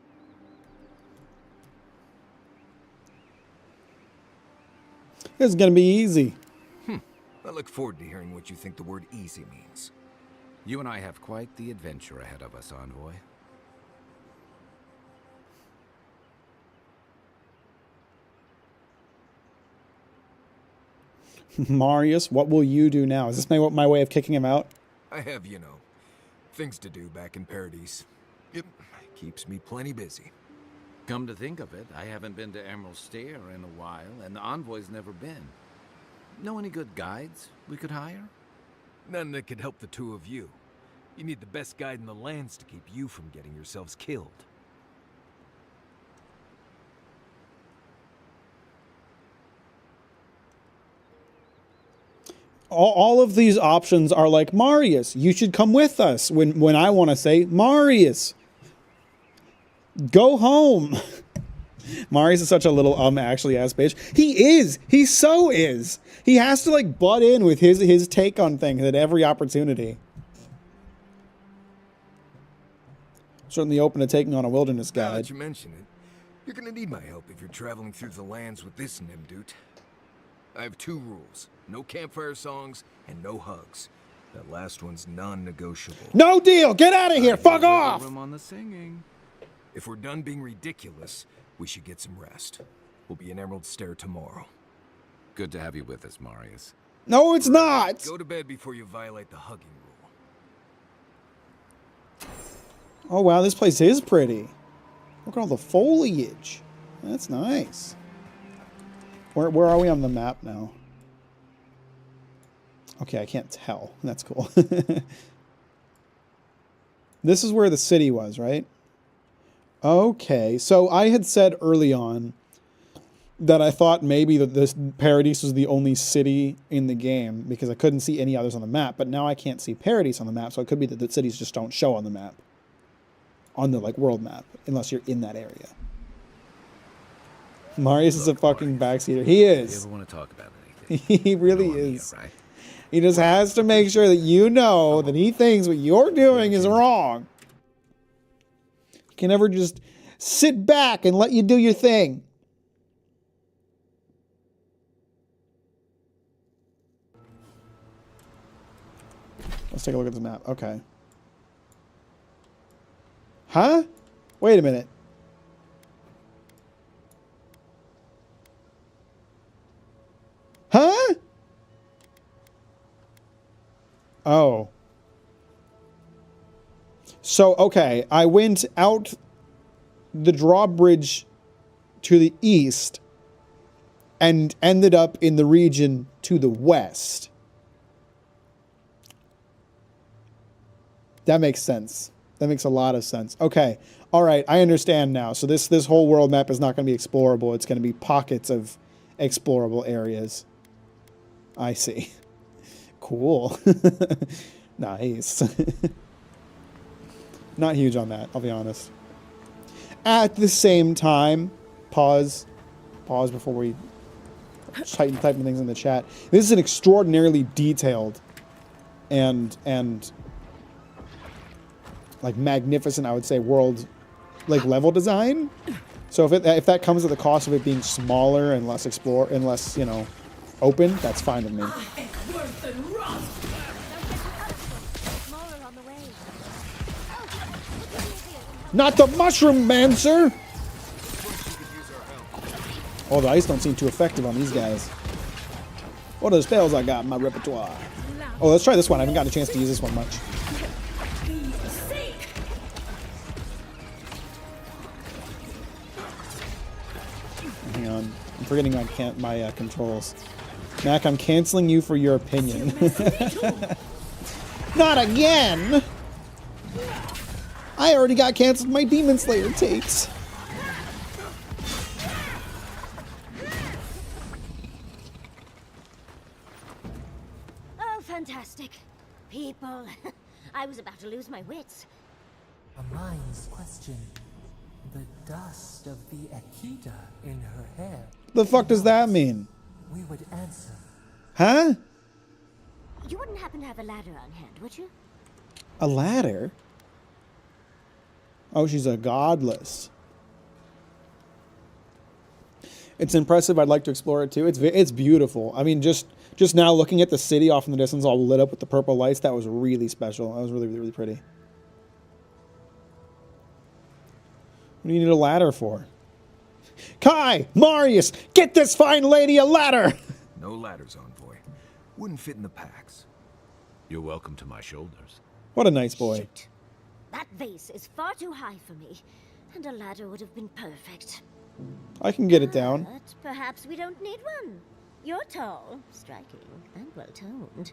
It's gonna be easy. I look forward to hearing what you think the word easy means. You and I have quite the adventure ahead of us, Envoy. Marius, what will you do now? Is this my way of kicking him out? I have, things to do back in Paradise. It keeps me plenty busy. Come to think of it, I haven't been to Emerald Stair in a while, and the Envoy's never been. Know any good guides we could hire? None that could help the two of you. You need the best guide in the lands to keep you from getting yourselves killed. All of these options are like, Marius, you should come with us. When I want to say, Marius, go home. Marius is such a little actually ass bitch. He is. He so is. He has to like butt in with his take on things at every opportunity. Certainly open to taking on a wilderness Now guide. that you mention it, you're gonna need my help if you're traveling through the lands with this Nimdude. I have 2 rules. No campfire songs and no hugs. That last one's non-negotiable. No deal. Get out of here. Fuck off. On the singing. If we're done being ridiculous, we should get some rest. We'll be in Emerald Stair tomorrow. Good to have you with us, Marius. No, it's not. Go to bed before you violate the hugging rule. Oh, wow. This place is pretty. Look at all the foliage. That's nice. Where are we on the map now? Okay, I can't tell. That's cool. This is where the city was, right? Okay, so I had said early on that I thought maybe that this Paradise was the only city in the game because I couldn't see any others on the map, but now I can't see Paradise on the map, so it could be that the cities just don't show on the map. On the, like, world map, unless you're in that area. Marius is a fucking backseater. He is. You ever want to talk about anything? He really is. Here, right? He just has to make sure that you know that he thinks what you're doing is wrong. He can never just sit back and let you do your thing. Let's take a look at this map. Okay. Huh? Wait a minute. Huh? Oh. So, okay, I went out the drawbridge to the east and ended up in the region to the west. That makes sense. That makes a lot of sense. Okay. All right, I understand now. So this whole world map is not going to be explorable. It's going to be pockets of explorable areas. I see. Cool. Nice. Not huge on that, I'll be honest. At the same time, pause before we typing things in the chat. This is an extraordinarily detailed and like magnificent, I would say, world like level design. So if that comes at the cost of it being smaller and less you know, open, that's fine with me. Not the mushroom mancer! Oh, the ice don't seem too effective on these guys. What are the spells I got in my repertoire? Oh, let's try this one. I haven't gotten a chance to use this one much. Hang on. I'm forgetting my controls. Mack, I'm canceling you for your opinion. Not again! I already got canceled my Demon Slayer takes. Oh, fantastic. People. I was about to lose my wits. A mind's question. the dust of the Akita in her hair. The fuck does that mean? We would answer. Huh? You wouldn't happen to have a ladder on hand, would you? A ladder? Oh, she's a godless. It's impressive. I'd like to explore it too. It's beautiful. I mean, just now looking at the city off in the distance, all lit up with the purple lights, that was really special. That was really, really, really pretty. What do you need a ladder for? Kai! Marius! Get this fine lady a ladder! No ladders, Envoy. Wouldn't fit in the packs. You're welcome to my shoulders. What a nice boy. Shoot. That vase is far too high for me, and a ladder would have been perfect. I can get it down. But perhaps we don't need one. You're tall, striking, and well-toned.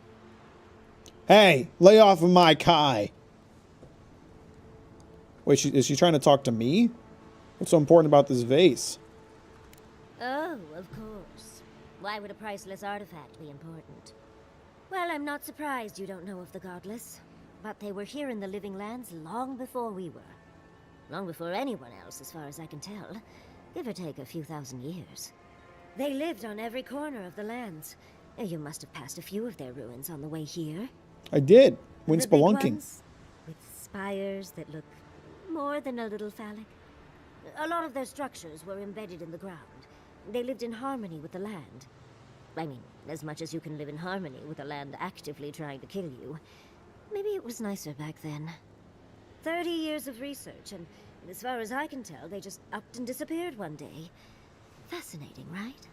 Hey, lay off of my Kai. Wait, is she trying to talk to me? What's so important about this vase? Oh, of course. Why would a priceless artifact be important? Well, I'm not surprised you don't know of the Godless. But they were here in the Living Lands long before we were. Long before anyone else, as far as I can tell. Give or take a few thousand years. They lived on every corner of the lands. You must have passed a few of their ruins on the way here. I did. Went The big spelunking. ones, with spires that look more than a little phallic. A lot of their structures were embedded in the ground. They lived in harmony with the land. I mean, as much as you can live in harmony with a land actively trying to kill you. Maybe it was nicer back then. 30 years of research, and as far as I can tell, they just upped and disappeared one day. Fascinating, right?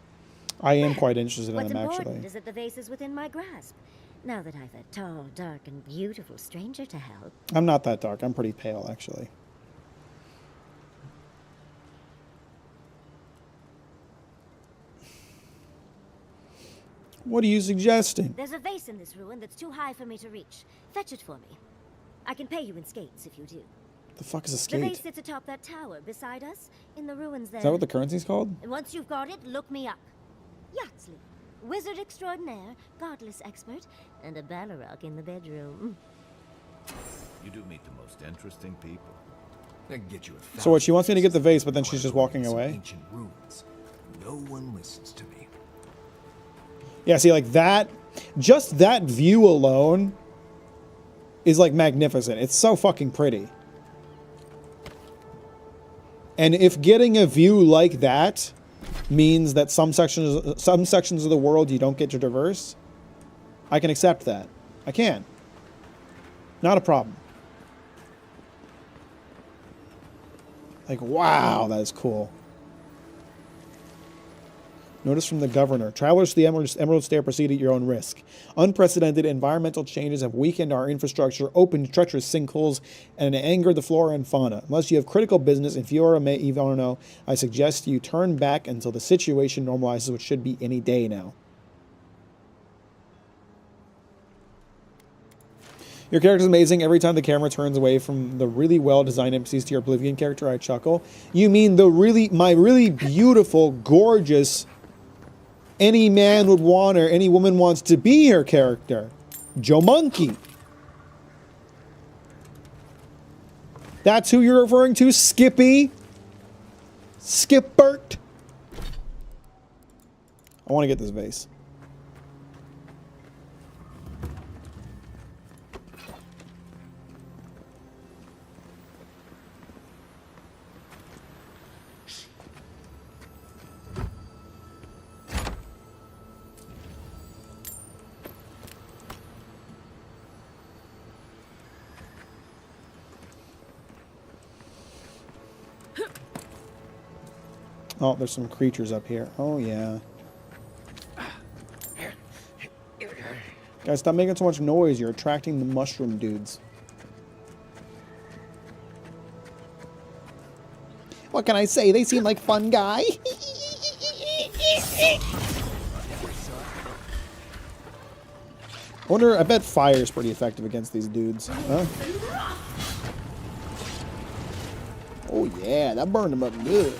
I am quite interested in What's them, important actually. is that the vase is within my grasp. Now that I've a tall, dark, and beautiful stranger to help. I'm not that dark. I'm pretty pale, actually. What are you suggesting? There's a vase in this ruin that's too high for me to reach. Fetch it for me. I can pay you in skates if you do. The fuck is a The skate? vase sits atop that tower beside us in the ruins there. Is that what the currency's called? And once you've got it, look me up. Yatsley, wizard extraordinaire, godless expert, and a Balrog in the bedroom. You do meet the most interesting people. I can get you a So what, she wants me to get the vase, but then she's just walking away? ancient ruins. No one listens to me. Yeah, see, like that, just that view alone is like magnificent. It's so fucking pretty. And if getting a view like that means that some sections of the world you don't get to traverse, I can accept that. I can. Not a problem. Like, wow, that is cool. Notice from the governor. Travelers to the Emerald Stair proceed at your own risk. Unprecedented environmental changes have weakened our infrastructure, opened treacherous sinkholes, and angered the flora and fauna. Unless you have critical business in Fiora Me Ivano, I suggest you turn back until the situation normalizes, which should be any day now. Your character is amazing. Every time the camera turns away from the really well-designed NPCs to your Oblivion character, I chuckle. You mean my really beautiful, gorgeous, any man would want or any woman wants to be her character, Joe Monkey. That's who you're referring to, Skippy? Skipbert? I want to get this vase. Oh, there's some creatures up here. Oh, yeah. Guys, stop making so much noise. You're attracting the mushroom dudes. What can I say? They seem like fun guy. I bet fire's pretty effective against these dudes. Huh? Oh, yeah. That burned them up good.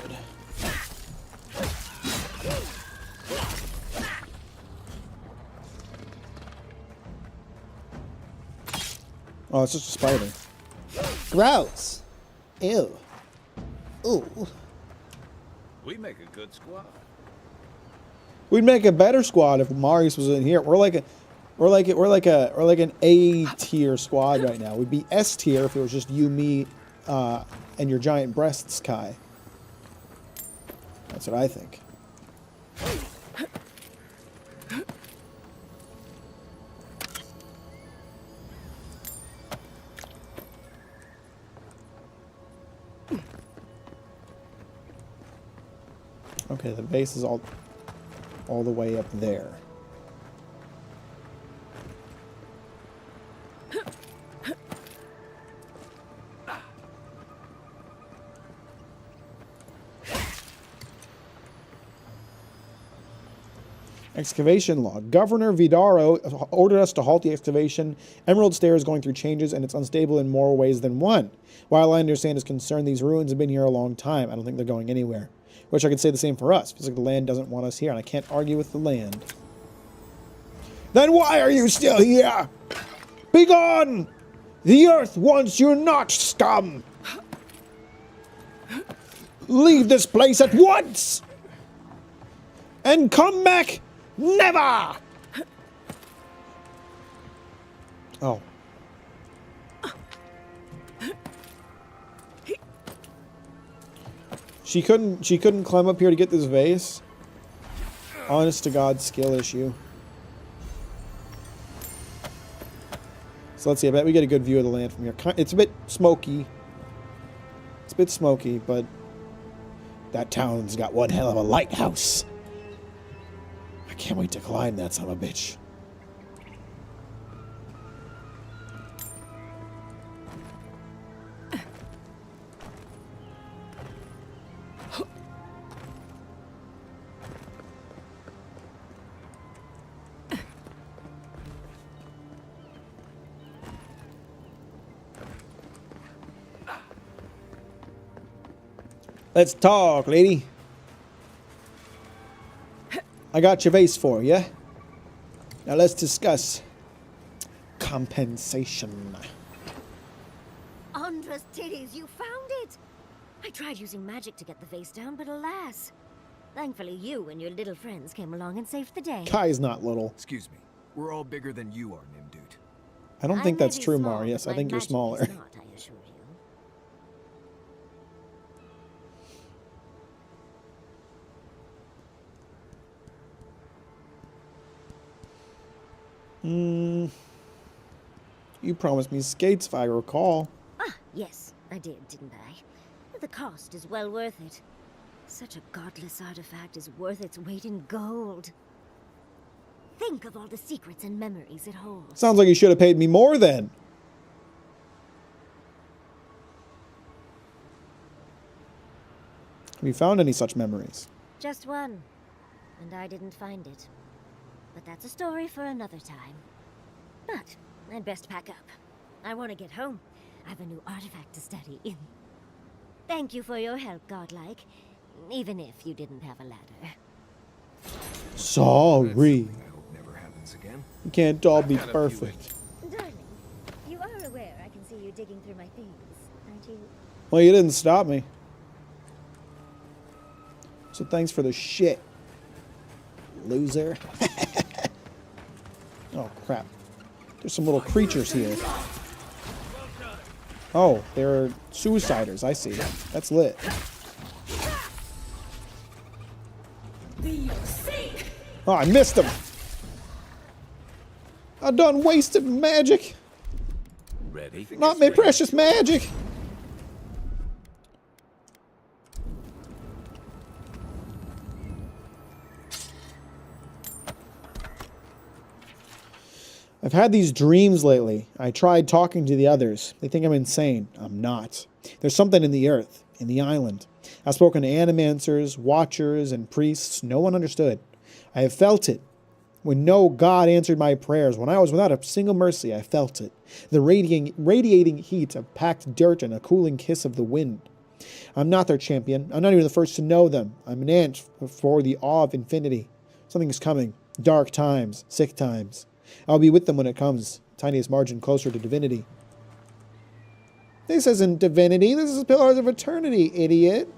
Oh, it's just a spider. Gross. Ew. Ooh. We make a good squad. We'd make a better squad if Marius was in here. We're like an A tier squad right now. We'd be S tier if it was just you, me, and your giant breasts, Kai. That's what I think. Okay, the base is all the way up there. Excavation log. Governor Vidaro ordered us to halt the excavation. Emerald Stair is going through changes, and it's unstable in more ways than one. While I understand his concern, these ruins have been here a long time. I don't think they're going anywhere. Which I could say the same for us. Feels like the land doesn't want us here, and I can't argue with the land. Then why are you still here? Be gone! The earth wants you not, scum! Leave this place at once! And come back never! Oh. She couldn't climb up here to get this vase. Honest to God, skill issue. So let's see, I bet we get a good view of the land from here. It's a bit smoky. It's a bit smoky, but that town's got one hell of a lighthouse. I can't wait to climb that son of a bitch. Let's talk, lady. I got your vase for you. Now let's discuss compensation. Andra's titties, you found it! I tried using magic to get the vase down, but alas. Thankfully you and your little friends came along and saved the day. Kai's not little. Excuse me. We're all bigger than you are, Nimdude. I don't think that's true, Marius. I think you're smaller. Not, I assure you. You promised me skates, if I recall. Ah, yes, I did, didn't I? The cost is well worth it. Such a godless artifact is worth its weight in gold. Think of all the secrets and memories it holds. Sounds like you should have paid me more then. Have you found any such memories? Just one, and I didn't find it. But that's a story for another time. But I'd best pack up. I want to get home. I have a new artifact to study. Thank you for your help, Godlike. Even if you didn't have a ladder. Sorry. I hope never happens again. You can't all be perfect. Darling, you are aware I can see you digging through my things, aren't you? Well, you didn't stop me. So thanks for the shit, loser. Oh, crap. There's some little creatures here. Oh, they're suiciders. I see. That's lit. Oh, I missed them. I done wasted magic. Ready? Not my precious magic. I've had these dreams lately. I tried talking to the others. They think I'm insane. I'm not. There's something in the earth, in the island. I've spoken to animancers, watchers, and priests. No one understood. I have felt it. When no God answered my prayers, when I was without a single mercy, I felt it. The radiating heat of packed dirt and a cooling kiss of the wind. I'm not their champion. I'm not even the first to know them. I'm an ant before the awe of infinity. Something is coming. Dark times, sick times. I'll be with them when it comes. Tiniest margin closer to divinity. This isn't Divinity. This is Pillars of Eternity, idiot.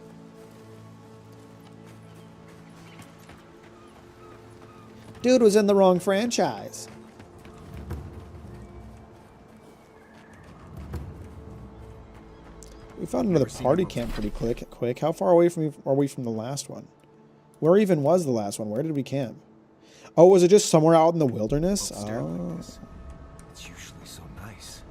Dude was in the wrong franchise. We found another party camp pretty quick. How far away are we from the last one? Where even was the last one? Where did we camp? Oh, was it just somewhere out in the wilderness? Oh. It's usually so nice.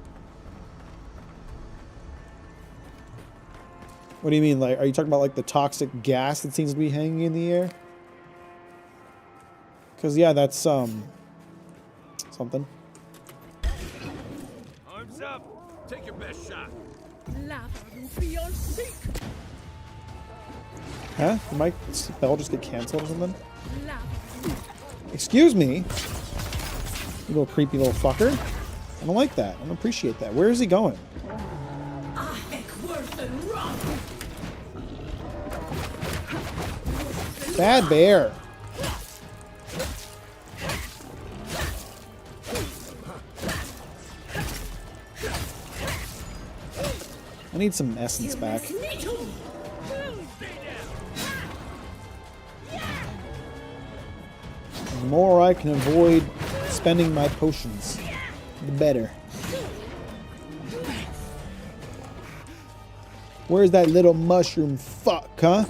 What do you mean? Like, are you talking about like the toxic gas that seems to be hanging in the air? Because yeah, that's something. Arms up. Take your best shot. Huh? Did my spell just get canceled or something? Excuse me? You little creepy little fucker. I don't like that. I don't appreciate that. Where is he going? Bad bear. I need some essence back. The more I can avoid spending my potions, the better. Where's that little mushroom fuck, huh?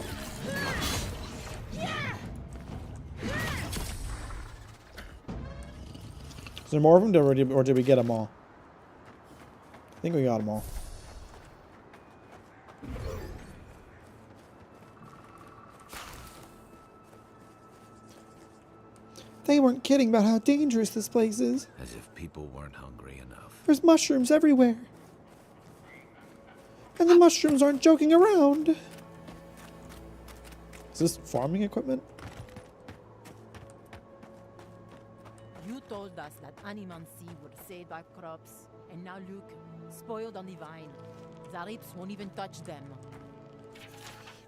Is there more of them, or did we get them all? I think we got them all. They weren't kidding about how dangerous this place is. As if people weren't hungry enough. There's mushrooms everywhere. And the mushrooms aren't joking around. Is this farming equipment? You told us that animancy would save our crops, and now look, spoiled on the vine. Zarips won't even touch them.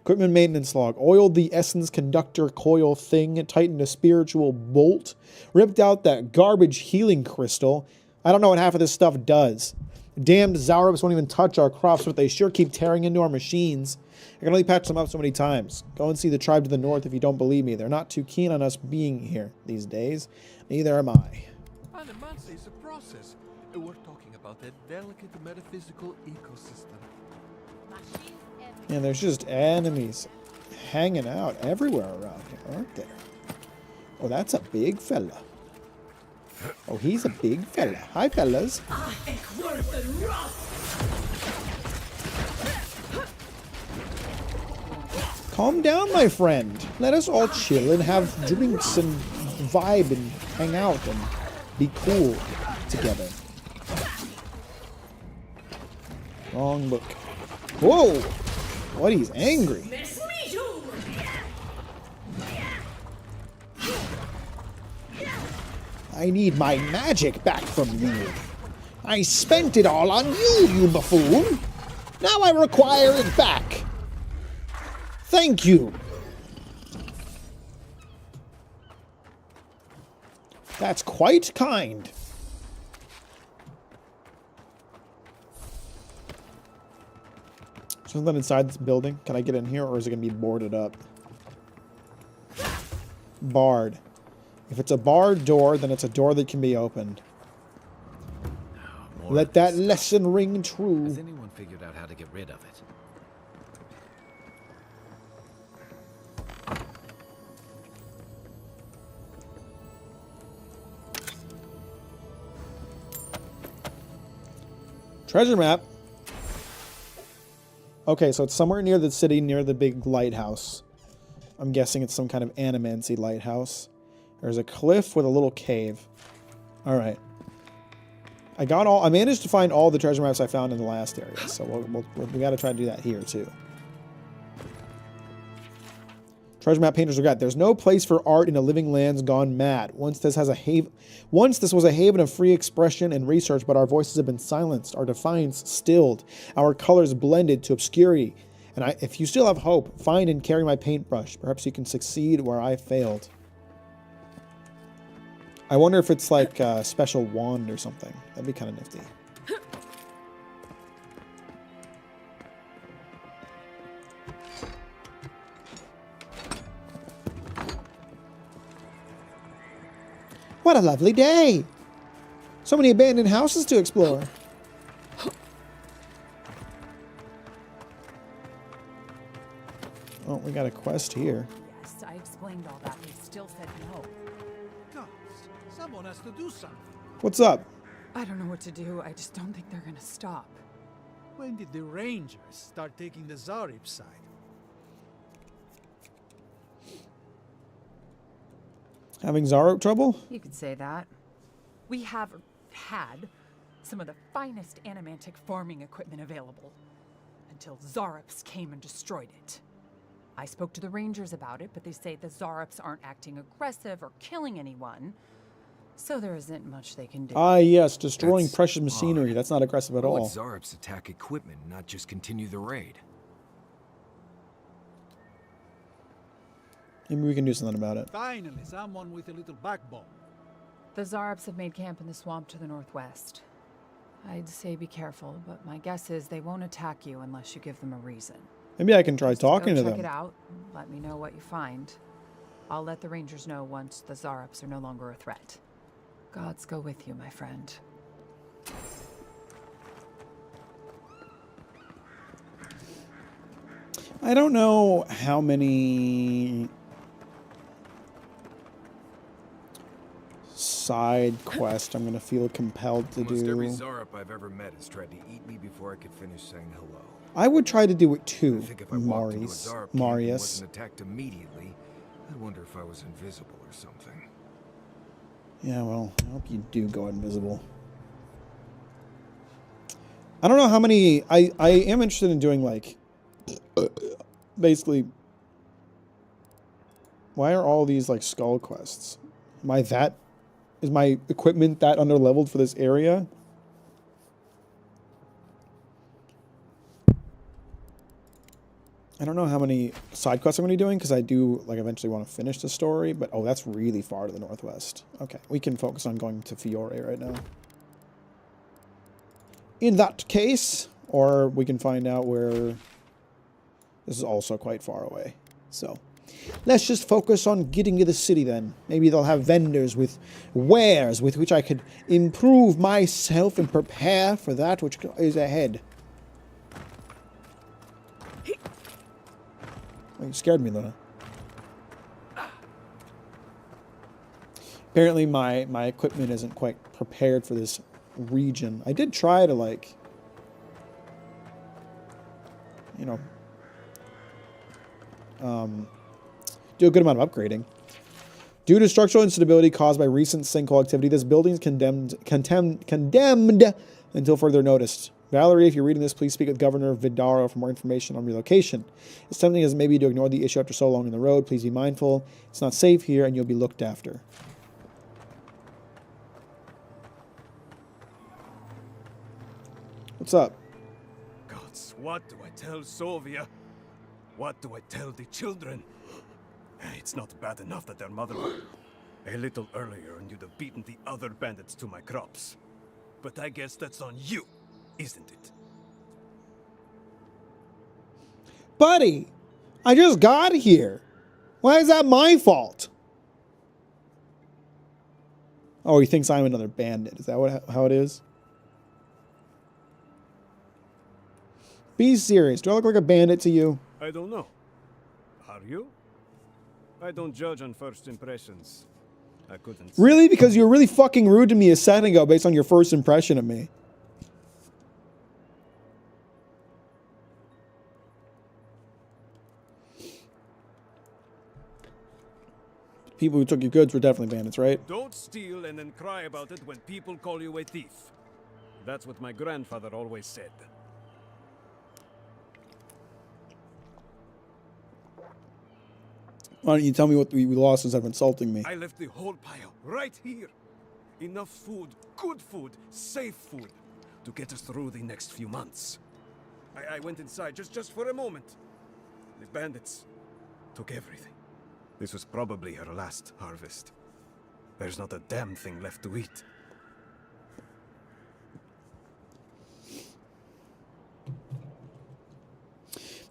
Equipment maintenance log. Oiled the essence conductor coil thing. Tightened a spiritual bolt. Ripped out that garbage healing crystal. I don't know what half of this stuff does. Damned Zarips won't even touch our crops, but they sure keep tearing into our machines. I can only patch them up so many times. Go and see the tribe to the north if you don't believe me. They're not too keen on us being here these days. Neither am I. Animancy is a process. We're talking about a delicate metaphysical ecosystem. And there's just enemies hanging out everywhere around here, aren't there? Oh, that's a big fella. Oh, he's a big fella. Hi, fellas. Calm down, my friend. Let us all chill and have drinks and vibe and hang out and be cool together. Wrong book. Whoa! What, he's angry. I need my magic back from you. I spent it all on you, you buffoon. Now I require it back. Thank you. That's quite kind. Something inside this building. Can I get in here, or is it going to be boarded up? Barred. If it's a barred door, then it's a door that can be opened. Let that lesson ring true. Has anyone figured out how to get rid of it? Treasure map. Okay, so it's somewhere near the city, near the big lighthouse. I'm guessing it's some kind of animancy lighthouse. There's a cliff with a little cave. All right. I managed to find all the treasure maps I found in the last area, so we got to try to do that here too. Treasure map painter's regret. There's no place for art in a living lands gone mad. Once this was a haven of free expression and research, but our voices have been silenced, our defiance stilled, our colors blended to obscurity. And if you still have hope, find and carry my paintbrush. Perhaps you can succeed where I failed. I wonder if it's like a special wand or something. That'd be kind of nifty. What a lovely day! So many abandoned houses to explore. Oh, we got a quest here. Yes, I explained all that. They still said no. Guys, someone has to do something. What's up? I don't know what to do. I just don't think they're gonna stop. When did the Rangers start taking the Zarib side? Having Zaro trouble? You could say that. We have had some of the finest animantic farming equipment available until Zarops came and destroyed it. I spoke to the Rangers about it, but they say the Zarops aren't acting aggressive or killing anyone, so there isn't much they can do. Ah, yes, destroying precious machinery. That's not aggressive at Why all. would Zarops attack equipment, not just continue the raid? Maybe we can do something about it. Finally, someone with a little backbone. The Zarops have made camp in the swamp to the northwest. I'd say be careful, but my guess is they won't attack you unless you give them a reason. Maybe I can try talking to Check them. it out. Let me know what you find. I'll let the Rangers know once the Zarops are no longer a threat. Gods go with you, my friend. I don't know how many side quests I'm going to feel compelled to Almost every do. Zarop I've ever met has tried to eat me before I could finish saying hello. I would try to do it too, I think if I walked into a Marius. Zarop camp and Marius. wasn't attacked immediately, I'd wonder if I was invisible or something. Yeah, well, I hope you do go invisible. I don't know how many... I am interested in doing, like... basically... Why are all these, like, skull quests? Am I that... Is my equipment that under-leveled for this area? I don't know how many side quests I'm going to be doing, because I do, like, eventually want to finish the story, but, oh, that's really far to the northwest. Okay, we can focus on going to Fiore right now. In that case, or we can find out where... This is also quite far away, so... Let's just focus on getting to the city then. Maybe they'll have vendors with wares with which I could improve myself and prepare for that which is ahead. Oh, you scared me, Luna. Apparently my equipment isn't quite prepared for this region. I did try to, like, you know, do a good amount of upgrading. Due to structural instability caused by recent sinkhole activity, this building is condemned until further notice. Valerie, if you're reading this, please speak with Governor Vidaro for more information on relocation. It's tempting as maybe to ignore the issue after so long in the road. Please be mindful. It's not safe here, and you'll be looked after. What's up? Gods, what do I tell Sovia? What do I tell the children? It's not bad enough that their mother a little earlier and you'd have beaten the other bandits to my crops. But I guess that's on you, isn't it? Buddy, I just got here. Why is that my fault? Oh, he thinks I'm another bandit. Is that how it is? Be serious. Do I look like a bandit to you? I don't know. Are you? I don't judge on first impressions. I couldn't. Really? Because you were really fucking rude to me a second ago based on your first impression of me. People who took your goods were definitely bandits, right? Don't steal and then cry about it when people call you a thief. That's what my grandfather always said. Why don't you tell me what we lost instead of insulting me? I left the whole pile right here. Enough food, good food, safe food to get us through the next few months. I went inside just for a moment. The bandits took everything. This was probably her last harvest. There's not a damn thing left to eat.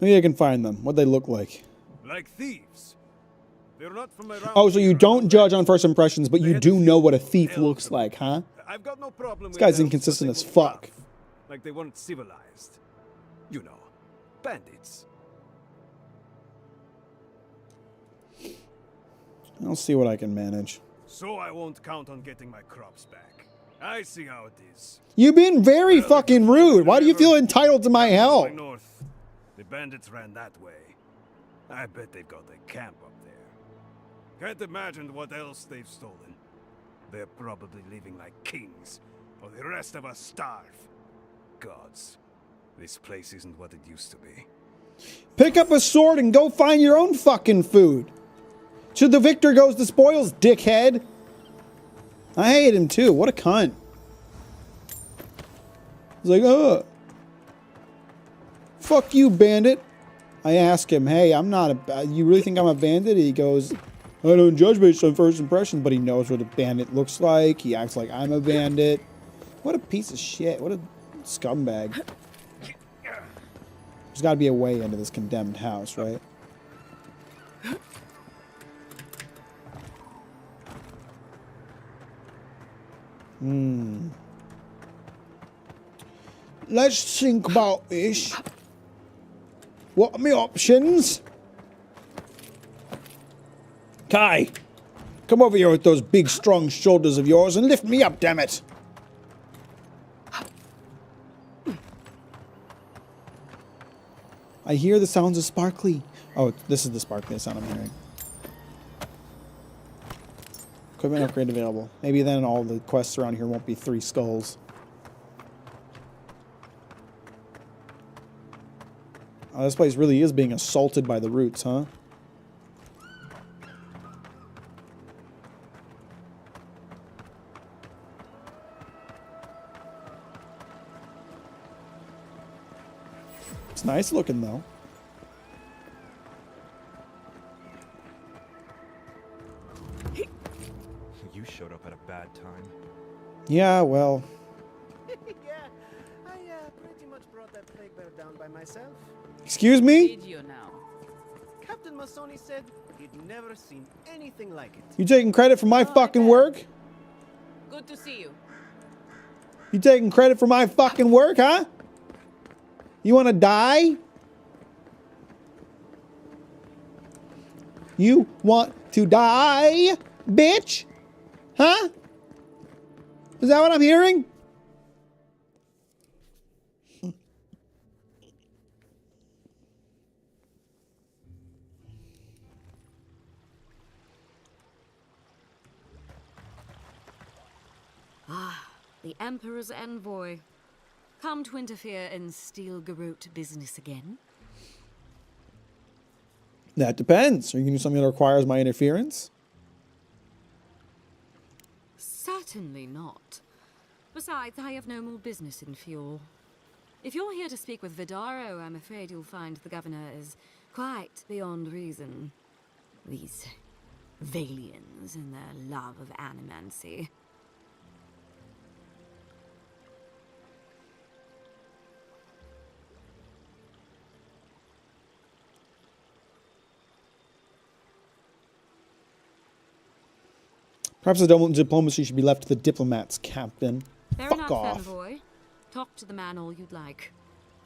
Maybe I can find them. What'd they look like? Like thieves. They're not from around Oh, so you here, don't judge on first impressions, but you do know what a thief looks like, huh? I've got no problem This with guy's elves, inconsistent but they as were fuck. rough, like they weren't civilized. You know, bandits. I'll see what I can manage. So I won't count on getting my crops back. I see how it is. You've been very fucking rude. Why do you feel entitled to my help? Going north, the bandits ran that way. I bet they've got a camp up there. Can't imagine what else they've stolen. They're probably living like kings, while the rest of us starve. Gods, this place isn't what it used to be. Pick up a sword and go find your own fucking food. To the victor goes the spoils, dickhead. I hate him too. What a cunt. He's like, fuck you, bandit. I ask him, hey, I'm not a... You really think I'm a bandit? He goes, I don't judge based on first impressions, but he knows what a bandit looks like. He acts like I'm a bandit. What a piece of shit. What a scumbag. There's got to be a way into this condemned house, right? Let's think about this. What are my options? Kai, come over here with those big, strong shoulders of yours and lift me up, damn it. I hear the sounds of sparkly. Oh, this is the sparkly sound I'm hearing. Equipment upgrade available. Maybe then all the quests around here won't be 3 skulls. Oh, this place really is being assaulted by the roots, huh? It's nice looking, though. You showed up at a bad time. Yeah, well... Yeah, I pretty much brought that plague bear down by myself. Excuse me? Did you now? Captain Masoni said he'd never seen anything like it. You taking credit for my fucking work? Good to see you. You taking credit for my fucking work, huh? You want to die? You want to die, bitch? Huh? Is that what I'm hearing? Ah, the Emperor's envoy. Come to interfere in Steel-Garrote business again? That depends. Are you going to do something that requires my interference? Certainly not. Besides, I have no more business in Fjord. If you're here to speak with Vidaro, I'm afraid you'll find the governor is quite beyond reason. These Valians and their love of animancy. Perhaps the diplomacy should be left to the diplomats, Captain. Fair Fuck enough, off. envoy. Talk to the man all you'd like.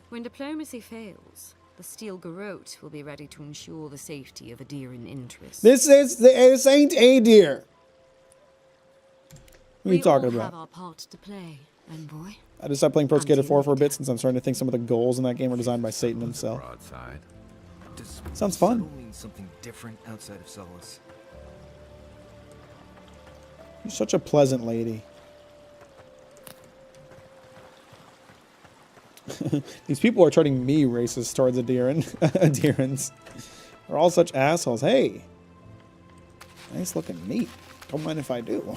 When diplomacy fails, the Steel-Garrote will be ready to ensure the safety of Adiran interests. This ain't a deer. What are you talking We all have about? our part to play, envoy. I just stopped playing Pro Skater 4 for a bit since I'm starting to think some of the goals in that game were designed by Satan himself. Broadside. Does Sounds fun. subtle mean something different outside of Solace? You're such a pleasant lady. These people are turning me racist towards Adirans. They're all such assholes. Hey, nice looking meat. Don't mind if I do.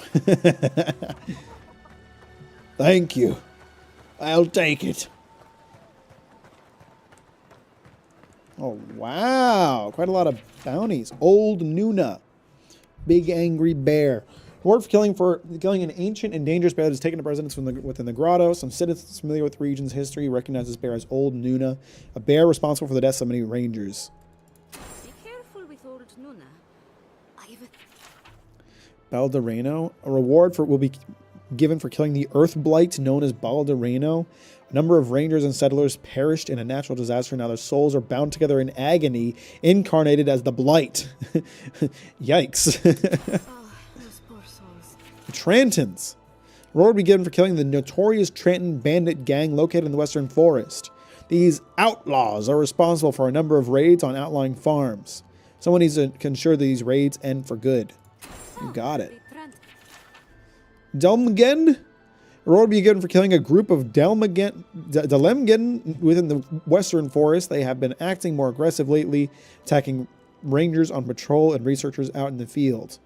Thank you. I'll take it. Oh, wow. Quite a lot of bounties. Old Nuna. Big angry bear. Reward for killing an ancient and dangerous bear that has taken up residence within the grotto. Some citizens familiar with the region's history recognize this bear as Old Nuna, a bear responsible for the deaths of many rangers. Be careful with Old Nuna. Balderano. A reward will be given for killing the Earth Blight known as Balderano. A number of rangers and settlers perished in a natural disaster. Now their souls are bound together in agony, incarnated as the Blight. Yikes. Those poor souls. Trantons. A reward will be given for killing the notorious Tranton bandit gang located in the Western Forest. These outlaws are responsible for a number of raids on outlying farms. Someone needs to ensure that these raids end for good. You got it. Delmgen? A reward will be given for killing a group of Delemgen within the Western Forest. They have been acting more aggressive lately, attacking rangers on patrol and researchers out in the field.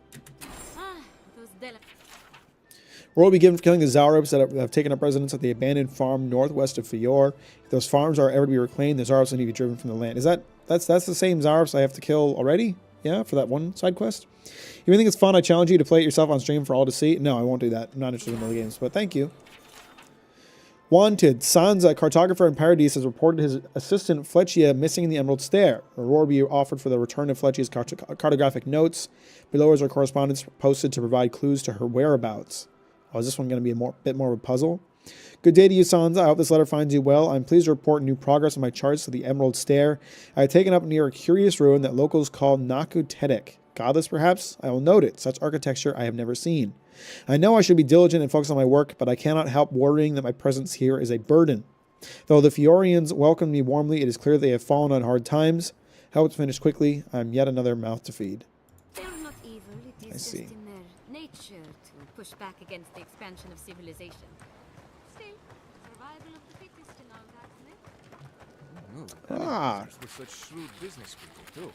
Reward will be given for killing the Zarops that have taken up residence at the abandoned farm northwest of Fior. If those farms are ever to be reclaimed, the Zarops need to be driven from the land. Is that's the same Zarops I have to kill already? Yeah, for that one side quest. If you think it's fun, I challenge you to play it yourself on stream for all to see. No, I won't do that. I'm not interested in the games, but thank you. Wanted. Sansa, cartographer in Paradise, has reported his assistant Fletchia missing in the Emerald Stair. A reward will be offered for the return of Fletchia's cartographic notes. Below is her correspondence posted to provide clues to her whereabouts. Oh, is this one going to be a bit more of a puzzle? Good day to you, Sansa. I hope this letter finds you well. I'm pleased to report new progress on my charts to the Emerald Stair. I have taken up near a curious ruin that locals call Naku Tedek. Godless, perhaps? I will note it. Such architecture I have never seen. I know I should be diligent and focus on my work, but I cannot help worrying that my presence here is a burden. Though the Fiorians welcomed me warmly, it is clear they have fallen on hard times. I hope to finish quickly. I am yet another mouth to feed. They're not evil. It is I see. just in their nature to push back against the expansion of civilization. Still, survival of the fittest and all that, isn't it? Ah. With such shrewd business people, too.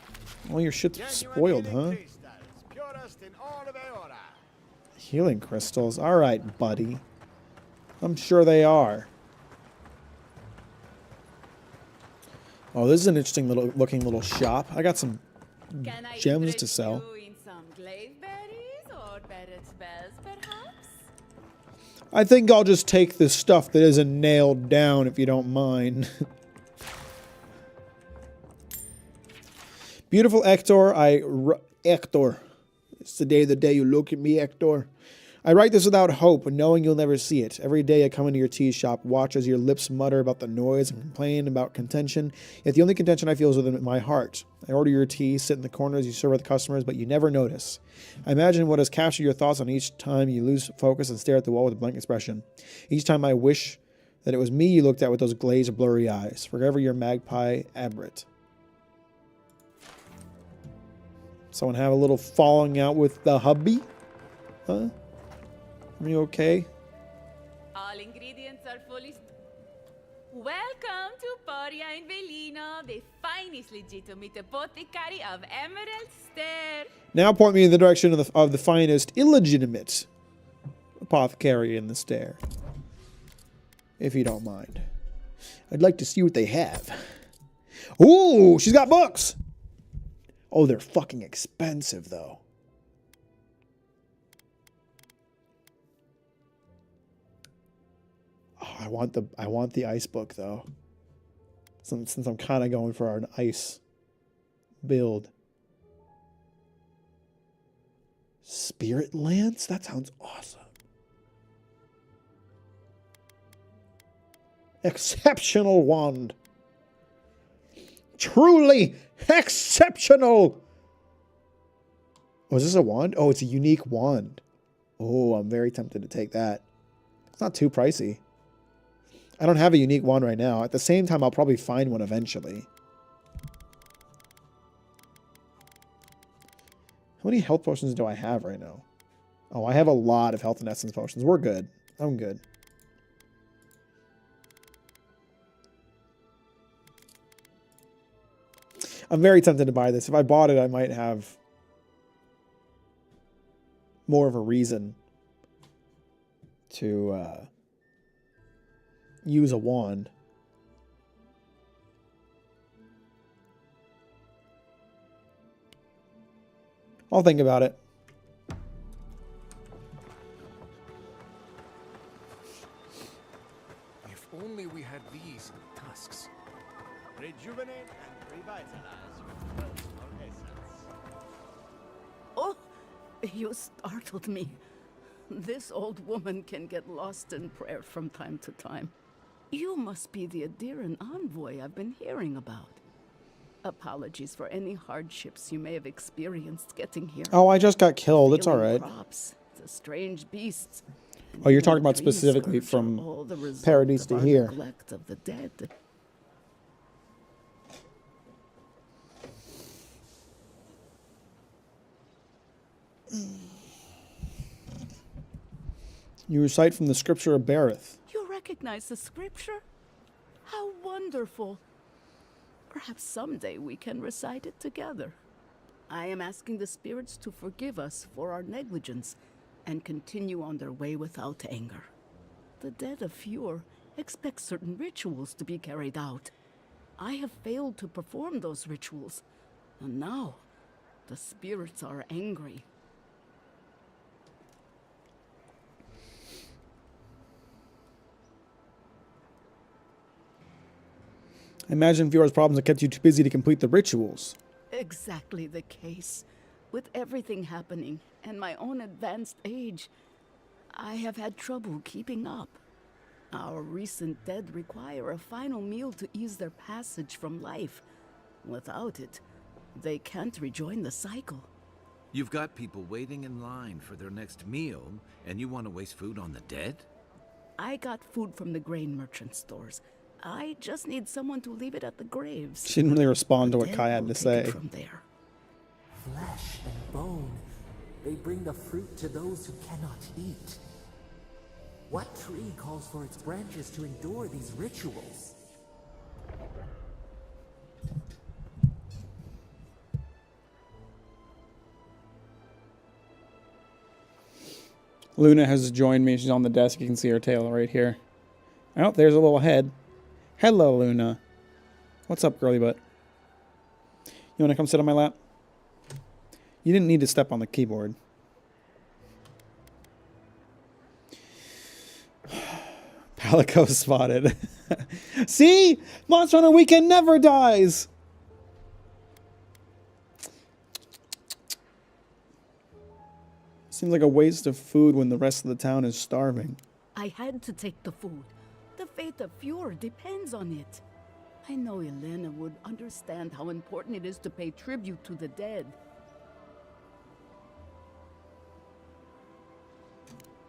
Well, your shit's spoiled, huh? Healing crystals. All right, buddy. I'm sure they are. Oh, this is an interesting looking little shop. I got some gems to sell. I think I'll just take the stuff that isn't nailed down, if you don't mind. Beautiful Hector, Hector. It's the day you look at me, Hector. I write this without hope, knowing you'll never see it. Every day I come into your tea shop, watch as your lips mutter about the noise and complain about contention. Yet the only contention I feel is within my heart. I order your tea, sit in the corners you serve with customers, but you never notice. I imagine what has captured your thoughts on each time you lose focus and stare at the wall with a blank expression. Each time I wish that it was me you looked at with those glazed, blurry eyes. Forever your magpie, Abrit. Someone have a little falling out with the hubby? Huh? Are you okay? All ingredients are fully... Welcome to Poria in Velino, the finest legitimate apothecary of Emerald Stair. Now point me in the direction of the finest illegitimate apothecary in the stair. If you don't mind. I'd like to see what they have. Ooh, she's got books! Oh, they're fucking expensive, though. Oh, I want the ice book, though. Since I'm kind of going for an ice build. Spirit Lance? That sounds awesome. Exceptional wand. Truly exceptional. Oh, is this a wand? Oh, it's a unique wand. Oh, I'm very tempted to take that. It's not too pricey. I don't have a unique wand right now. At the same time, I'll probably find one eventually. How many health potions do I have right now? Oh, I have a lot of health and essence potions. We're good. I'm good. I'm very tempted to buy this. If I bought it, I might have more of a reason to use a wand. I'll think about it. If only we had these in tusks. Rejuvenate and revitalize your personal essence. Oh, You startled me. This old woman can get lost in prayer from time to time. You must be the Adiran envoy I've been hearing about. Apologies for any hardships you may have experienced getting here. Oh, I just got killed. It's all right. Crops, the strange beasts. Oh, you're talking about specifically from Paradise to here. Neglect of the dead. You recite from the scripture of Berith. You recognize the scripture? How wonderful. Perhaps someday we can recite it together. I am asking the spirits to forgive us for our negligence and continue on their way without anger. The dead of Fjord expect certain rituals to be carried out. I have failed to perform those rituals, and now the spirits are angry. I imagine Fjord's problems have kept you too busy to complete the rituals. Exactly the case. With everything happening and my own advanced age, I have had trouble keeping up. Our recent dead require a final meal to ease their passage from life. Without it, they can't rejoin the cycle. You've got people waiting in line for their next meal, and you want to waste food on the dead? I got food from the grain merchant stores. I just need someone to leave it at the graves. She didn't really respond to what Kai had to say. From there. Flesh and bone, they bring the fruit to those who cannot eat. What tree calls for its branches to endure these rituals? Luna has joined me. She's on the desk. You can see her tail right here. Oh, there's a little head. Hello, Luna. What's up, girly butt? You want to come sit on my lap? You didn't need to step on the keyboard. Palico spotted. See? Monster Hunter Weekend never dies! Seems like a waste of food when the rest of the town is starving. I had to take the food. The fate of Fjord depends on it. I know Elena would understand how important it is to pay tribute to the dead.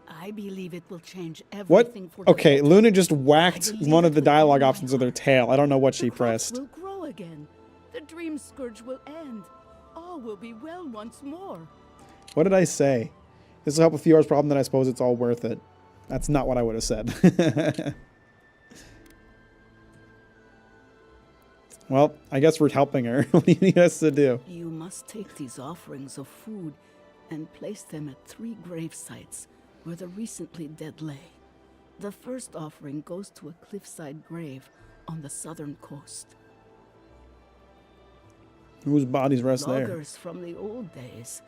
I believe it will change everything for the Okay, better. Luna just whacked one of the dialogue options with her tail. I don't know what she pressed. Will grow again. The dream scourge will end. All will be well once more. What did I say? This will help with Fjord's problem, then I suppose it's all worth it. That's not what I would have said. Well, I guess we're helping her. What do you need us to do? You must take these offerings of food and place them at 3 grave sites where the recently dead lay. The first offering goes to a cliffside grave on the southern coast. Whose bodies rest there? Loggers from the old days.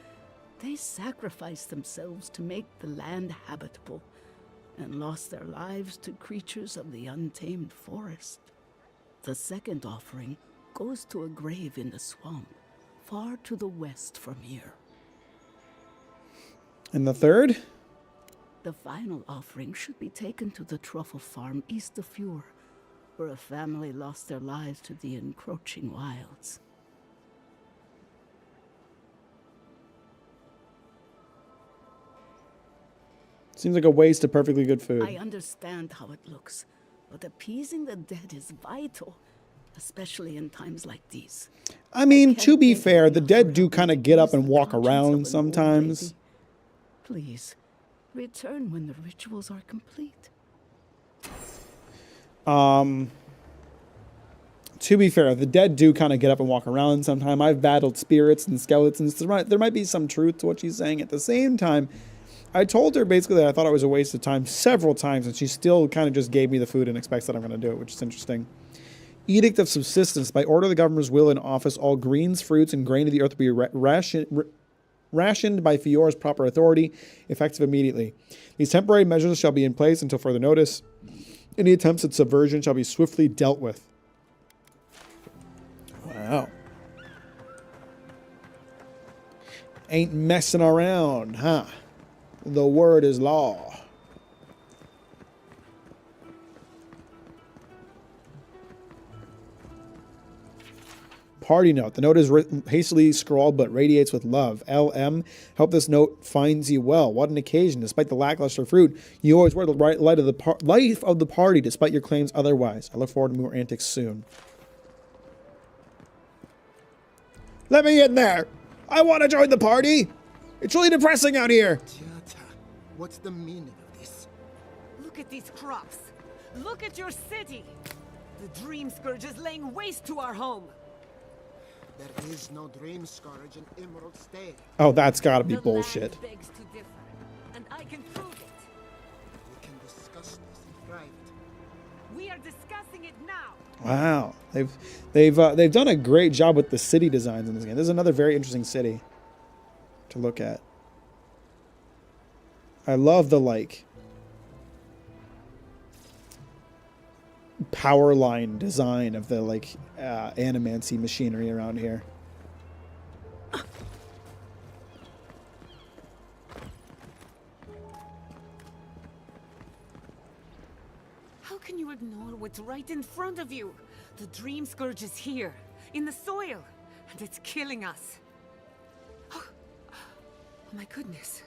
They sacrificed themselves to make the land habitable and lost their lives to creatures of the untamed forest. The second offering goes to a grave in the swamp, far to the west from here. And the third? The final offering should be taken to the truffle farm east of Fjord, where a family lost their lives to the encroaching wilds. Seems like a waste of perfectly good food. I understand how it looks, but appeasing the dead is vital, especially in times like these. I mean, to be fair, the dead do kind of get up and walk around sometimes. Please, return when the rituals are complete. To be fair, the dead do kind of get up and walk around sometime. I've battled spirits and skeletons. There might be some truth to what she's saying. At the same time, I told her basically that I thought it was a waste of time several times, and she still kind of just gave me the food and expects that I'm going to do it, which is interesting. Edict of Subsistence. By order of the governor's will in office, all greens, fruits, and grain of the earth will be rationed by Fjord's proper authority, effective immediately. These temporary measures shall be in place until further notice. Any attempts at subversion shall be swiftly dealt with. Wow. Ain't messing around, huh? The word is law. Party note. The note is hastily scrawled but radiates with love. LM, hope this note finds you well. What an occasion. Despite the lackluster fruit, you always wear the right light of the life of the party despite your claims otherwise. I look forward to more antics soon. Let me in there. I want to join the party. It's really depressing out here. What's the meaning of this? Look at these crops. Look at your city. The Dream Scourge is laying waste to our home. There is no Dream Scourge in Emerald Stay. Oh, that's gotta be bullshit. The land begs to differ, and I can prove it. We can discuss this in private. We are discussing it now. Wow, they've done a great job with the city designs in this game. This is another very interesting city to look at. I love the like power line design of the like animancy machinery around here. How can you ignore what's right in front of you? The Dream Scourge is here, in the soil, and it's killing us. Oh my goodness.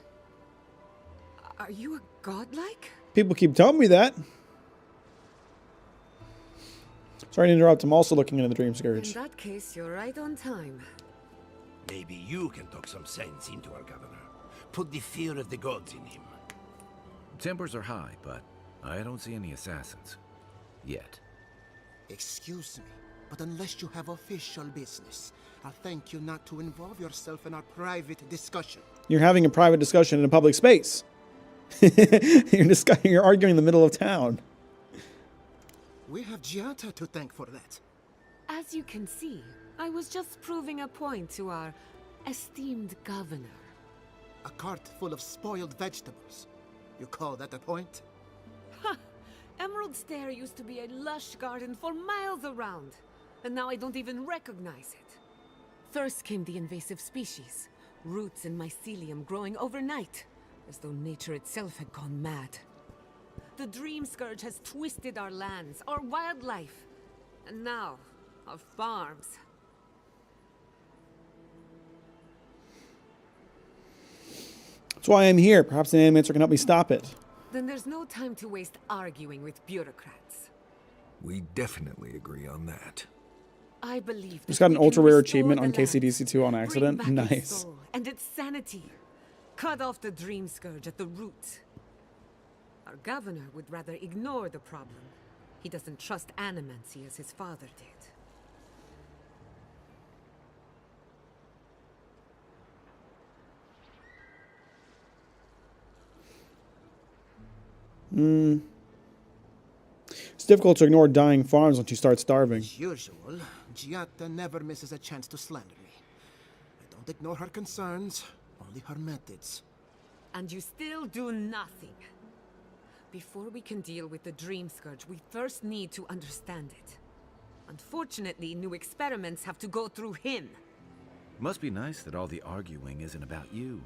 Are you a godlike? People keep telling me that. Sorry to interrupt. I'm also looking into the Dream Scourge. In that case, you're right on time. Maybe you can talk some sense into our governor. Put the fear of the gods in him. Tempers are high, but I don't see any assassins. Yet. Excuse me, but unless you have official business, I'll thank you not to involve yourself in our private discussion. You're having a private discussion in a public space. You're arguing in the middle of town. We have Giata to thank for that. As you can see, I was just proving a point to our esteemed governor. A cart full of spoiled vegetables. You call that a point? Ha! Emerald Stair used to be a lush garden for miles around, and now I don't even recognize it. First came the invasive species, roots and mycelium growing overnight, as though nature itself had gone mad. The Dream Scourge has twisted our lands, our wildlife, and now our farms. That's why I'm here. Perhaps an animator can help me stop it. Then there's no time to waste arguing with bureaucrats. We definitely agree on that. I believe Just got an ultra rare achievement on KCDC2 on accident. Bring back its Nice. soul and its sanity. Cut off the Dream Scourge at the root. Our governor would rather ignore the problem. He doesn't trust animancy as his father did. It's difficult to ignore dying farms once you start starving. As usual, Giata never misses a chance to slander me. I don't ignore her concerns, only her methods. And you still do nothing. Before we can deal with the Dream Scourge, we first need to understand it. Unfortunately, new experiments have to go through him. Must be nice that all the arguing isn't about you,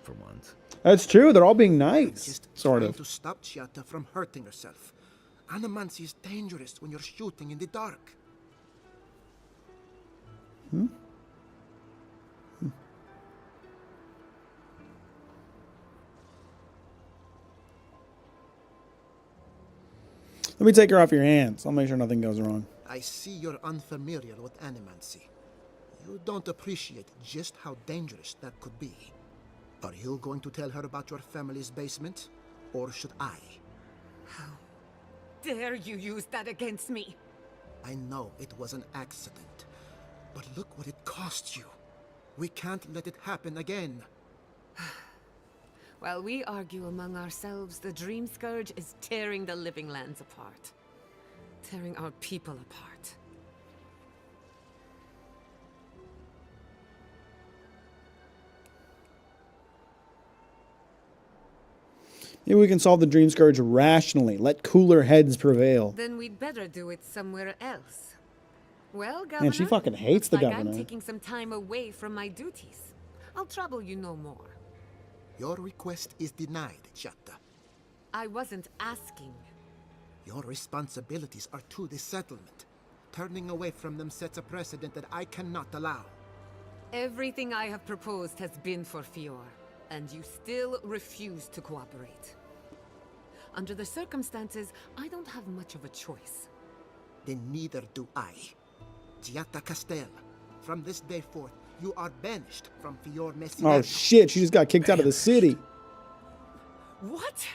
for once. That's true. They're all being nice, sort Trying of. to stop Giata from hurting herself. Animancy is dangerous when you're shooting in the dark. Let me take her off your hands. I'll make sure nothing goes wrong. I see you're unfamiliar with animancy. You don't appreciate just how dangerous that could be. Are you going to tell her about your family's basement? Or should I? How dare you use that against me? I know it was an accident, but look what it cost you. We can't let it happen again. While we argue among ourselves, the Dream Scourge is tearing the living lands apart. Tearing our people apart. Maybe we can solve the Dream Scourge rationally. Let cooler heads prevail. Then we'd better do it somewhere else. Well, Governor, Man, she fucking hates the looks like governor. I'm taking some time away from my duties. I'll trouble you no more. Your request is denied, Giada. I wasn't asking. Your responsibilities are to the settlement. Turning away from them sets a precedent that I cannot allow. Everything I have proposed has been for Fior, and you still refuse to cooperate. Under the circumstances, I don't have much of a choice. Then neither do I. Giada Castel, from this day forth, you are banished from Fior Messina. Oh shit, she just got kicked out of the city. What?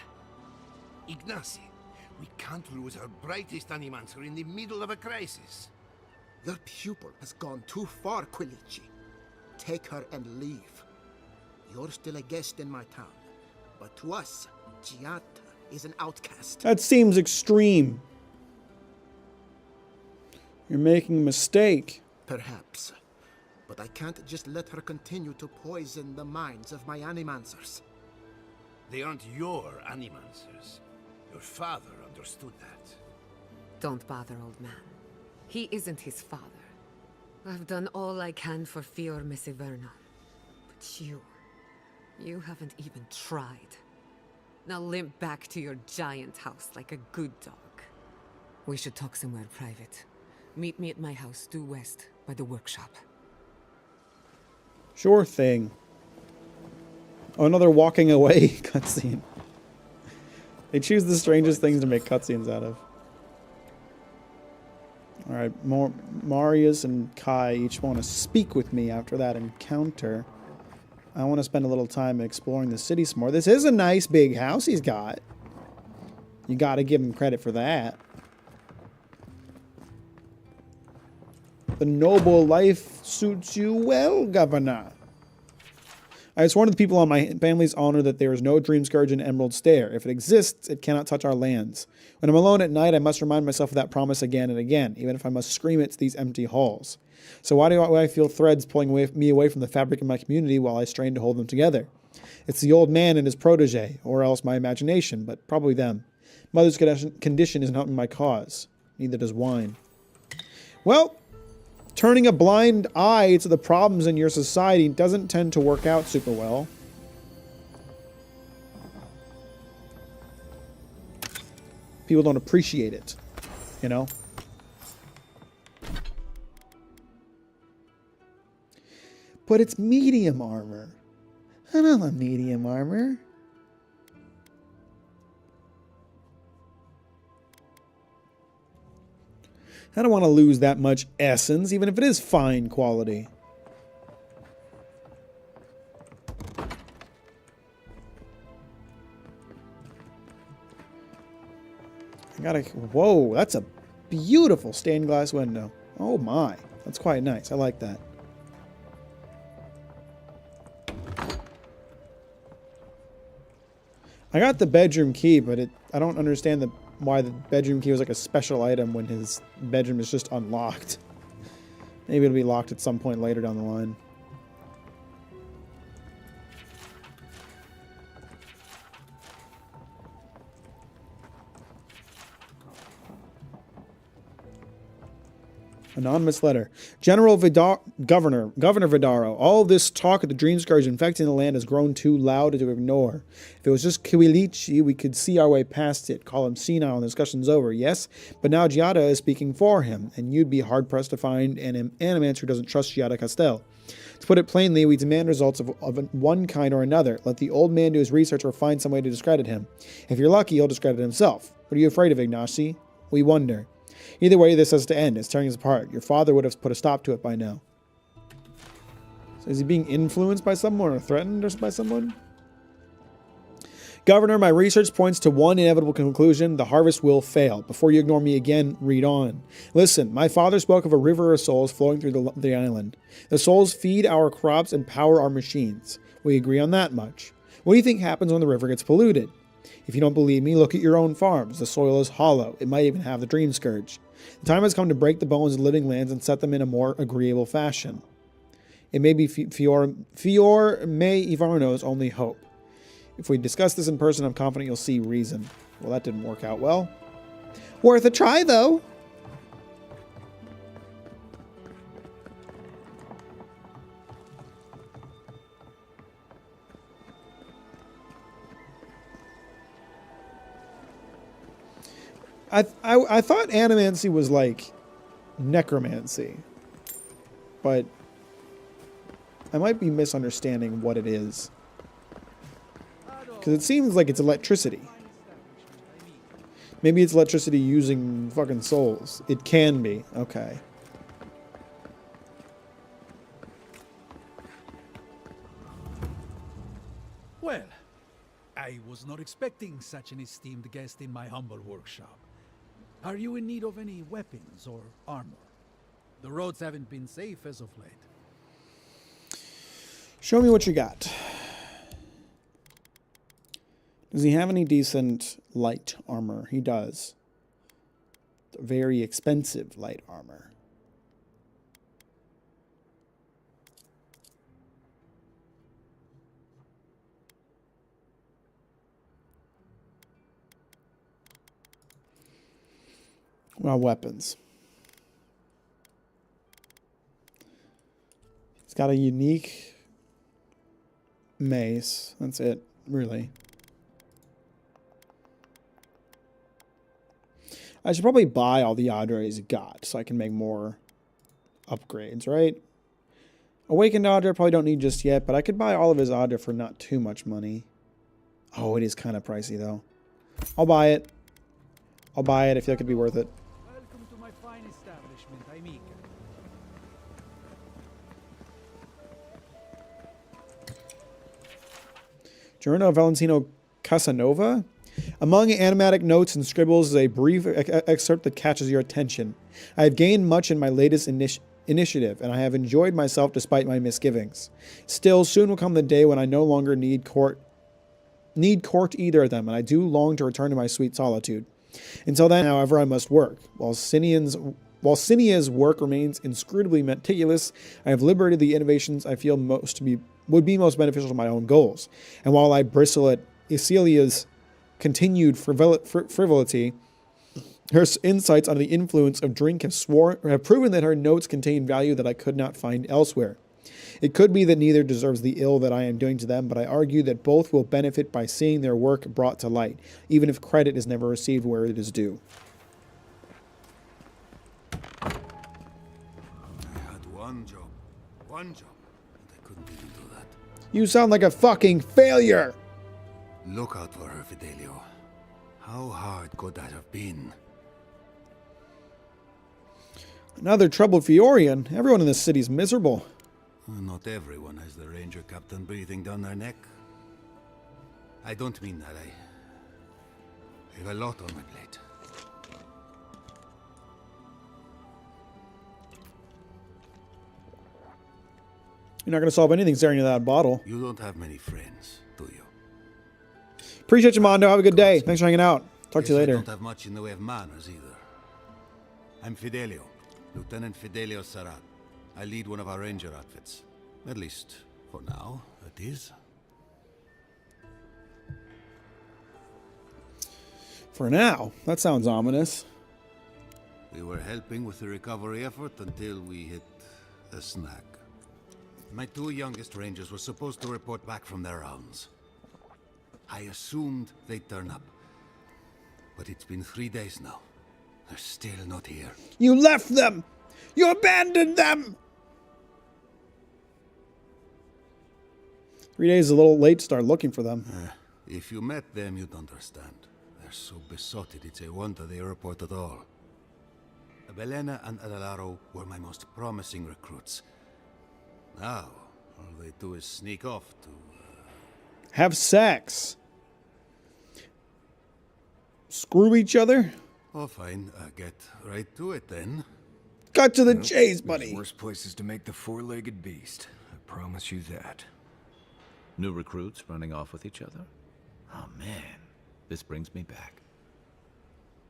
Ignacy, we can't lose our brightest animancer in the middle of a crisis. Your pupil has gone too far, Quilici. Take her and leave. You're still a guest in my town, but to us, Giada is an outcast. That seems extreme. You're making a mistake. Perhaps. But I can't just let her continue to poison the minds of my animancers. They aren't your animancers. Your father understood that. Don't bother, old man. He isn't his father. I've done all I can for Fior Messiverno. But you haven't even tried. Now limp back to your giant house like a good dog. We should talk somewhere private. Meet me at my house due west by the workshop. Sure thing. Oh, another walking away cutscene. They choose the strangest things to make cutscenes out of. Alright, Marius and Kai each want to speak with me after that encounter. I want to spend a little time exploring the city some more. This is a nice big house he's got. You got to give him credit for that. The noble life suits you well, Governor. I have sworn to the people on my family's honor that there is no dream scourge in Emerald Stair. If it exists, it cannot touch our lands. When I'm alone at night, I must remind myself of that promise again and again, even if I must scream it to these empty halls. So why do I feel threads pulling me away from the fabric of my community while I strain to hold them together? It's the old man and his protege, or else my imagination, but probably them. Mother's condition isn't helping my cause. Neither does wine. Well, turning a blind eye to the problems in your society doesn't tend to work out super well. People don't appreciate it, you know? But it's medium armor. I don't want medium armor. I don't want to lose that much essence, even if it is fine quality. I gotta... Whoa, that's a beautiful stained glass window. Oh my, that's quite nice. I like that. I got the bedroom key, but I don't understand why the bedroom key was like a special item when his bedroom is just unlocked. Maybe it'll be locked at some point later down the line. Anonymous letter. Governor Vidaro, all this talk of the dream scourge infecting the land has grown too loud to ignore. If it was just Quilici, we could see our way past it, call him senile and the discussion's over, yes? But now Giada is speaking for him, and you'd be hard-pressed to find an animancer who doesn't trust Giada Castel. To put it plainly, we demand results of one kind or another. Let the old man do his research or find some way to discredit him. If you're lucky, he'll discredit himself. What are you afraid of, Ignacy? We wonder. Either way, this has to end. It's tearing us apart. Your father would have put a stop to it by now. So is he being influenced by someone or threatened by someone? Governor, my research points to one inevitable conclusion. The harvest will fail. Before you ignore me again, read on. Listen, my father spoke of a river of souls flowing through the island. The souls feed our crops and power our machines. We agree on that much. What do you think happens when the river gets polluted? If you don't believe me, look at your own farms. The soil is hollow. It might even have the dream scourge. The time has come to break the bones of living lands and set them in a more agreeable fashion. It may be Fior me Ivarno's only hope. If we discuss this in person, I'm confident you'll see reason. Well, that didn't work out well. Worth a try, though. I thought animancy was like necromancy, but I might be misunderstanding what it is. Because it seems like it's electricity. Maybe it's electricity using fucking souls. It can be. Okay. Well, I was not expecting such an esteemed guest in my humble workshop. Are you in need of any weapons or armor? The roads haven't been safe as of late. Show me what you got. Does he have any decent light armor? He does. Very expensive light armor. Well, weapons. He's got a unique mace. That's it, really. I should probably buy all the Adra he's got so I can make more upgrades, right? Awakened Adra probably don't need just yet, but I could buy all of his Adra for not too much money. Oh, it is kind of pricey, though. I'll buy it. I'll buy it. I feel like it'd be worth it. Welcome to my fine establishment, Aimika. Giorno Valentino Casanova? Among animatic notes and scribbles is a brief excerpt that catches your attention. I have gained much in my latest initiative, and I have enjoyed myself despite my misgivings. Still, soon will come the day when I no longer need court either of them, and I do long to return to my sweet solitude. Until then, however, I must work. While Cinea's work remains inscrutably meticulous, I have liberated the innovations I feel would be most beneficial to my own goals. And while I bristle at Iselia's continued frivolity, her insights on the influence of drink have proven that her notes contain value that I could not find elsewhere. It could be that neither deserves the ill that I am doing to them, but I argue that both will benefit by seeing their work brought to light, even if credit is never received where it is due. I had one job, and I couldn't even do that. You sound like a fucking failure! Look out for her, Fidelio. How hard could that have been? Another troubled Fiorian. Everyone in this city is miserable. Not everyone has the ranger captain breathing down their neck. I don't mean that. I have a lot on my plate. You're not going to solve anything staring into that bottle. You don't have many friends, do you? Appreciate you, Mondo. Have a good day. Thanks for hanging out. Talk to you later. I don't have much in the way of manners either. I'm Fidelio, Lieutenant Fidelio Sarat. I lead one of our ranger outfits. At least, for now, it is. For now? That sounds ominous. We were helping with the recovery effort until we hit a snag. My two youngest rangers were supposed to report back from their rounds. I assumed they'd turn up. But it's been 3 days now. They're still not here. You left them! You abandoned them! 3 days is a little late to start looking for them. If you met them, you'd understand. They're so besotted, it's a wonder they report at all. Belena and Adelaro were my most promising recruits. Now, all they do is sneak off to... Have sex. Screw each other? Oh, fine. Get right to it, then. Cut to the chase, buddy. There's worse places to make the four-legged beast. I promise you that. New recruits running off with each other? Oh, man. This brings me back.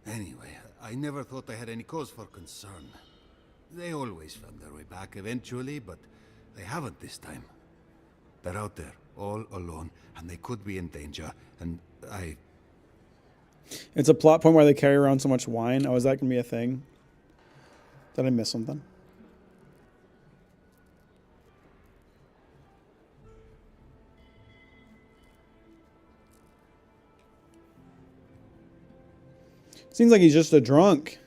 Anyway, I never thought I had any cause for concern. They always found their way back eventually, but they haven't this time. They're out there, all alone, and they could be in danger, and I... It's a plot point where they carry around so much wine. Oh, is that going to be a thing? Did I miss something? Seems like he's just a drunk.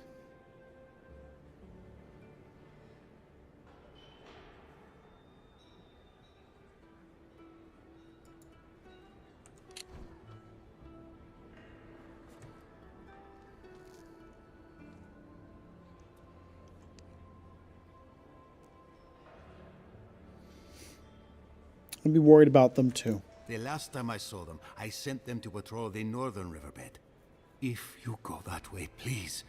I'd be worried about them too. The last time I saw them, I sent them to patrol the northern riverbed. If you go that way, please,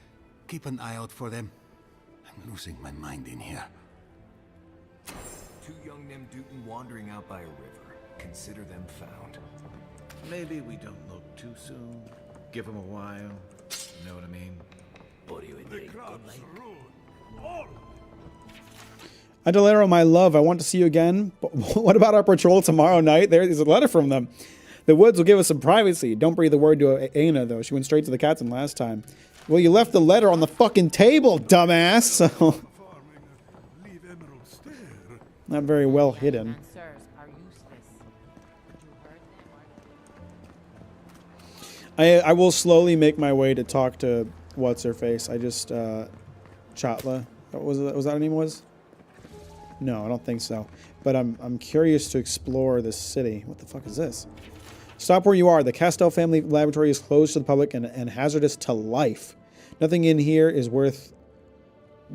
keep an eye out for them. I'm losing my mind in here. Two young Nimdutin wandering out by a river. Consider them found. Maybe we don't look too soon. Give them a while. You know what I mean? Adalero, my love, I want to see you again. But what about our patrol tomorrow night? There is a letter from them. The woods will give us some privacy. Don't breathe a word to Aina, though. She went straight to the captain last time. Well, you left the letter on the fucking table, dumbass. So not very well hidden. I will slowly make my way to talk to what's her face. I just Chatla. Was that her name was? No, I don't think so. But I'm curious to explore this city. What the fuck is this? Stop where you are. The Castell family laboratory is closed to the public and hazardous to life. Nothing in here is worth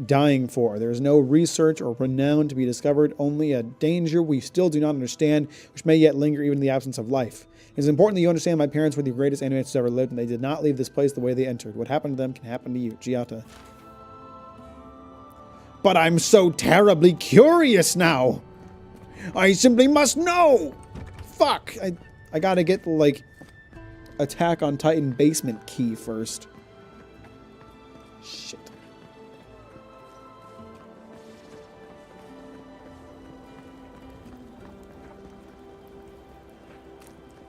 dying for. There is no research or renown to be discovered, only a danger we still do not understand, which may yet linger even in the absence of life. It is important that you understand my parents were the greatest animators who ever lived, and they did not leave this place the way they entered. What happened to them can happen to you, Giata. But I'm so terribly curious now. I simply must know. Fuck. I gotta get the, like, Attack on Titan basement key first. Shit.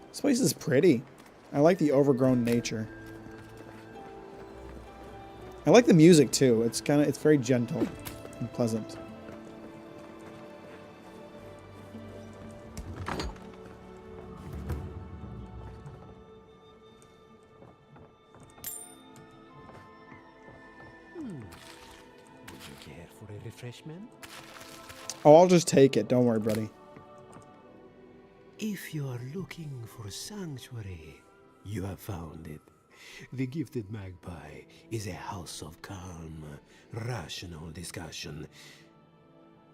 This place is pretty. I like the overgrown nature. I like the music too. It's very gentle and pleasant. Would you care for a refreshment? Oh, I'll just take it. Don't worry, buddy. If you are looking for sanctuary, you have found it. The Gifted Magpie is a house of calm, rational discussion.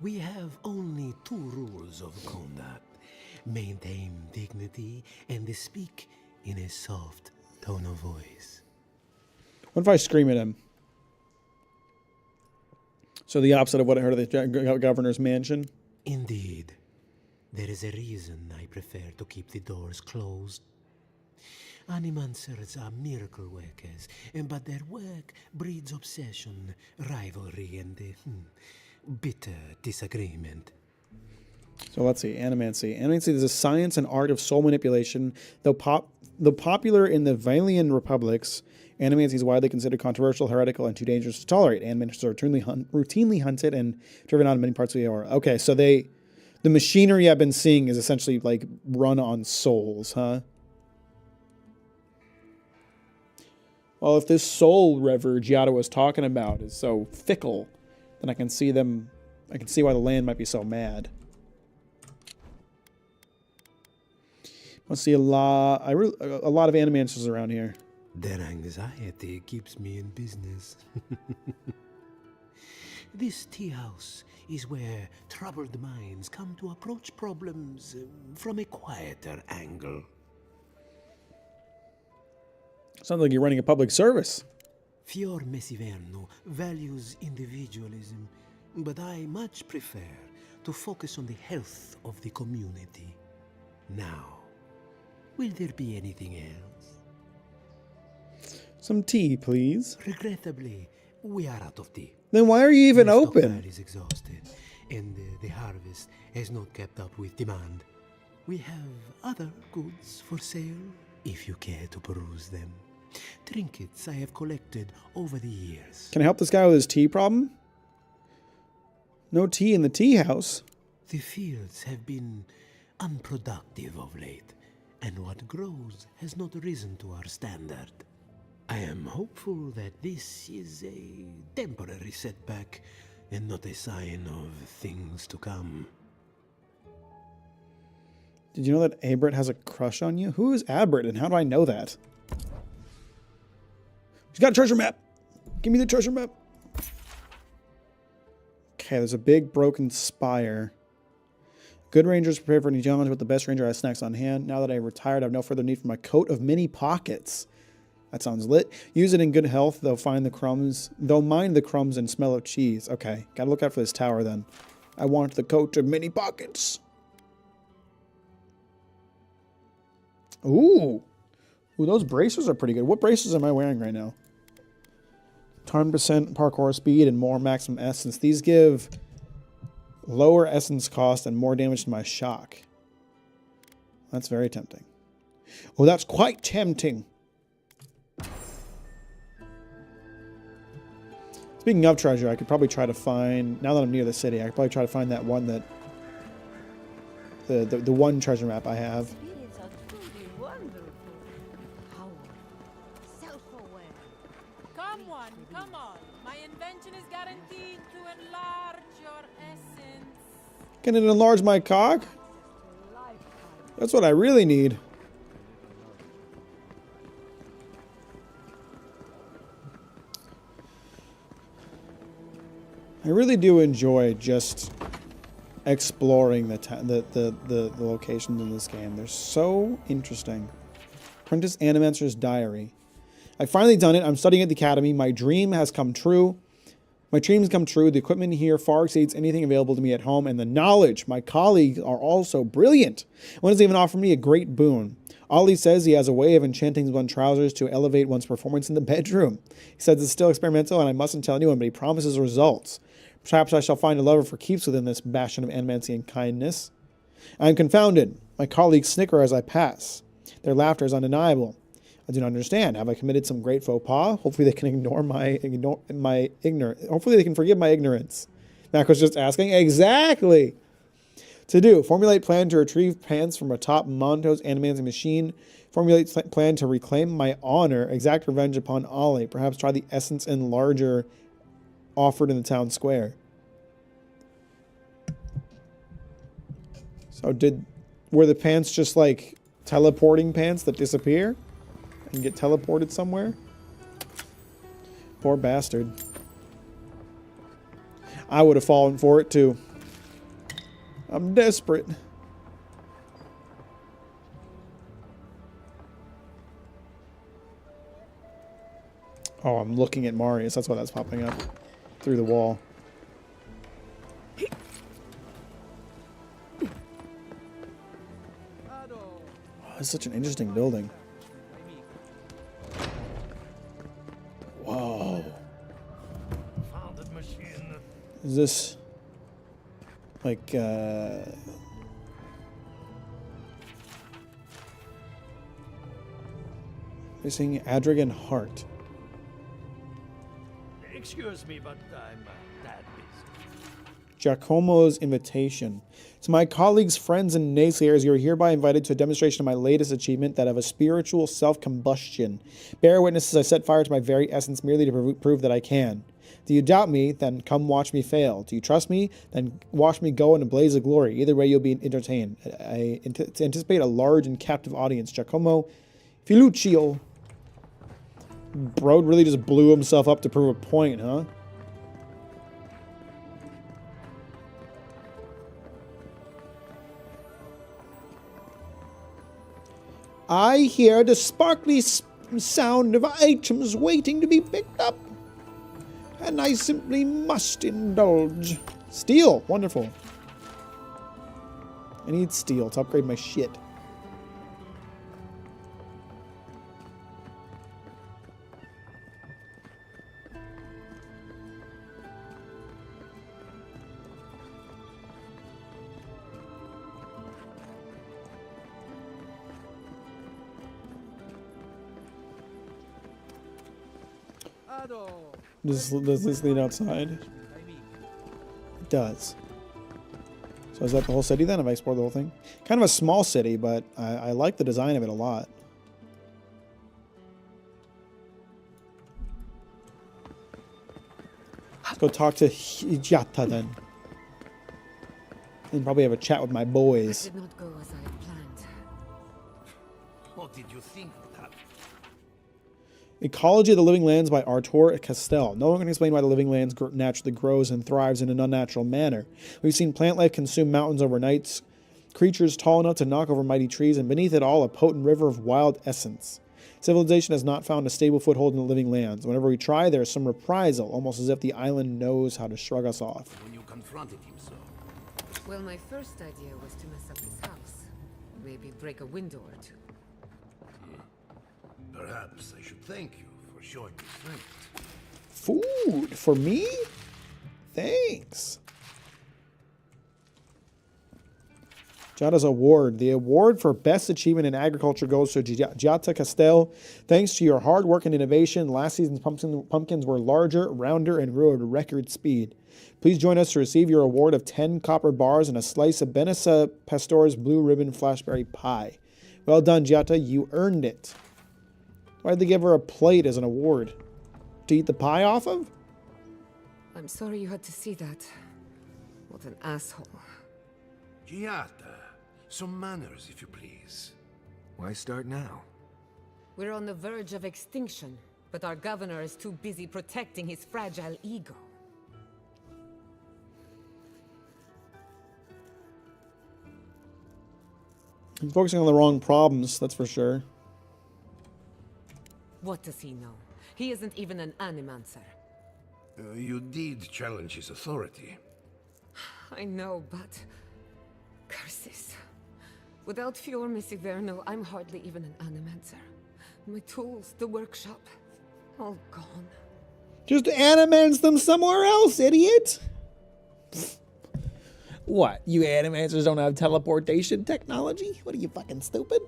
We have only two rules of conduct. Maintain dignity and speak in a soft tone of voice. What if I scream at him? So the opposite of what I heard at the governor's mansion? Indeed. There is a reason I prefer to keep the doors closed. Animancers are miracle workers, but their work breeds obsession, rivalry, and bitter disagreement. So let's see, animancy. Animancy is a science and art of soul manipulation. Though popular in the Valian republics, animancy is widely considered controversial, heretical, and too dangerous to tolerate. Animancers are routinely hunted and driven out of many parts of the aura. Okay, so the machinery I've been seeing is essentially like run on souls, huh? Well, if this soul river Giada was talking about is so fickle, then I can see why the land might be so mad. I see a lot of animancers around here. Their anxiety keeps me in business. This tea house is where troubled minds come to approach problems from a quieter angle. Sounds like you're running a public service. Fior Messiverno values individualism, but I much prefer to focus on the health of the community. Now, will there be anything else? Some tea, please. Regrettably, we are out of tea. Then why are you even The open? stockpile is exhausted, and the harvest has not kept up with demand. We have other goods for sale, if you care to peruse them. Trinkets I have collected over the years. Can I help this guy with his tea problem? No tea in the tea house. The fields have been unproductive of late, and what grows has not risen to our standard. I am hopeful that this is a temporary setback and not a sign of things to come. Did you know that Abrit has a crush on you? Who is Abrit and how do I know that? He's got a treasure map. Give me the treasure map. Okay, there's a big broken spire. Good rangers prepare for any challenge, but the best ranger has snacks on hand. Now that I retired, I have no further need for my coat of many pockets. That sounds lit. Use it in good health. They'll mind the crumbs and smell of cheese. Okay, gotta look out for this tower then. I want the coat of many pockets. Ooh, those bracers are pretty good. What bracers am I wearing right now? 10% parkour speed and more maximum essence. These give lower essence cost and more damage to my shock. That's very tempting. Oh, that's quite tempting. Speaking of treasure, I could probably try to find, now that I'm near the city, I could probably try to find that one that, the one treasure map I have. Spirits are truly wonderful. Power. Self-aware. Come on. My invention is guaranteed to enlarge your essence. Can it enlarge my cock? That's what I really need. I really do enjoy just exploring the locations in this game. They're so interesting. Apprentice Animancer's Diary. I've finally done it. I'm studying at the academy. My dream has come true. My dreams come true. The equipment here far exceeds anything available to me at home, and the knowledge. My colleagues are also brilliant. One has even offered me a great boon. Ollie says he has a way of enchanting one's trousers to elevate one's performance in the bedroom. He says it's still experimental and I mustn't tell anyone, but he promises results. Perhaps I shall find a lover for keeps within this bastion of animancy and kindness. I am confounded. My colleagues snicker as I pass. Their laughter is undeniable. I do not understand. Have I committed some great faux pas? Hopefully they can ignore my ignorance. Hopefully they can forgive my ignorance. Mack was just asking. Exactly. To do. Formulate plan to retrieve pants from atop Monto's animancy machine. Formulate plan to reclaim my honor. Exact revenge upon Ollie. Perhaps try the essence enlarger offered in the town square. So were the pants just like teleporting pants that disappear and get teleported somewhere? Poor bastard. I would have fallen for it too. I'm desperate. Oh, I'm looking at Marius. That's why that's popping up through the wall. Oh, it's such an interesting building. Whoa. Is this like missing Adrigan Hart? Excuse me, but I'm that busy. Giacomo's invitation. To my colleagues, friends, and naysayers, you are hereby invited to a demonstration of my latest achievement, that of a spiritual self-combustion. Bear witness as I set fire to my very essence merely to prove that I can. Do you doubt me? Then come watch me fail. Do you trust me? Then watch me go in a blaze of glory. Either way, you'll be entertained. I anticipate a large and captive audience. Giacomo Filuccio. Bro really just blew himself up to prove a point, huh? I hear the sparkly sound of items waiting to be picked up, and I simply must indulge. Steel, wonderful. I need steel to upgrade my shit. Does this lead outside? It does. So is that the whole city then? Have I explored the whole thing? Kind of a small city, but I like the design of it a lot. Let's go talk to Hijata then. And probably have a chat with my boys. Did not go as I had planned. What did you think would happen? Ecology of the Living Lands by Artur Castell. No one can explain why the living lands naturally grows and thrives in an unnatural manner. We've seen plant life consume mountains overnight, creatures tall enough to knock over mighty trees, and beneath it all, a potent river of wild essence. Civilization has not found a stable foothold in the living lands. Whenever we try, there is some reprisal, almost as if the island knows how to shrug us off. When you confronted him, so. Well, my first idea was to mess up his house. Maybe break a window or two. Perhaps I should thank you for showing me strength. Food for me? Thanks. Giada's award. The award for best achievement in agriculture goes to Giada Castell. Thanks to your hard work and innovation, last season's pumpkins were larger, rounder, and grew at record speed. Please join us to receive your award of 10 copper bars and a slice of Benessa Pastor's blue ribbon flashberry pie. Well done, Giada. You earned it. Why'd they give her a plate as an award? To eat the pie off of? I'm sorry you had to see that. What an asshole. Giada, some manners, if you please. Why start now? We're on the verge of extinction, but our governor is too busy protecting his fragile ego. He's focusing on the wrong problems, that's for sure. What does he know? He isn't even an animancer. You did challenge his authority. I know, but... curses. Without Fior Messiverno, I'm hardly even an animancer. My tools, the workshop, all gone. Just animance them somewhere else, idiot! What, you animancers don't have teleportation technology? What are you, fucking stupid?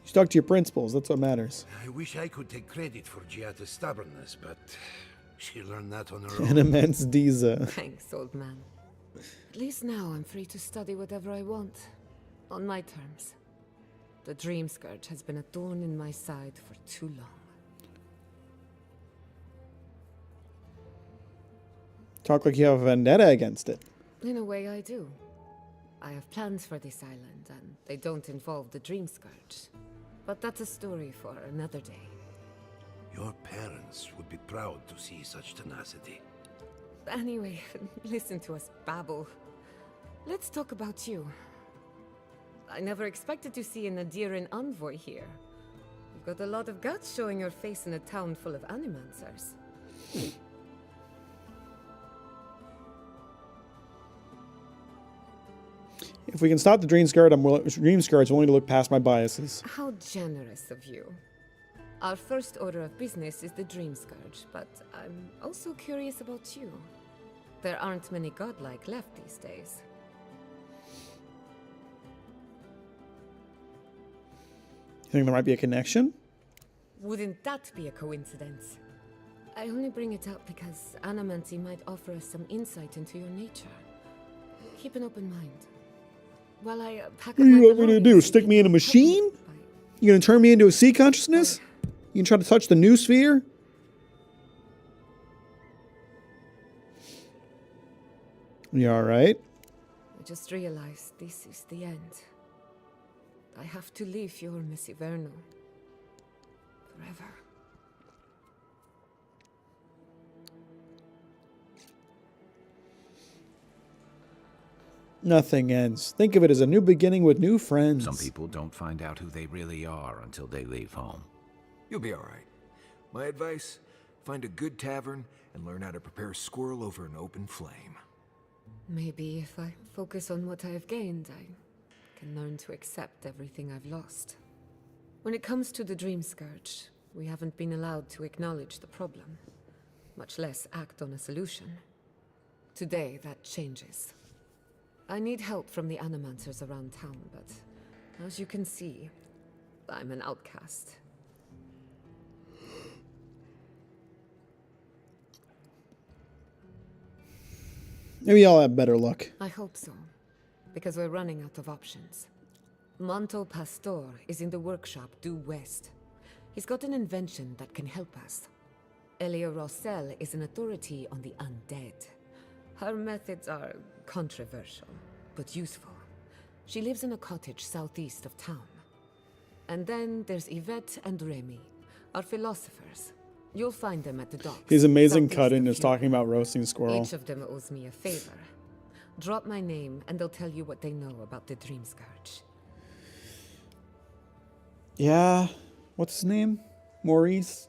You stuck to your principles, that's what matters. I wish I could take credit for Giada's stubbornness, but she learned that on her own. Animance Diza. Thanks, old man. At least now I'm free to study whatever I want. On my terms. The Dream Scourge has been a thorn in my side for too long. Talk like you have a vendetta against it. In a way, I do. I have plans for this island, and they don't involve the Dream Scourge. But that's a story for another day. Your parents would be proud to see such tenacity. Anyway, listen to us babble. Let's talk about you. I never expected to see an Adiran envoy here. You've got a lot of guts showing your face in a town full of animancers. If we can stop the Dream Scourge, I'm willing to look past my biases. How generous of you. Our first order of business is the Dream Scourge, but I'm also curious about you. There aren't many godlike left these days. You think there might be a connection? Wouldn't that be a coincidence? I only bring it up because Animancy might offer us some insight into your nature. Keep an open mind. While I pack up What do you my want me to do? Stick me in a machine? You gonna turn me into a sea consciousness? You can try to touch the new sphere? You alright? I just realized this is the end. I have to leave Fior Messiverno. Forever. Nothing ends. Think of it as a new beginning with new friends. Some people don't find out who they really are until they leave home. You'll be all right. My advice, find a good tavern and learn how to prepare squirrel over an open flame. Maybe if I focus on what I've gained, I can learn to accept everything I've lost. When it comes to the Dream Scourge, we haven't been allowed to acknowledge the problem, much less act on a solution. Today, that changes. I need help from the animancers around town, but as you can see, I'm an outcast. Maybe I'll have better luck. I hope so, because we're running out of options. Manto Pastor is in the workshop due west. He's got an invention that can help us. Elia Rossell is an authority on the undead. Her methods are controversial, but useful. She lives in a cottage southeast of town. And then there's Yvette and Remy, our philosophers. You'll find them at the docks. His amazing southeast cut-in of is here. talking about roasting squirrel. Each of them owes me a favor. Drop my name, and they'll tell you what they know about the Dream Scourge. Yeah. What's his name? Maurice?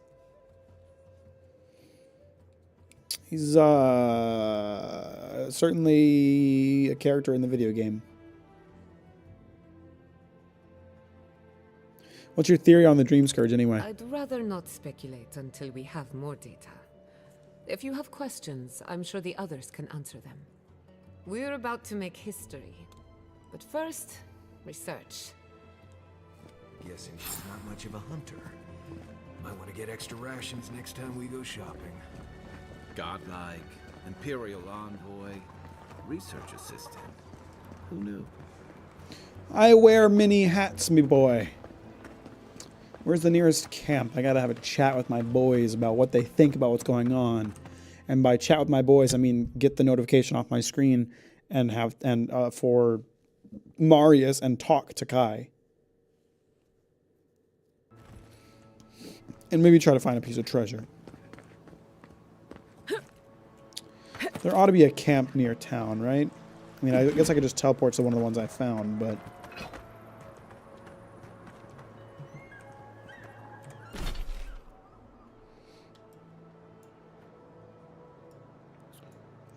He's certainly a character in the video game. What's your theory on the Dream Scourge anyway? I'd rather not speculate until we have more data. If you have questions, I'm sure the others can answer them. We're about to make history. But first, research. Guessing she's not much of a hunter. Might want to get extra rations next time we go shopping. Godlike, Imperial envoy, research assistant. Who knew? I wear many hats, me boy. Where's the nearest camp? I gotta have a chat with my boys about what they think about what's going on. And by chat with my boys, I mean get the notification off my screen and for Marius and talk to Kai. And maybe try to find a piece of treasure. There ought to be a camp near town, right? I mean, I guess I could just teleport to one of the ones I found, but...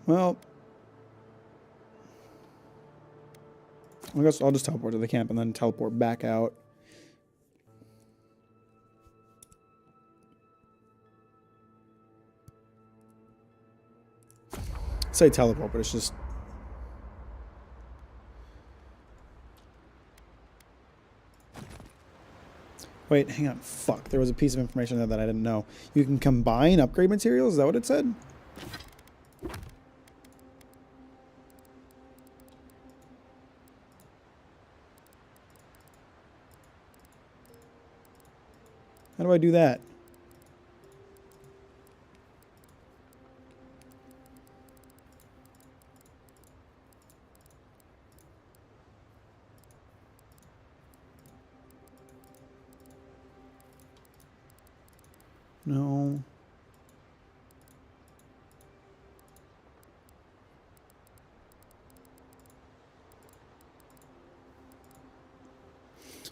Well... I guess I'll just teleport to the camp and then teleport back out. Say teleport, but it's just... Wait, hang on. Fuck. There was a piece of information there that I didn't know. You can combine upgrade materials? Is that what it said? How do I do that? No.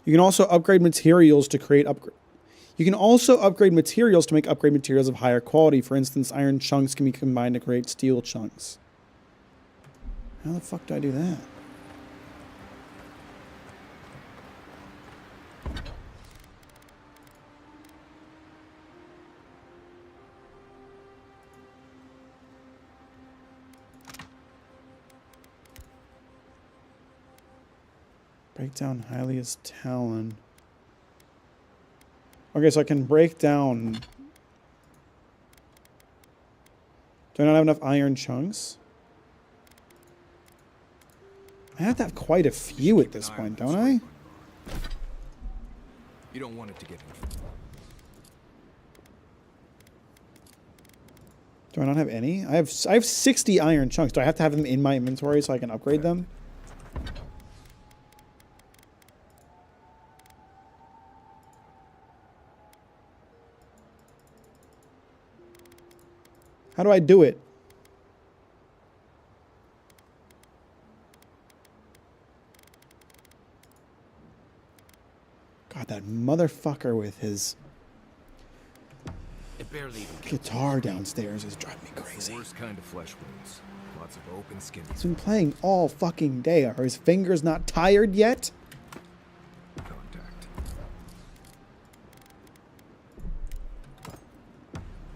You can also upgrade materials to create upgrade. You can also upgrade materials to make upgrade materials of higher quality. For instance, iron chunks can be combined to create steel chunks. How the fuck do I do that? Break down Hylia's Talon. Okay, so I can break down... Do I not have enough iron chunks? I have to have quite a few at this point, don't I? You don't want it to get in. Do I not have any? I have 60 iron chunks. Do I have to have them in my inventory so I can upgrade them? How do I do it? God, that motherfucker with his guitar downstairs is driving me crazy. Worst kind of flesh wounds. Lots of open skin. He's been playing all fucking day. Are his fingers not tired yet? Contact.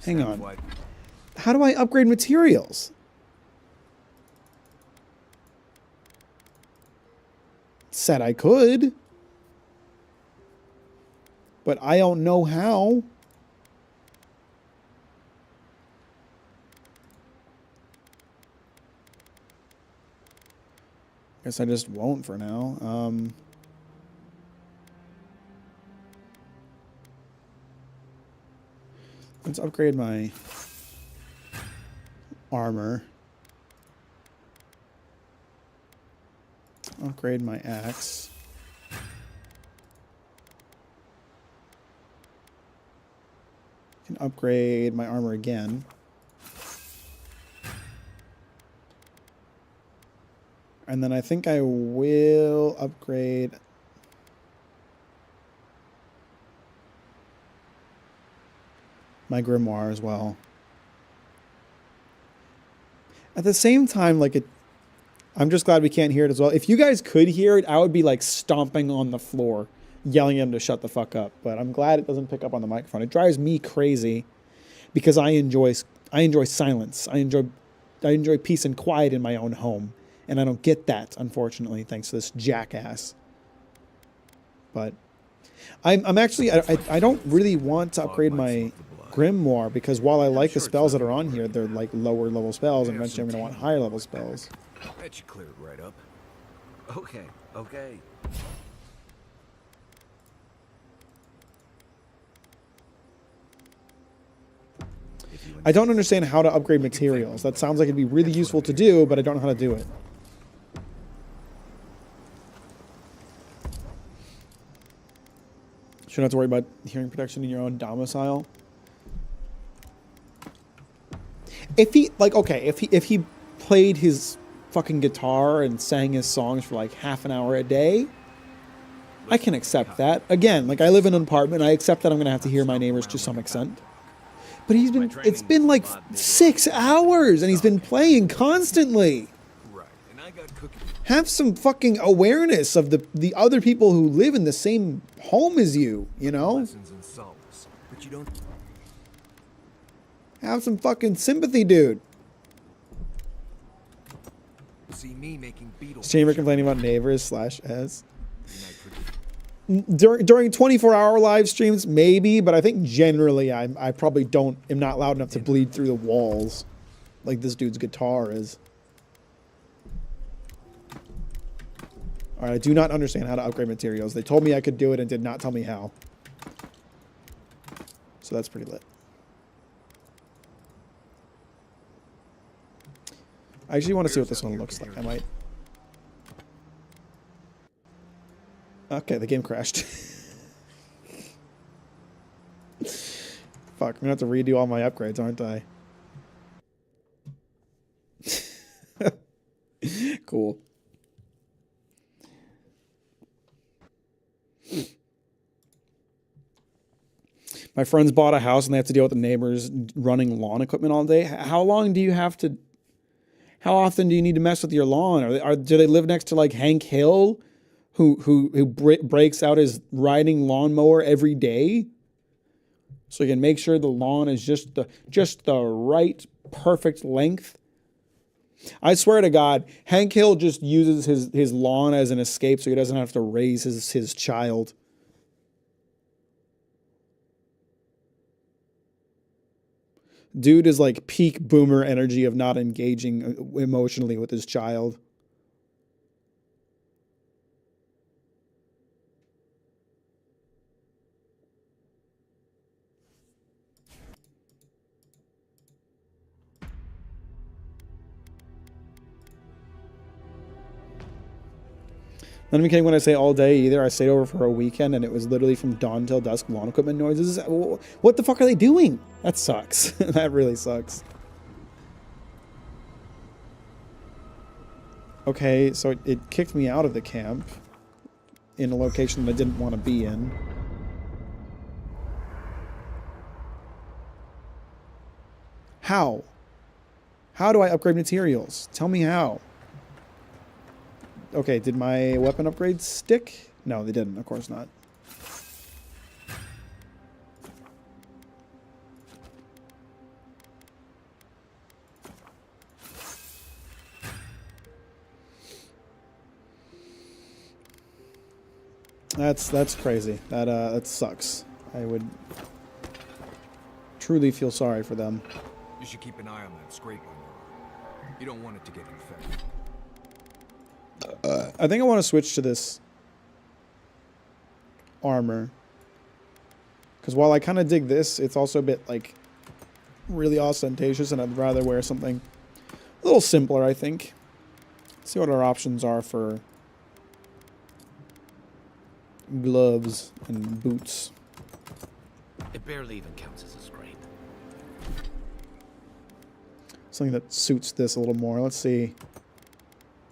Hang on. How do I upgrade materials? Said I could. But I don't know how. Guess I just won't for now. Let's upgrade my armor. Upgrade my axe. Can upgrade my armor again. And then I think I will upgrade my grimoire as well. At the same time, like I'm just glad we can't hear it as well. If you guys could hear it, I would be like stomping on the floor, yelling at him to shut the fuck up. But I'm glad it doesn't pick up on the microphone. It drives me crazy because I enjoy silence. I enjoy peace and quiet in my own home. And I don't get that, unfortunately, thanks to this jackass. But I'm actually, I don't really want to upgrade my grimoire because while I like the spells that are on here, they're like lower level spells, and eventually I'm going to want higher level spells. That should clear it right up. Okay, okay. I don't understand how to upgrade materials. That sounds like it'd be really useful to do, but I don't know how to do it. Shouldn't have to worry about hearing protection in your own domicile. If he, like, okay, if he played his fucking guitar and sang his songs for like half an hour a day, I can accept that. Again, like I live in an apartment, I accept that I'm gonna have to hear my neighbors to some extent. But it's been like 6 hours and he's been playing constantly. Have some fucking awareness of the other people who live in the same home as you, you know? Have some fucking sympathy, dude. See me making beetles. Streamer complaining about neighbors /s. During 24-hour live streams, maybe, but I think generally I probably am not loud enough to bleed through the walls like this dude's guitar is. All right, I do not understand how to upgrade materials. They told me I could do it and did not tell me how. So that's pretty lit. I actually want to see what this one looks like. I might. Okay, the game crashed. Fuck, I'm gonna have to redo all my upgrades, aren't I? Cool. My friends bought a house and they have to deal with the neighbors running lawn equipment all day. How often do you need to mess with your lawn? Do they live next to like Hank Hill, who breaks out his riding lawnmower every day, so you can make sure the lawn is just the right perfect length? I swear to God, Hank Hill just uses his lawn as an escape so he doesn't have to raise his child. Dude is like peak boomer energy of not engaging emotionally with his child. Not even kidding when I say all day either. I stayed over for a weekend and it was literally from dawn till dusk lawn equipment noises. What the fuck are they doing? That sucks. That really sucks. Okay, so it kicked me out of the camp in a location that I didn't want to be in. How? How do I upgrade materials? Tell me how. Okay, did my weapon upgrades stick? No, they didn't. Of course not. That's crazy. That sucks. I would truly feel sorry for them. You should keep an eye on that scrape on your arm. You don't want it to get infected. I think I want to switch to this armor. Because while I kind of dig this, it's also a bit, like, really ostentatious, and I'd rather wear something a little simpler, I think. Let's see what our options are for gloves and boots. It barely even counts as a scrape. Something that suits this a little more. Let's see.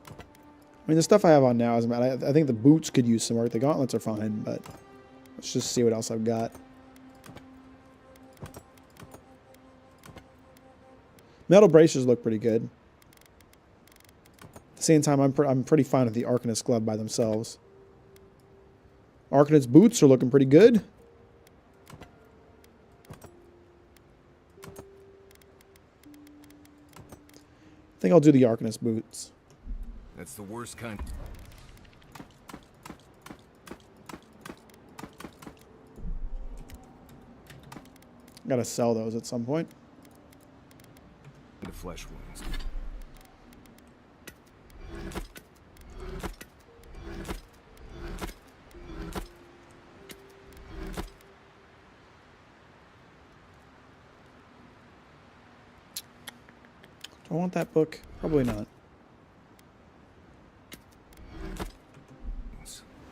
I mean, the stuff I have on now isn't bad. I think the boots could use some work. The gauntlets are fine, but let's just see what else I've got. Metal braces look pretty good. At the same time, I'm pretty fine with the Arcanist glove by themselves. Arcanist boots are looking pretty good. I think I'll do the Arcanist boots. That's the worst kind. Gotta sell those at some point. The flesh wounds. Do I want that book? Probably not.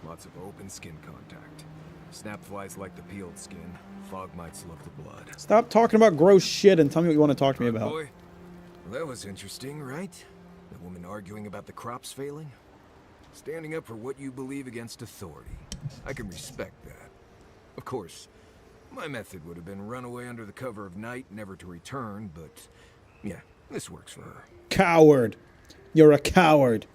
Lots of open skin contact. Snapflies like the peeled skin. Fog mites love the blood. Stop talking about gross shit and tell me what you want to talk to me about. Boy, well, that was interesting, right? The woman arguing about the crops failing. Standing up for what you believe against authority. I can respect that. Of course, my method would have been run away under the cover of night, never to return, but yeah, this works for her. Coward. You're a coward.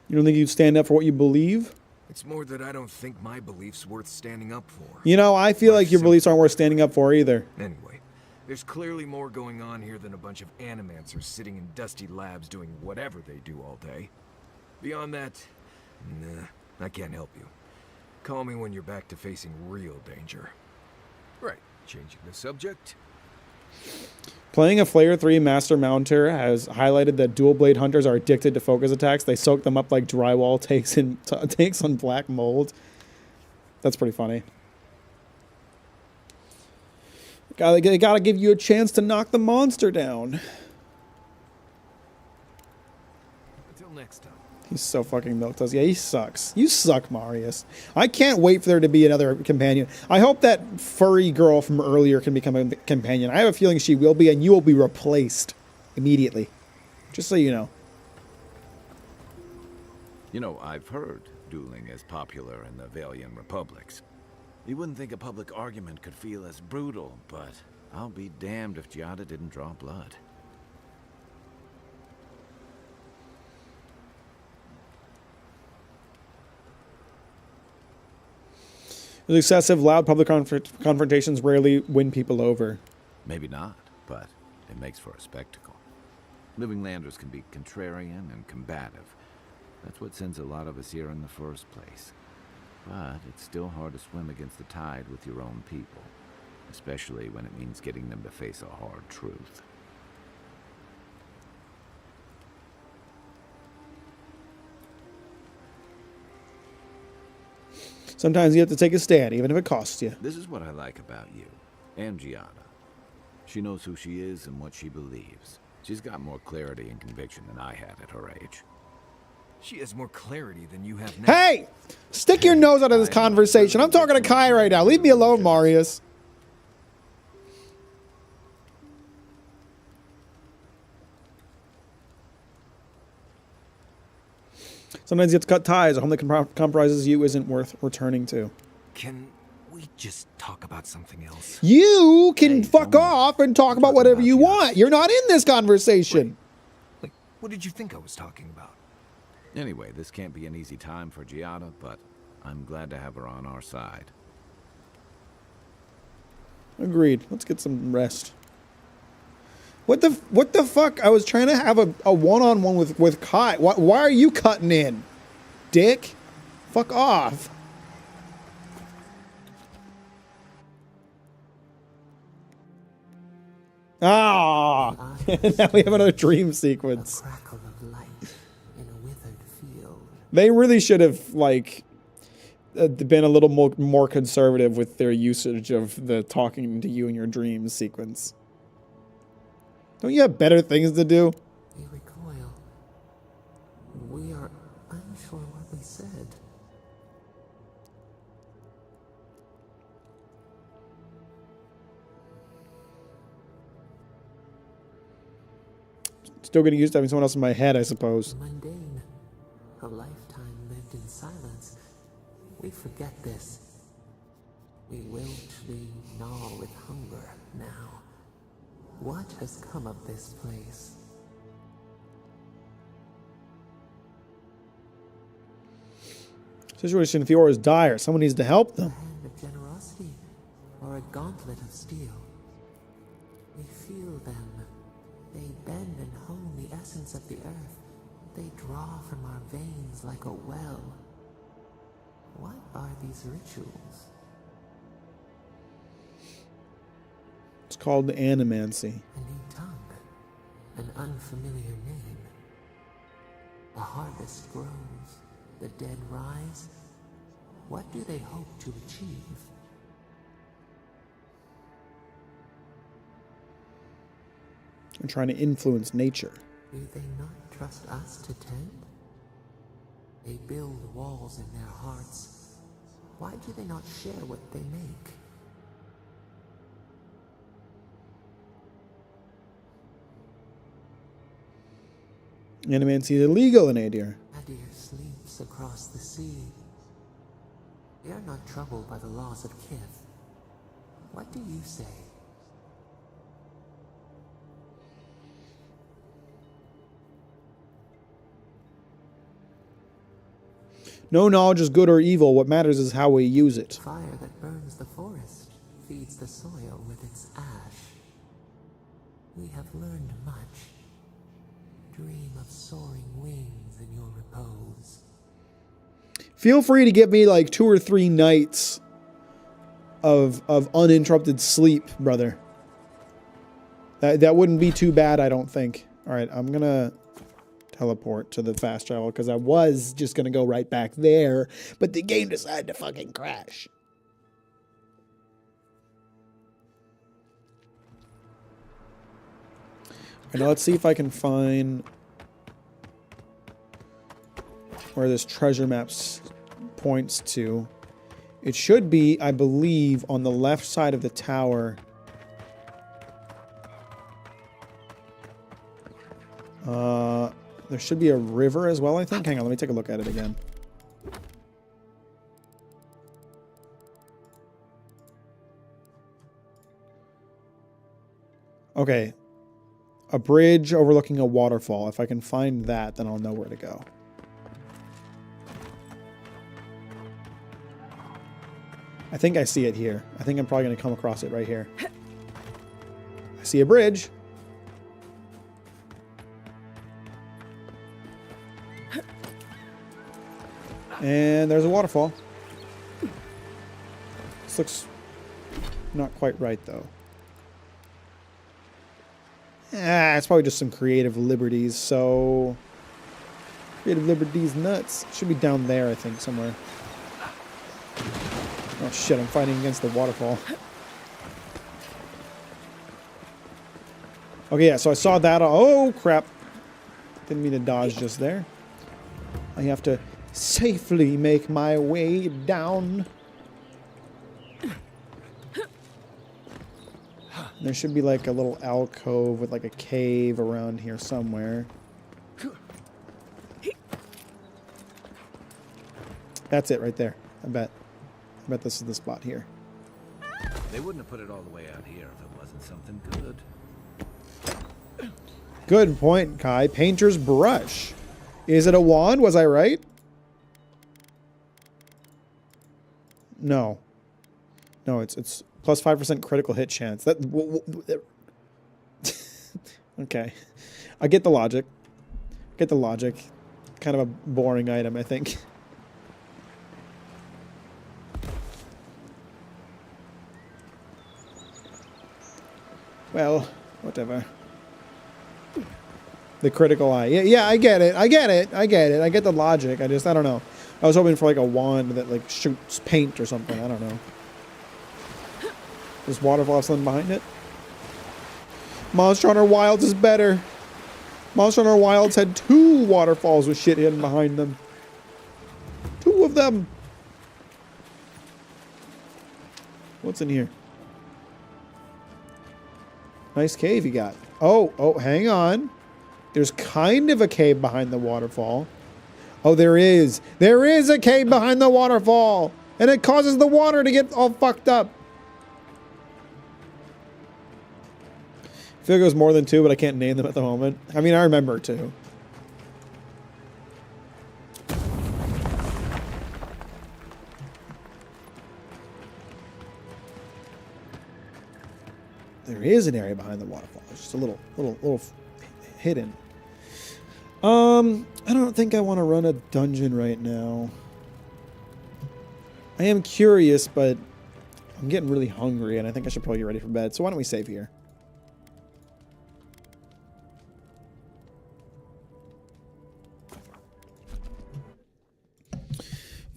You don't think you'd stand up for what you believe? It's more that I don't think my belief's worth standing up for. You know, I feel like your beliefs aren't worth standing up for either. Anyway, there's clearly more going on here than a bunch of animancers sitting in dusty labs doing whatever they do all day. Beyond that, nah, I can't help you. Call me when you're back to facing real danger. Right, changing the subject. Playing a Flayer 3 Master Mounter has highlighted that dual blade hunters are addicted to focus attacks. They soak them up like drywall takes on black mold. That's pretty funny. Gotta give you a chance to knock the monster down. Until next time. He's so fucking milk toast. Yeah, he sucks. You suck, Marius. I can't wait for there to be another companion. I hope that furry girl from earlier can become a companion. I have a feeling she will be, and you will be replaced immediately. Just so you know. You know, I've heard dueling is popular in the Valian republics. You wouldn't think a public argument could feel as brutal, but I'll be damned if Giada didn't draw blood. Excessive, loud public confrontations rarely win people over. Maybe not, but it makes for a spectacle. Living landers can be contrarian and combative. That's what sends a lot of us here in the first place. But it's still hard to swim against the tide with your own people, especially when it means getting them to face a hard truth. Sometimes you have to take a stand, even if it costs you. This is what I like about you, and Giada. She knows who she is and what she believes. She's got more clarity and conviction than I had at her age. She has more clarity than you have now. Hey! Stick your nose out of this conversation. I'm talking to Kai right now. Leave me alone, Marius. Sometimes you have to cut ties. A home that compromises you isn't worth returning to. Can we just talk about something else? You can fuck off and talk about whatever you want. You're not in this conversation. Like, what did you think I was talking about? Anyway, this can't be an easy time for Giada, but I'm glad to have her on our side. Agreed. Let's get some rest. What the fuck? I was trying to have a one-on-one with Kai. Why are you cutting in, dick? Fuck off. Ah! Now we have another dream sequence. A crackle of light in a withered field. They really should have, like, been a little more conservative with their usage of the talking to you in your dreams sequence. Don't you have better things to do? We recoil. We are unsure what we said. Still getting used to having someone else in my head, I suppose. Mundane. A lifetime lived in silence. We forget this. We wiltly gnaw with hunger now. What has come of this place? Situation in Fiora is dire. Someone needs to help them. A hand of generosity or a gauntlet of steel. We feel them. They bend and hone the essence of the earth. They draw from our veins like a well. What are these rituals? It's called animancy. A new tongue. An unfamiliar name. The harvest grows. The dead rise. What do they hope to achieve? I'm trying to influence nature. Do they not trust us to tend? They build walls in their hearts. Why do they not share what they make? Animancy is illegal in Adir. Adir sleeps across the sea. They are not troubled by the laws of Kith. What do you say? No knowledge is good or evil. What matters is how we use it. Fire that burns the forest feeds the soil with its ash. We have learned much. Dream of soaring wings in your repose. Feel free to give me like 2 or 3 nights of uninterrupted sleep, brother. That wouldn't be too bad, I don't think. All right, I'm gonna teleport to the fast travel because I was just gonna go right back there, but the game decided to fucking crash. And let's see if I can find where this treasure map points to. It should be, I believe, on the left side of the tower. There should be a river as well, I think. Hang on, let me take a look at it again. Okay. A bridge overlooking a waterfall. If I can find that, then I'll know where to go. I think I see it here. I think I'm probably going to come across it right here. I see a bridge. And there's a waterfall. This looks not quite right, though. It's probably just some creative liberties, so... Creative liberties nuts. Should be down there, I think, somewhere. Oh shit, I'm fighting against the waterfall. Okay, yeah, so I saw that. Oh, crap. Didn't mean to dodge just there. I have to safely make my way down. There should be like a little alcove with like a cave around here somewhere. That's it right there. I bet this is the spot here. They wouldn't have put it all the way out here if it wasn't something good. Good point, Kai. Painter's brush. Is it a wand? Was I right? No. No, it's plus 5% critical hit chance. That okay. I get the logic. Get the logic. Kind of a boring item, I think. Well, whatever. The critical eye. Yeah, I get it. I get the logic. I don't know. I was hoping for like a wand that like shoots paint or something. I don't know. This waterfall have something behind it. Monster Hunter Wilds is better. Monster Hunter Wilds had 2 waterfalls with shit hidden behind them. 2 of them. What's in here? Nice cave you got. Oh, hang on. There's kind of a cave behind the waterfall. Oh, there is. There is a cave behind the waterfall. And it causes the water to get all fucked up. I feel like it was more than 2, but I can't name them at the moment. I mean, I remember 2. There is an area behind the waterfall. It's just a little hidden. I don't think I want to run a dungeon right now. I am curious, but I'm getting really hungry, and I think I should probably get ready for bed. So why don't we save here?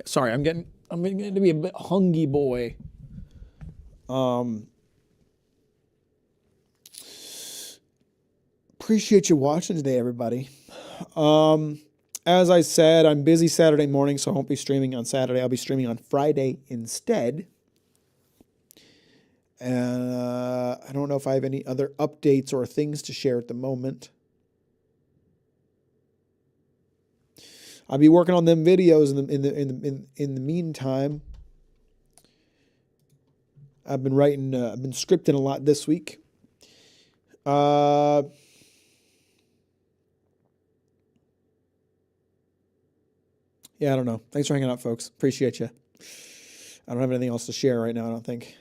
Sorry, I'm getting to be a bit hungry boy. Appreciate you watching today, everybody. As I said, I'm busy Saturday morning, so I won't be streaming on Saturday. I'll be streaming on Friday instead. And I don't know if I have any other updates or things to share at the moment. I'll be working on them videos in the meantime. I've been writing, I've been scripting a lot this week. Yeah, I don't know. Thanks for hanging out, folks. Appreciate you. I don't have anything else to share right now, I don't think.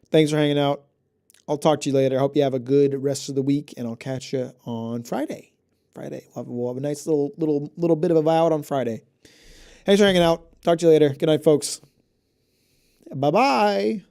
Thanks for hanging out. I'll talk to you later. I hope you have a good rest of the week, and I'll catch you on Friday. We'll have a nice little bit of Avowed on Friday. Thanks for hanging out. Talk to you later. Good night, folks. Bye-bye.